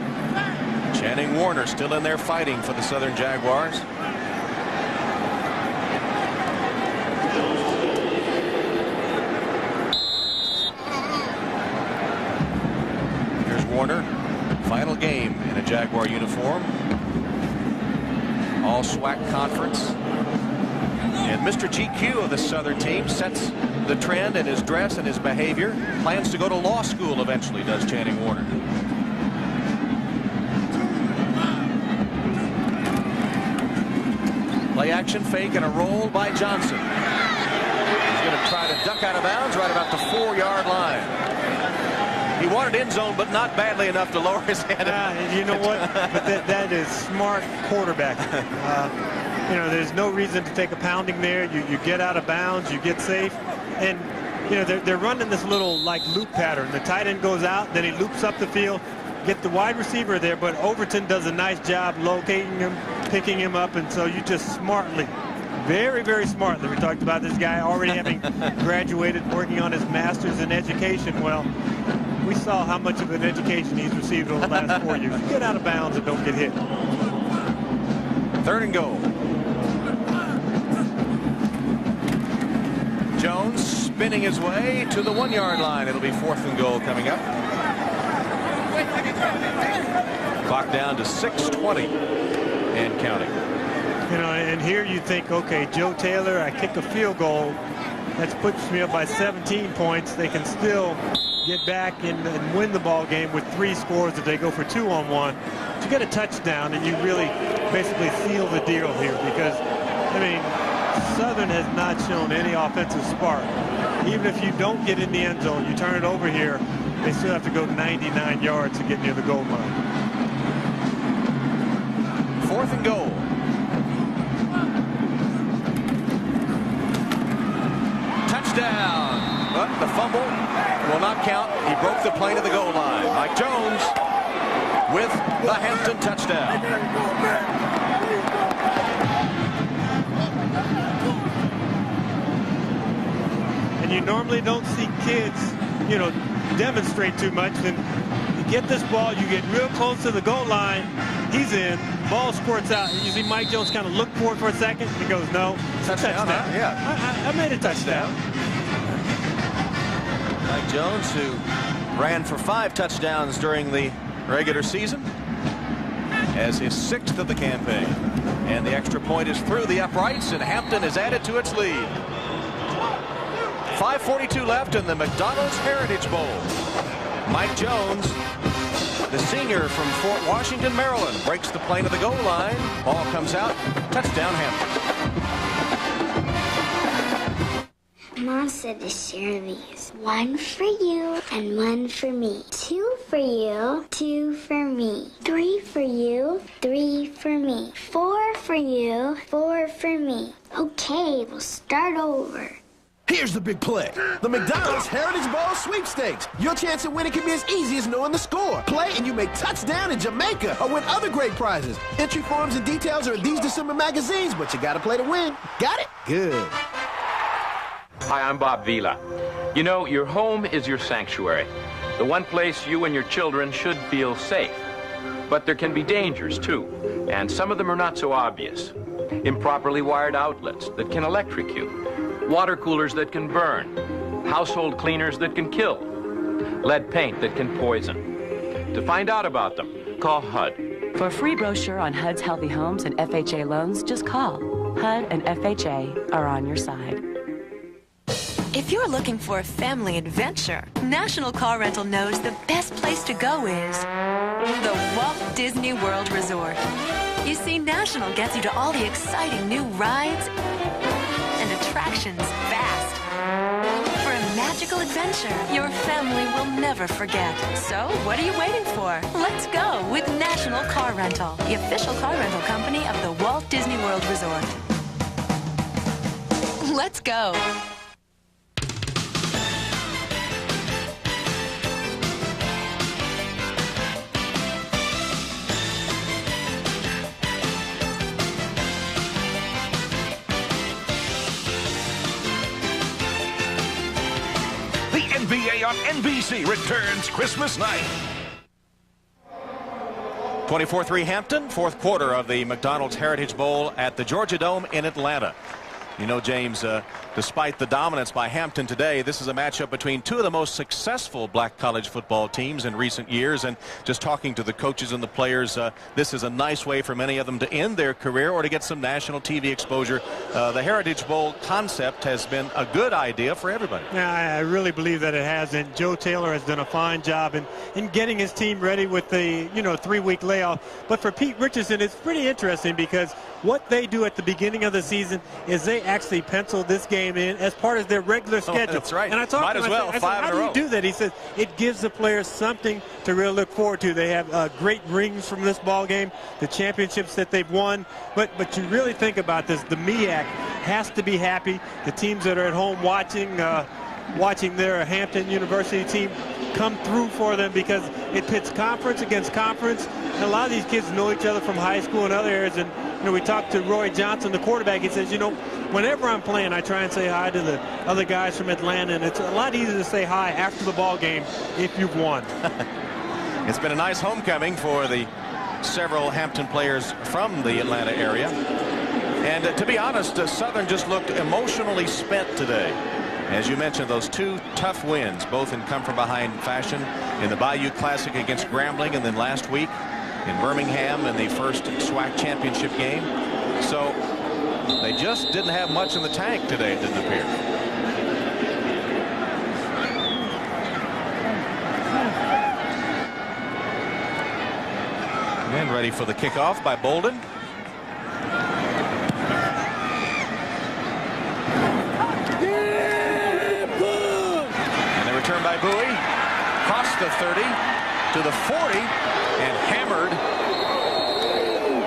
Channing Warner still in there fighting for the Southern Jaguars. Here's Warner, final game in a Jaguar uniform. All SWAC conference. And Mr. GQ of the Southern team sets the trend in his dress and his behavior. Plans to go to law school eventually, does Channing Warner. Play action fake and a roll by Johnson. He's going to try to duck out of bounds right about the 4-yard line. He wanted end zone, but not badly enough to lower his head. You know what? But that is smart quarterbacking. There's no reason to take a pounding there. You get out of bounds, you get safe, and they're running this little loop pattern. The tight end goes out, then he loops up the field, get the wide receiver there, but Overton does a nice job locating him, picking him up, and so you just smartly, very, very smartly. We talked about this guy already having graduated, working on his master's in education. Well, we saw how much of an education he's received over the last 4 years. You get out of bounds and don't get hit. 3rd and goal. Jones spinning his way to the 1-yard line. It'll be 4th and goal coming up. Clock down to 6:20 and counting. And here you think, okay, Joe Taylor, I kick a field goal. That puts me up by 17 points. They can still get back and win the ball game with 3 scores if they go for 2-on-1. But you get a touchdown and you really basically seal the deal here, because Southern has not shown any offensive spark. Even if you don't get in the end zone, you turn it over here, they still have to go 99 yards to get near the goal line. 4th and goal. Touchdown. But the fumble will not count. He broke the plane of the goal line. Mike Jones with the Hampton touchdown. And you normally don't see kids, you know, demonstrate too much. And you get this ball, you get real close to the goal line. He's in. Ball squirts out. You see Mike Jones kind of look for it for a second. He goes, no. Touchdown. Yeah. I made a touchdown. Mike Jones, who ran for 5 touchdowns during the regular season, as his 6th of the campaign. And the extra point is through the uprights, and Hampton is added to its lead. 5:42 left in the McDonald's Heritage Bowl. Mike Jones, the senior from Fort Washington, Maryland, breaks the plane of the goal line. Ball comes out. Touchdown, Hampton. Mom said to share these. 1 for you and 1 for me. 2 for you, 2 for me. 3 for you, 3 for me. 4 for you, 4 for me. Okay, we'll start over. Here's the big play. The McDonald's Heritage Bowl Sweepstakes. Your chance at winning can be as easy as knowing the score. Play and you may touchdown in Jamaica or win other great prizes. Entry forms and details are in these December magazines, but you gotta play to win. Got it? Good. Hi, I'm Bob Vila. You know, your home is your sanctuary. The one place you and your children should feel safe. But there can be dangers, too. And some of them are not so obvious. Improperly wired outlets that can electrocute. Water coolers that can burn. Household cleaners that can kill. Lead paint that can poison. To find out about them, call HUD. For a free brochure on HUD's healthy homes and FHA loans, just call. HUD and FHA are on your side. If you're looking for a family adventure, National Car Rental knows the best place to go is the Walt Disney World Resort. You see, National gets you to all the exciting new rides and attractions fast. For a magical adventure your family will never forget. So, what are you waiting for? Let's go with National Car Rental, the official car rental company of the Walt Disney World Resort. Let's go. NBA on NBC returns Christmas night. 24-3 Hampton, 4th quarter of the McDonald's Heritage Bowl at the Georgia Dome in Atlanta. You know, James, despite the dominance by Hampton today, this is a matchup between 2 of the most successful black college football teams in recent years. And just talking to the coaches and the players, this is a nice way for many of them to end their career or to get some national TV exposure. The Heritage Bowl concept has been a good idea for everybody. Yeah, I really believe that it has. And Joe Taylor has done a fine job in getting his team ready with the, 3-week layoff. But for Pete Richardson, it's pretty interesting because what they do at the beginning of the season is they actually pencil this game in as part of their regular schedule. That's right. And I talked to him, I said, 5 how do you do that? He said, it gives the players something to really look forward to. They have great rings from this ball game, the championships that they've won. But you really think about this, the MEAC has to be happy. The teams that are at home watching their Hampton University team come through for them because it pits conference against conference. And a lot of these kids know each other from high school and other areas. And we talked to Roy Johnson, the quarterback. He says, whenever I'm playing, I try and say hi to the other guys from Atlanta, and it's a lot easier to say hi after the ball game if you've won. It's been a nice homecoming for the several Hampton players from the Atlanta area. And to be honest, Southern just looked emotionally spent today. As you mentioned, those 2 tough wins, both in come-from-behind fashion, in the Bayou Classic against Grambling, and then last week in Birmingham in the first SWAC championship game. So they just didn't have much in the tank today, it didn't appear. And ready for the kickoff by Bolden. by Bowie. Crossed the 30 to the 40 and hammered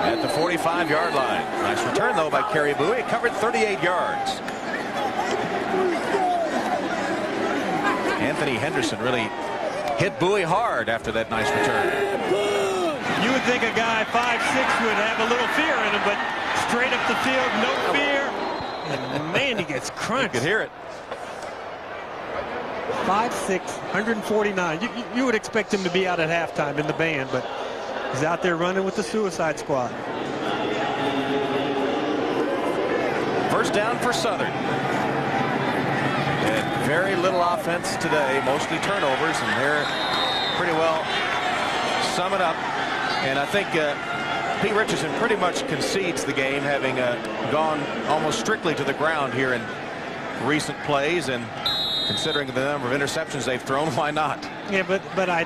at the 45-yard line. Nice return, though, by Kerry Bowie. It covered 38 yards. Anthony Henderson really hit Bowie hard after that nice return. You would think a guy 5'6" would have a little fear in him, but straight up the field, no fear. And man, he gets crunched. You could hear it. 5'6", 149. You would expect him to be out at halftime in the band, but he's out there running with the Suicide Squad. First down for Southern. And very little offense today, mostly turnovers, and they're pretty well sum it up. And I think Pete Richardson pretty much concedes the game, having gone almost strictly to the ground here in recent plays, and considering the number of interceptions they've thrown, why not? Yeah, but I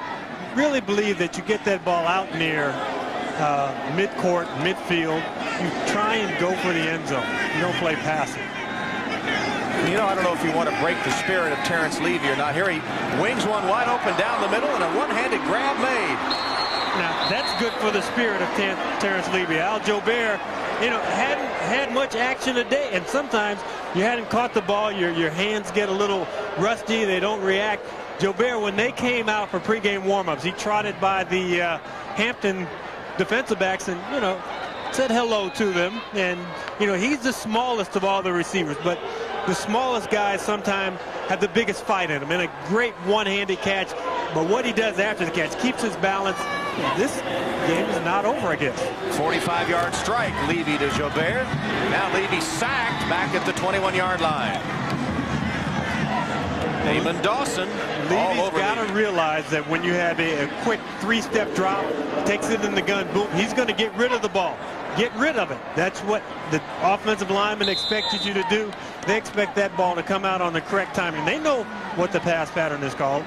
really believe that you get that ball out near midcourt, midfield, you try and go for the end zone. You don't play passive. You know, I don't know if you want to break the spirit of Terrence Levy or not. Here he wings one wide open down the middle, and a one-handed grab made. Now, that's good for the spirit of Terrence Levy. Al Jobert, you know, hadn't had much action today, and sometimes you hadn't caught the ball, your hands get a little rusty, they don't react. Jobert, when they came out for pregame warm-ups, he trotted by the Hampton defensive backs and, you know, said hello to them. And, you know, he's the smallest of all the receivers, but the smallest guys sometimes have the biggest fight in them, and a great one-handed catch. But what he does after the catch, keeps his balance. This game is not over, I guess. 45-yard strike, Levy to Jobert. Now Levy sacked back at the 21-yard line. Damon Dawson. Levy's got to realize that when you have a quick three-step drop, takes it in the gun, boom, he's going to get rid of the ball. Get rid of it. That's what the offensive linemen expected you to do. They expect that ball to come out on the correct timing. They know what the pass pattern is called.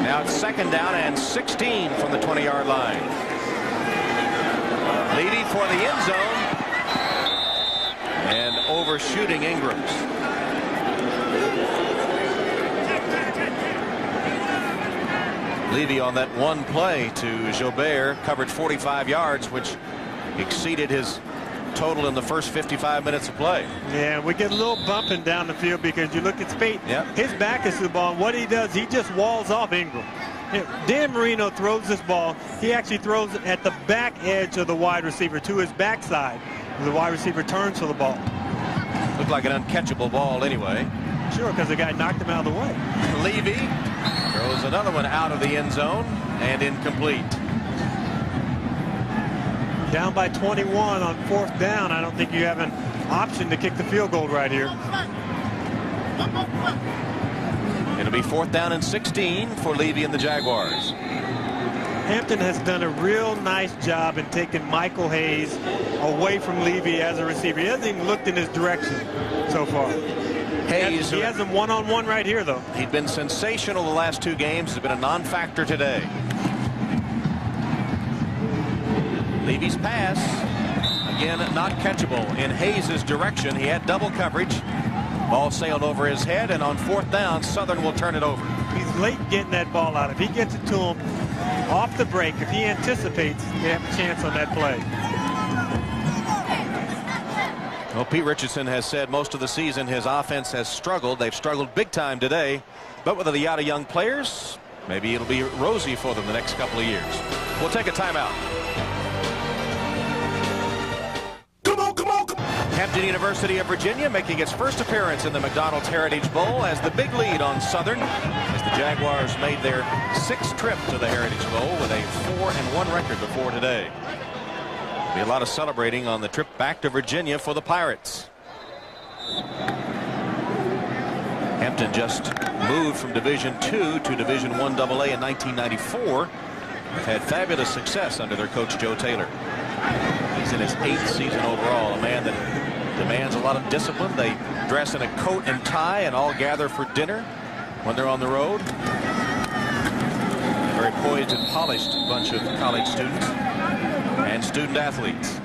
Now it's second down and 16 from the 20-yard line. Levy for the end zone. And overshooting Ingrams. Levy on that one play to Jobert covered 45 yards, which exceeded his total in the first 55 minutes of play. Yeah, we get a little bumping down the field because you look at Spate. Yep. His back is to the ball. And what he does, he just walls off Ingram. Dan Marino throws this ball. He actually throws it at the back edge of the wide receiver to his backside. The wide receiver turns to the ball. Looked like an uncatchable ball anyway. Sure, because the guy knocked him out of the way. Levy throws another one out of the end zone and incomplete. Down by 21 on fourth down. I don't think you have an option to kick the field goal right here. It'll be fourth down and 16 for Levy and the Jaguars. Hampton has done a real nice job in taking Michael Hayes away from Levy as a receiver. He hasn't even looked in his direction so far. Hayes, he has him one-on-one right here, though. He'd been sensational the last two games. Has been a non-factor today. Levy's pass, again, not catchable in Hayes' direction. He had double coverage. Ball sailed over his head, and on fourth down, Southern will turn it over. He's late getting that ball out. If he gets it to him off the break, if he anticipates, they have a chance on that play. Well, Pete Richardson has said most of the season his offense has struggled. They've struggled big time today. But with a lot of young players, maybe it'll be rosy for them the next couple of years. We'll take a timeout. Hampton University of Virginia making its first appearance in the McDonald's Heritage Bowl as the big lead on Southern as the Jaguars made their sixth trip to the Heritage Bowl with a 4-1 record before today. There'll be a lot of celebrating on the trip back to Virginia for the Pirates. Hampton just moved from Division II to Division I AA in 1994. They've had fabulous success under their coach Joe Taylor. He's in his 8th season overall, a man that demands a lot of discipline. They dress in a coat and tie and all gather for dinner when they're on the road. A very poised and polished bunch of college students and student athletes.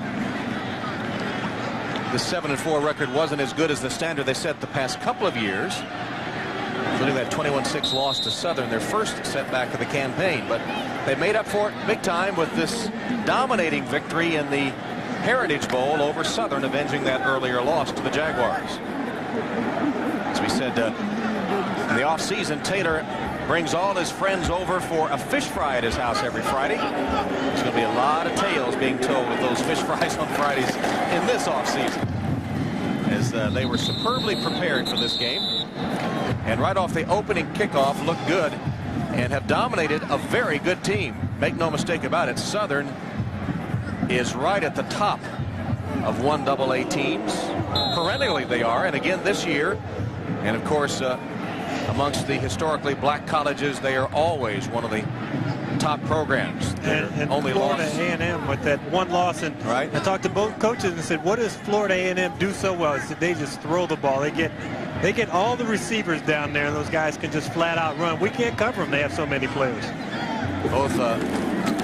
The 7-4 record wasn't as good as the standard they set the past couple of years. including that 21-6 loss to Southern, their first setback of the campaign. But they made up for it big time with this dominating victory in the Heritage Bowl over Southern, avenging that earlier loss to the Jaguars. As we said, in the offseason, Taylor brings all his friends over for a fish fry at his house every Friday. There's going to be a lot of tales being told with those fish fries on Fridays in this offseason, as they were superbly prepared for this game. And right off the opening kickoff, looked good and have dominated a very good team. Make no mistake about it, Southern is right at the top of 1AA teams. Perennially they are, and again this year. And of course, amongst the historically black colleges, they are always one of the top programs. And only Florida A&M with that one loss. And I talked to both coaches and said, what does Florida A&M do so well? I said, they just throw the ball. They get all the receivers down there, and those guys can just flat out run. We can't cover them. They have so many players. Both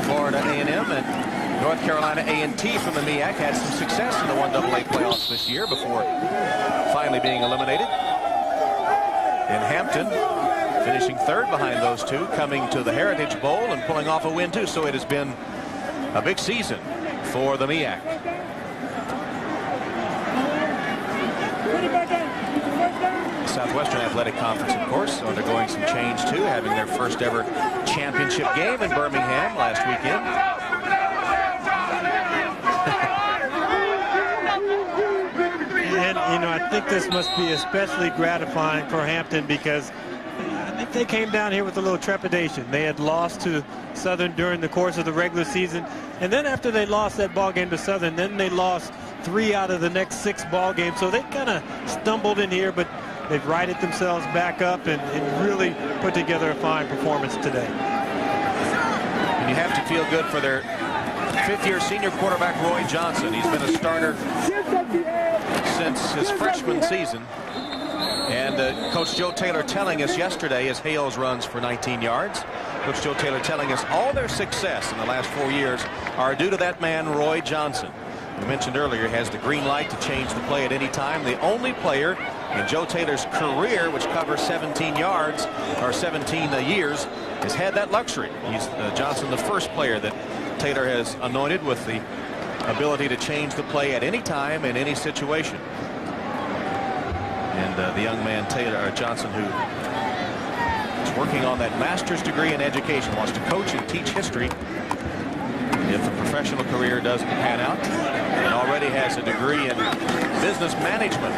Florida A&M and North Carolina A&T from the MEAC had some success in the 1AA playoffs this year before finally being eliminated. In Hampton, finishing third behind those two, coming to the Heritage Bowl and pulling off a win too. So it has been a big season for the MEAC. Southwestern Athletic Conference, of course, undergoing some change too, having their first ever championship game in Birmingham last weekend. And, you know, I think this must be especially gratifying for Hampton, because I think they came down here with a little trepidation. They had lost to Southern during the course of the regular season. And then after they lost that ball game to Southern, then they lost 3 out of the next 6 ball games. So they kind of stumbled in here, but they've righted themselves back up and really put together a fine performance today. And you have to feel good for their 5th-year senior quarterback, Roy Johnson. He's been a starter since his freshman season. And Coach Joe Taylor telling us yesterday, as Hales runs for 19 yards, Coach Joe Taylor telling us all their success in the last 4 years are due to that man, Roy Johnson. We mentioned earlier, has the green light to change the play at any time. The only player in Joe Taylor's career, which covers 17 yards or 17 years, has had that luxury. He's Johnson, the first player that Taylor has anointed with the ability to change the play at any time in any situation. And the young man Johnson, who is working on that master's degree in education, wants to coach and teach history if the professional career doesn't pan out, and already has a degree in business management.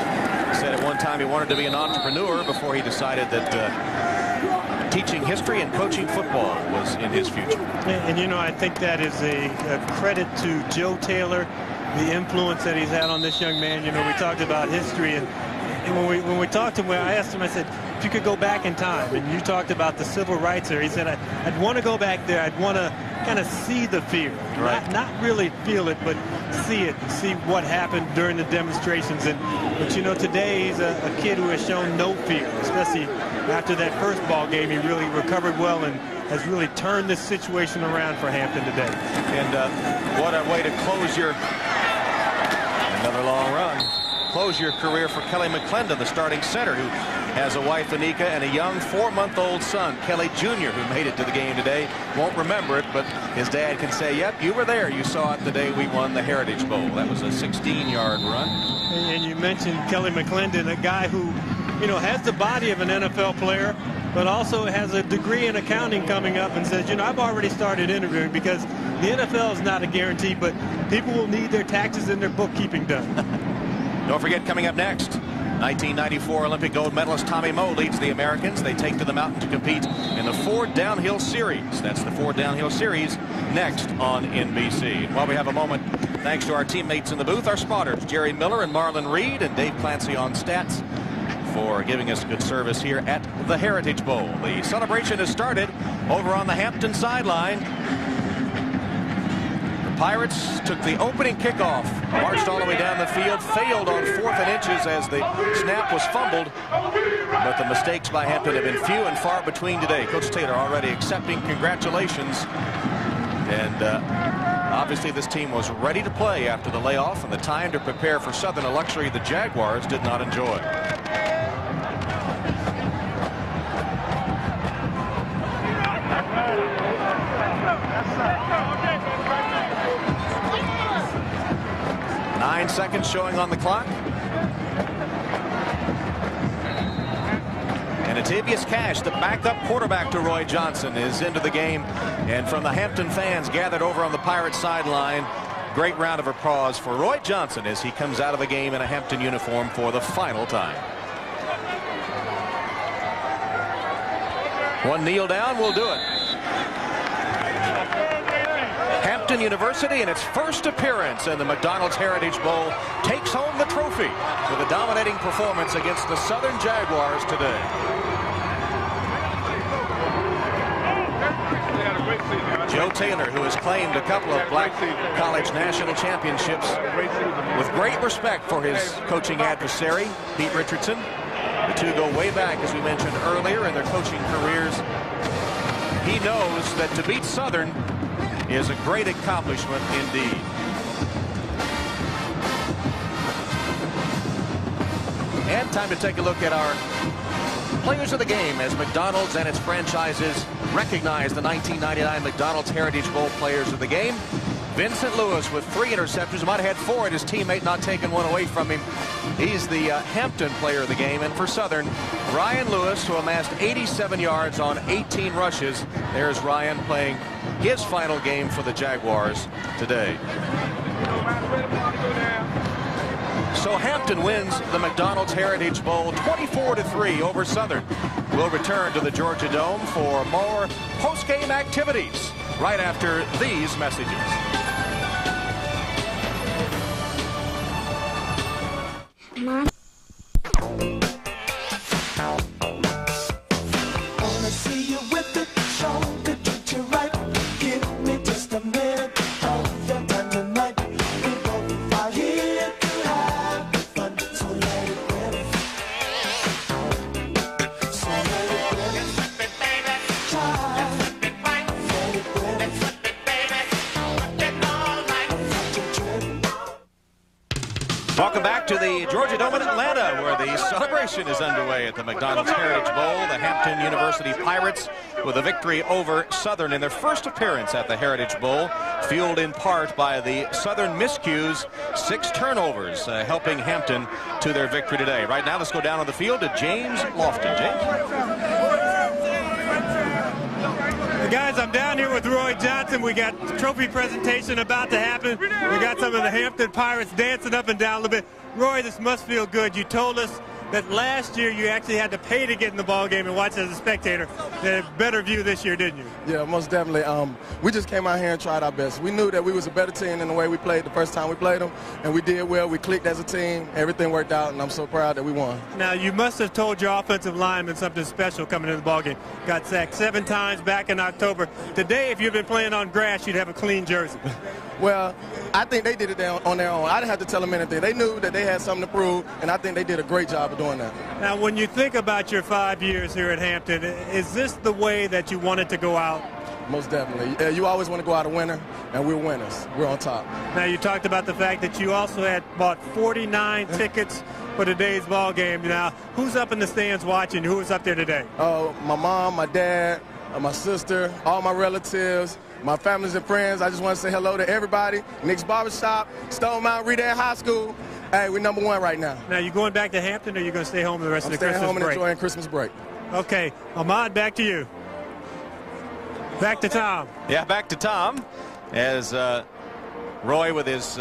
He said at one time he wanted to be an entrepreneur before he decided that teaching history and coaching football was in his future. And you know, I think that is a credit to Joe Taylor, the influence that he's had on this young man. You know, we talked about history, and when we talked to him, I asked him, I said, if you could go back in time, and you talked about the civil rights there, he said, I'd want to go back there. I'd want to kind of see the fear, not really feel it, but see it, and see what happened during the demonstrations. But you know, today he's a kid who has shown no fear, especially after that first ball game. He really recovered well and has really turned this situation around for Hampton today. And what a way to close another long run. Close your career for Kelly McClendon, the starting center, who has a wife, Anika, and a young 4-month-old son, Kelly Jr., who made it to the game today. Won't remember it, but his dad can say, yep, you were there. You saw it the day we won the Heritage Bowl. That was a 16-yard run. And you mentioned Kelly McClendon, a guy who, you know, has the body of an NFL player, but also has a degree in accounting coming up, and says, you know, I've already started interviewing, because the NFL is not a guarantee, but people will need their taxes and their bookkeeping done. Don't forget, coming up next, 1994 Olympic gold medalist Tommy Moe leads the Americans. They take to the mountain to compete in the Ford Downhill Series. That's the Ford Downhill Series next on NBC. And while we have a moment, thanks to our teammates in the booth, our spotters, Jerry Miller and Marlon Reed, and Dave Clancy on stats, for giving us good service here at the Heritage Bowl. The celebration has started over on the Hampton sideline. Pirates took the opening kickoff, marched all the way down the field, failed on 4th and inches as the snap was fumbled. But the mistakes by Hampton have been few and far between today. Coach Taylor already accepting congratulations. And obviously this team was ready to play after the layoff, and the time to prepare for Southern, a luxury the Jaguars did not enjoy. seconds showing on the clock. And Atavius Cash, the backup quarterback to Roy Johnson, is into the game. And from the Hampton fans gathered over on the Pirates sideline, great round of applause for Roy Johnson as he comes out of the game in a Hampton uniform for the final time. One kneel down will do it. Hampton University, in its first appearance in the McDonald's Heritage Bowl, takes home the trophy with a dominating performance against the Southern Jaguars today. Joe Taylor, who has claimed a couple of black college national championships, with great respect for his coaching adversary, Pete Richardson. The two go way back, as we mentioned earlier, in their coaching careers. He knows that to beat Southern is a great accomplishment indeed. And time to take a look at our players of the game as McDonald's and its franchises recognize the 1999 McDonald's Heritage Bowl players of the game. Vincent Lewis with 3 interceptions. Might have had 4 and his teammate not taking one away from him. He's the Hampton player of the game. And for Southern, Ryan Lewis, who amassed 87 yards on 18 rushes. There's Ryan playing his final game for the Jaguars today. So Hampton wins the McDonald's Heritage Bowl 24-3 over Southern. We'll return to the Georgia Dome for more post-game activities right after these messages. Mom. Wanna see you with it, show the treat you right. Give me just a minute of your time tonight. We both are here to have fun, so let it rip. So let it rip. Try. Let it rip. Welcome back to the Georgia Dome in Atlanta, where the celebration is underway at the McDonald's Heritage Bowl. The Hampton University Pirates with a victory over Southern in their first appearance at the Heritage Bowl, fueled in part by the Southern miscues, 6 turnovers, helping Hampton to their victory today. Right now, let's go down on the field to James Lofton. James? Guys, I'm down here with Roy Johnson. We got trophy presentation about to happen. We got some of the Hampton Pirates dancing up and down a little bit. Roy, this must feel good. You told us that last year you actually had to pay to get in the ball game and watch as a spectator. They had a better view this year, didn't you? Yeah, most definitely. We just came out here and tried our best. We knew that we was a better team than the way we played the first time we played them, and we did well. We clicked as a team. Everything worked out, and I'm so proud that we won. Now, you must have told your offensive lineman something special coming into the ball game. Got sacked 7 times back in October. Today, if you'd been playing on grass, you'd have a clean jersey. Well, I think they did it on their own. I didn't have to tell them anything. They knew that they had something to prove, and I think they did a great job of doing that. Now, when you think about your 5 years here at Hampton, is this the way that you wanted to go out? Most definitely. You always want to go out a winner, and we're winners. We're on top. Now, you talked about the fact that you also had bought 49 tickets for today's ball game. Now, who's up in the stands watching? Who was up there today? My mom, my dad, my sister, all my relatives, my families and friends. I just want to say hello to everybody. Nick's Barbershop, Stone Mountain Redan High School. Hey, we're #1 right now. Now, you going back to Hampton, or are you going to stay home the rest of the Christmas break? I'm staying home and enjoying Christmas break. Okay. Ahmad, back to you. Back to Tom. Yeah, back to Tom as Roy with his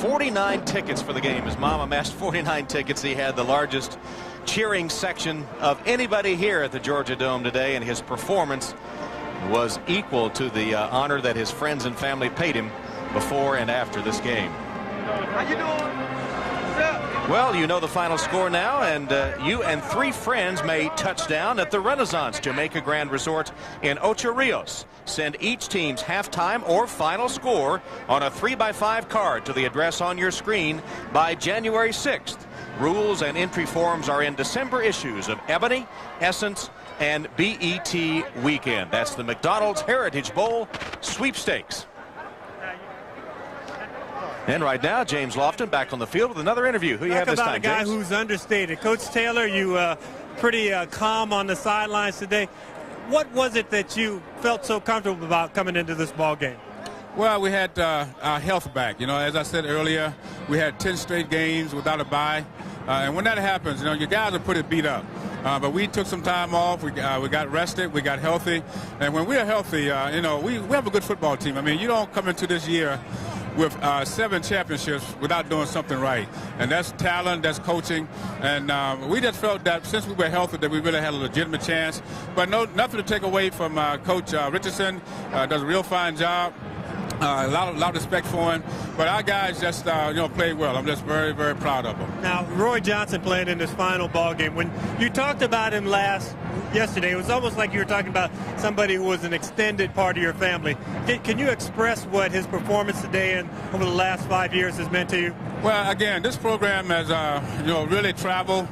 49 tickets for the game. His mom amassed 49 tickets. He had the largest cheering section of anybody here at the Georgia Dome today, and his performance was equal to the honor that his friends and family paid him before and after this game. How you doing? Well, you know the final score now, and you and 3 friends may touch down at the Renaissance Jamaica Grand Resort in Ocho Rios. Send each team's halftime or final score on a 3x5 card to the address on your screen by January 6th. Rules and entry forms are in December issues of Ebony, Essence, and BET Weekend. That's the McDonald's Heritage Bowl sweepstakes. And right now, James Lofton back on the field with another interview. Who you have this time, James? Talk about a guy James? who's understated. Coach Taylor, you pretty calm on the sidelines today. What was it that you felt so comfortable about coming into this ball game? Well, we had our health back. You know, as I said earlier, We had 10 straight games without a bye. And when that happens, you know, your guys are pretty beat up. But we took some time off. We got rested. We got healthy. And when we are healthy, you know, we have a good football team. I mean, you don't come into this year with 7 championships without doing something right. And that's talent, that's coaching. And we just felt that since we were healthy that we really had a legitimate chance. But nothing to take away from Coach Richardson. Does a real fine job. A lot of respect for him, but our guys just you know, played well. I'm just very, very proud of them. Now, Roy Johnson playing in this final ball game. When you talked about him yesterday, it was almost like you were talking about somebody who was an extended part of your family. Can you express what his performance today and over the last 5 years has meant to you? Well, again, this program has you know, really traveled,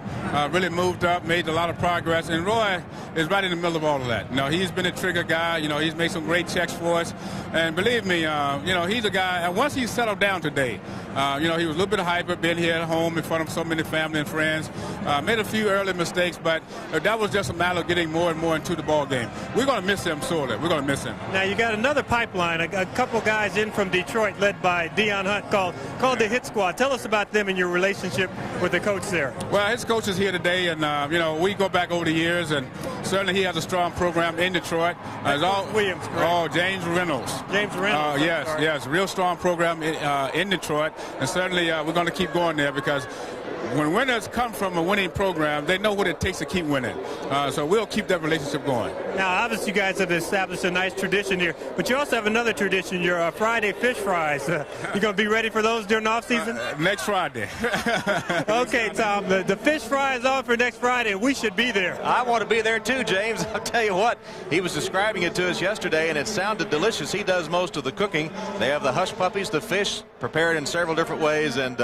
really moved up, made a lot of progress, and Roy is right in the middle of all of that. You know, he's been a trigger guy. You know, he's made some great checks for us, and believe me, you know, he's a guy. And once he settled down today, you know, he was a little bit hyper, being here at home in front of so many family and friends. Made a few early mistakes, but that was just a matter of getting more and more into the ball game. We're going to miss him sorely. We're going to miss him. Now you got another pipeline, a couple guys in from Detroit, led by Deion Hunt, called the Hit Squad. Tell us about them and your relationship with the coach there. Well, his coach is here today, and you know, we go back over the years, and certainly he has a strong program in Detroit. Williams. Oh, James Reynolds. James Reynolds. Yes, real strong program in Detroit, and certainly we're going to keep going there because when winners come from a winning program, they know what it takes to keep winning. So we'll keep that relationship going. Now, obviously, you guys have established a nice tradition here, but you also have another tradition, your Friday fish fries. You going to be ready for those during the off-season? Next Friday. Okay, Tom, the fish fry is on for next Friday, and we should be there. I want to be there too, James. I'll tell you what, he was describing it to us yesterday, and it sounded delicious. He does most of the cooking. They have the hush puppies, the fish, prepared in several different ways, and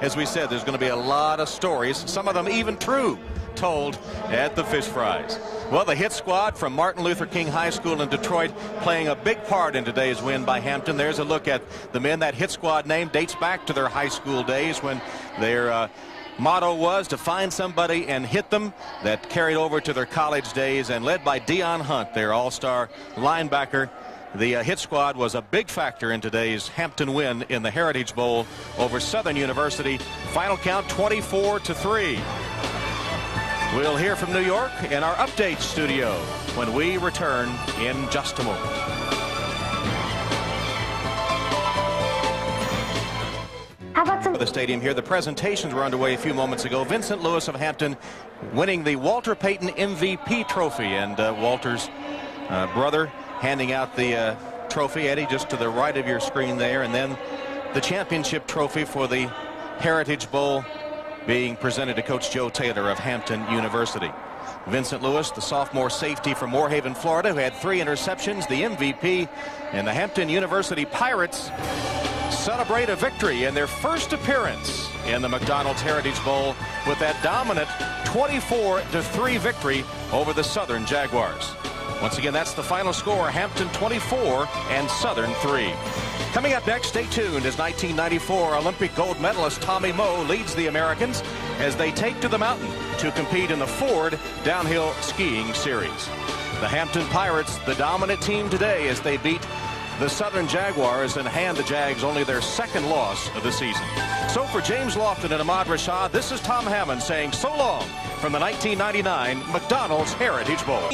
as we said, there's going to be a lot of stories, some of them even true, told at the fish fries. Well, the Hit Squad from Martin Luther King High School in Detroit playing a big part in today's win by Hampton. There's a look at the men. That Hit Squad name dates back to their high school days when their motto was to find somebody and hit them. That carried over to their college days, and led by Deion Hunt, their all-star linebacker. The Hit Squad was a big factor in today's Hampton win in the Heritage Bowl over Southern University. Final count 24-3. We'll hear from New York in our update studio when we return in just a moment. How about some... The stadium here, the presentations were underway a few moments ago. Vincent Lewis of Hampton winning the Walter Payton MVP trophy, and Walter's brother handing out the trophy, Eddie, just to the right of your screen there, and then the championship trophy for the Heritage Bowl being presented to Coach Joe Taylor of Hampton University. Vincent Lewis, the sophomore safety from Moorhaven, Florida, who had 3 interceptions, the MVP, and the Hampton University Pirates celebrate a victory in their first appearance in the McDonald's Heritage Bowl with that dominant 24-3 victory over the Southern Jaguars. Once again, that's the final score, Hampton 24 and Southern 3. Coming up next, stay tuned as 1994 Olympic gold medalist Tommy Moe leads the Americans as they take to the mountain to compete in the Ford Downhill Skiing Series. The Hampton Pirates, the dominant team today as they beat the Southern Jaguars and hand the Jags only their second loss of the season. So for James Lofton and Ahmad Rashad, this is Tom Hammond saying so long from the 1999 McDonald's Heritage Bowl.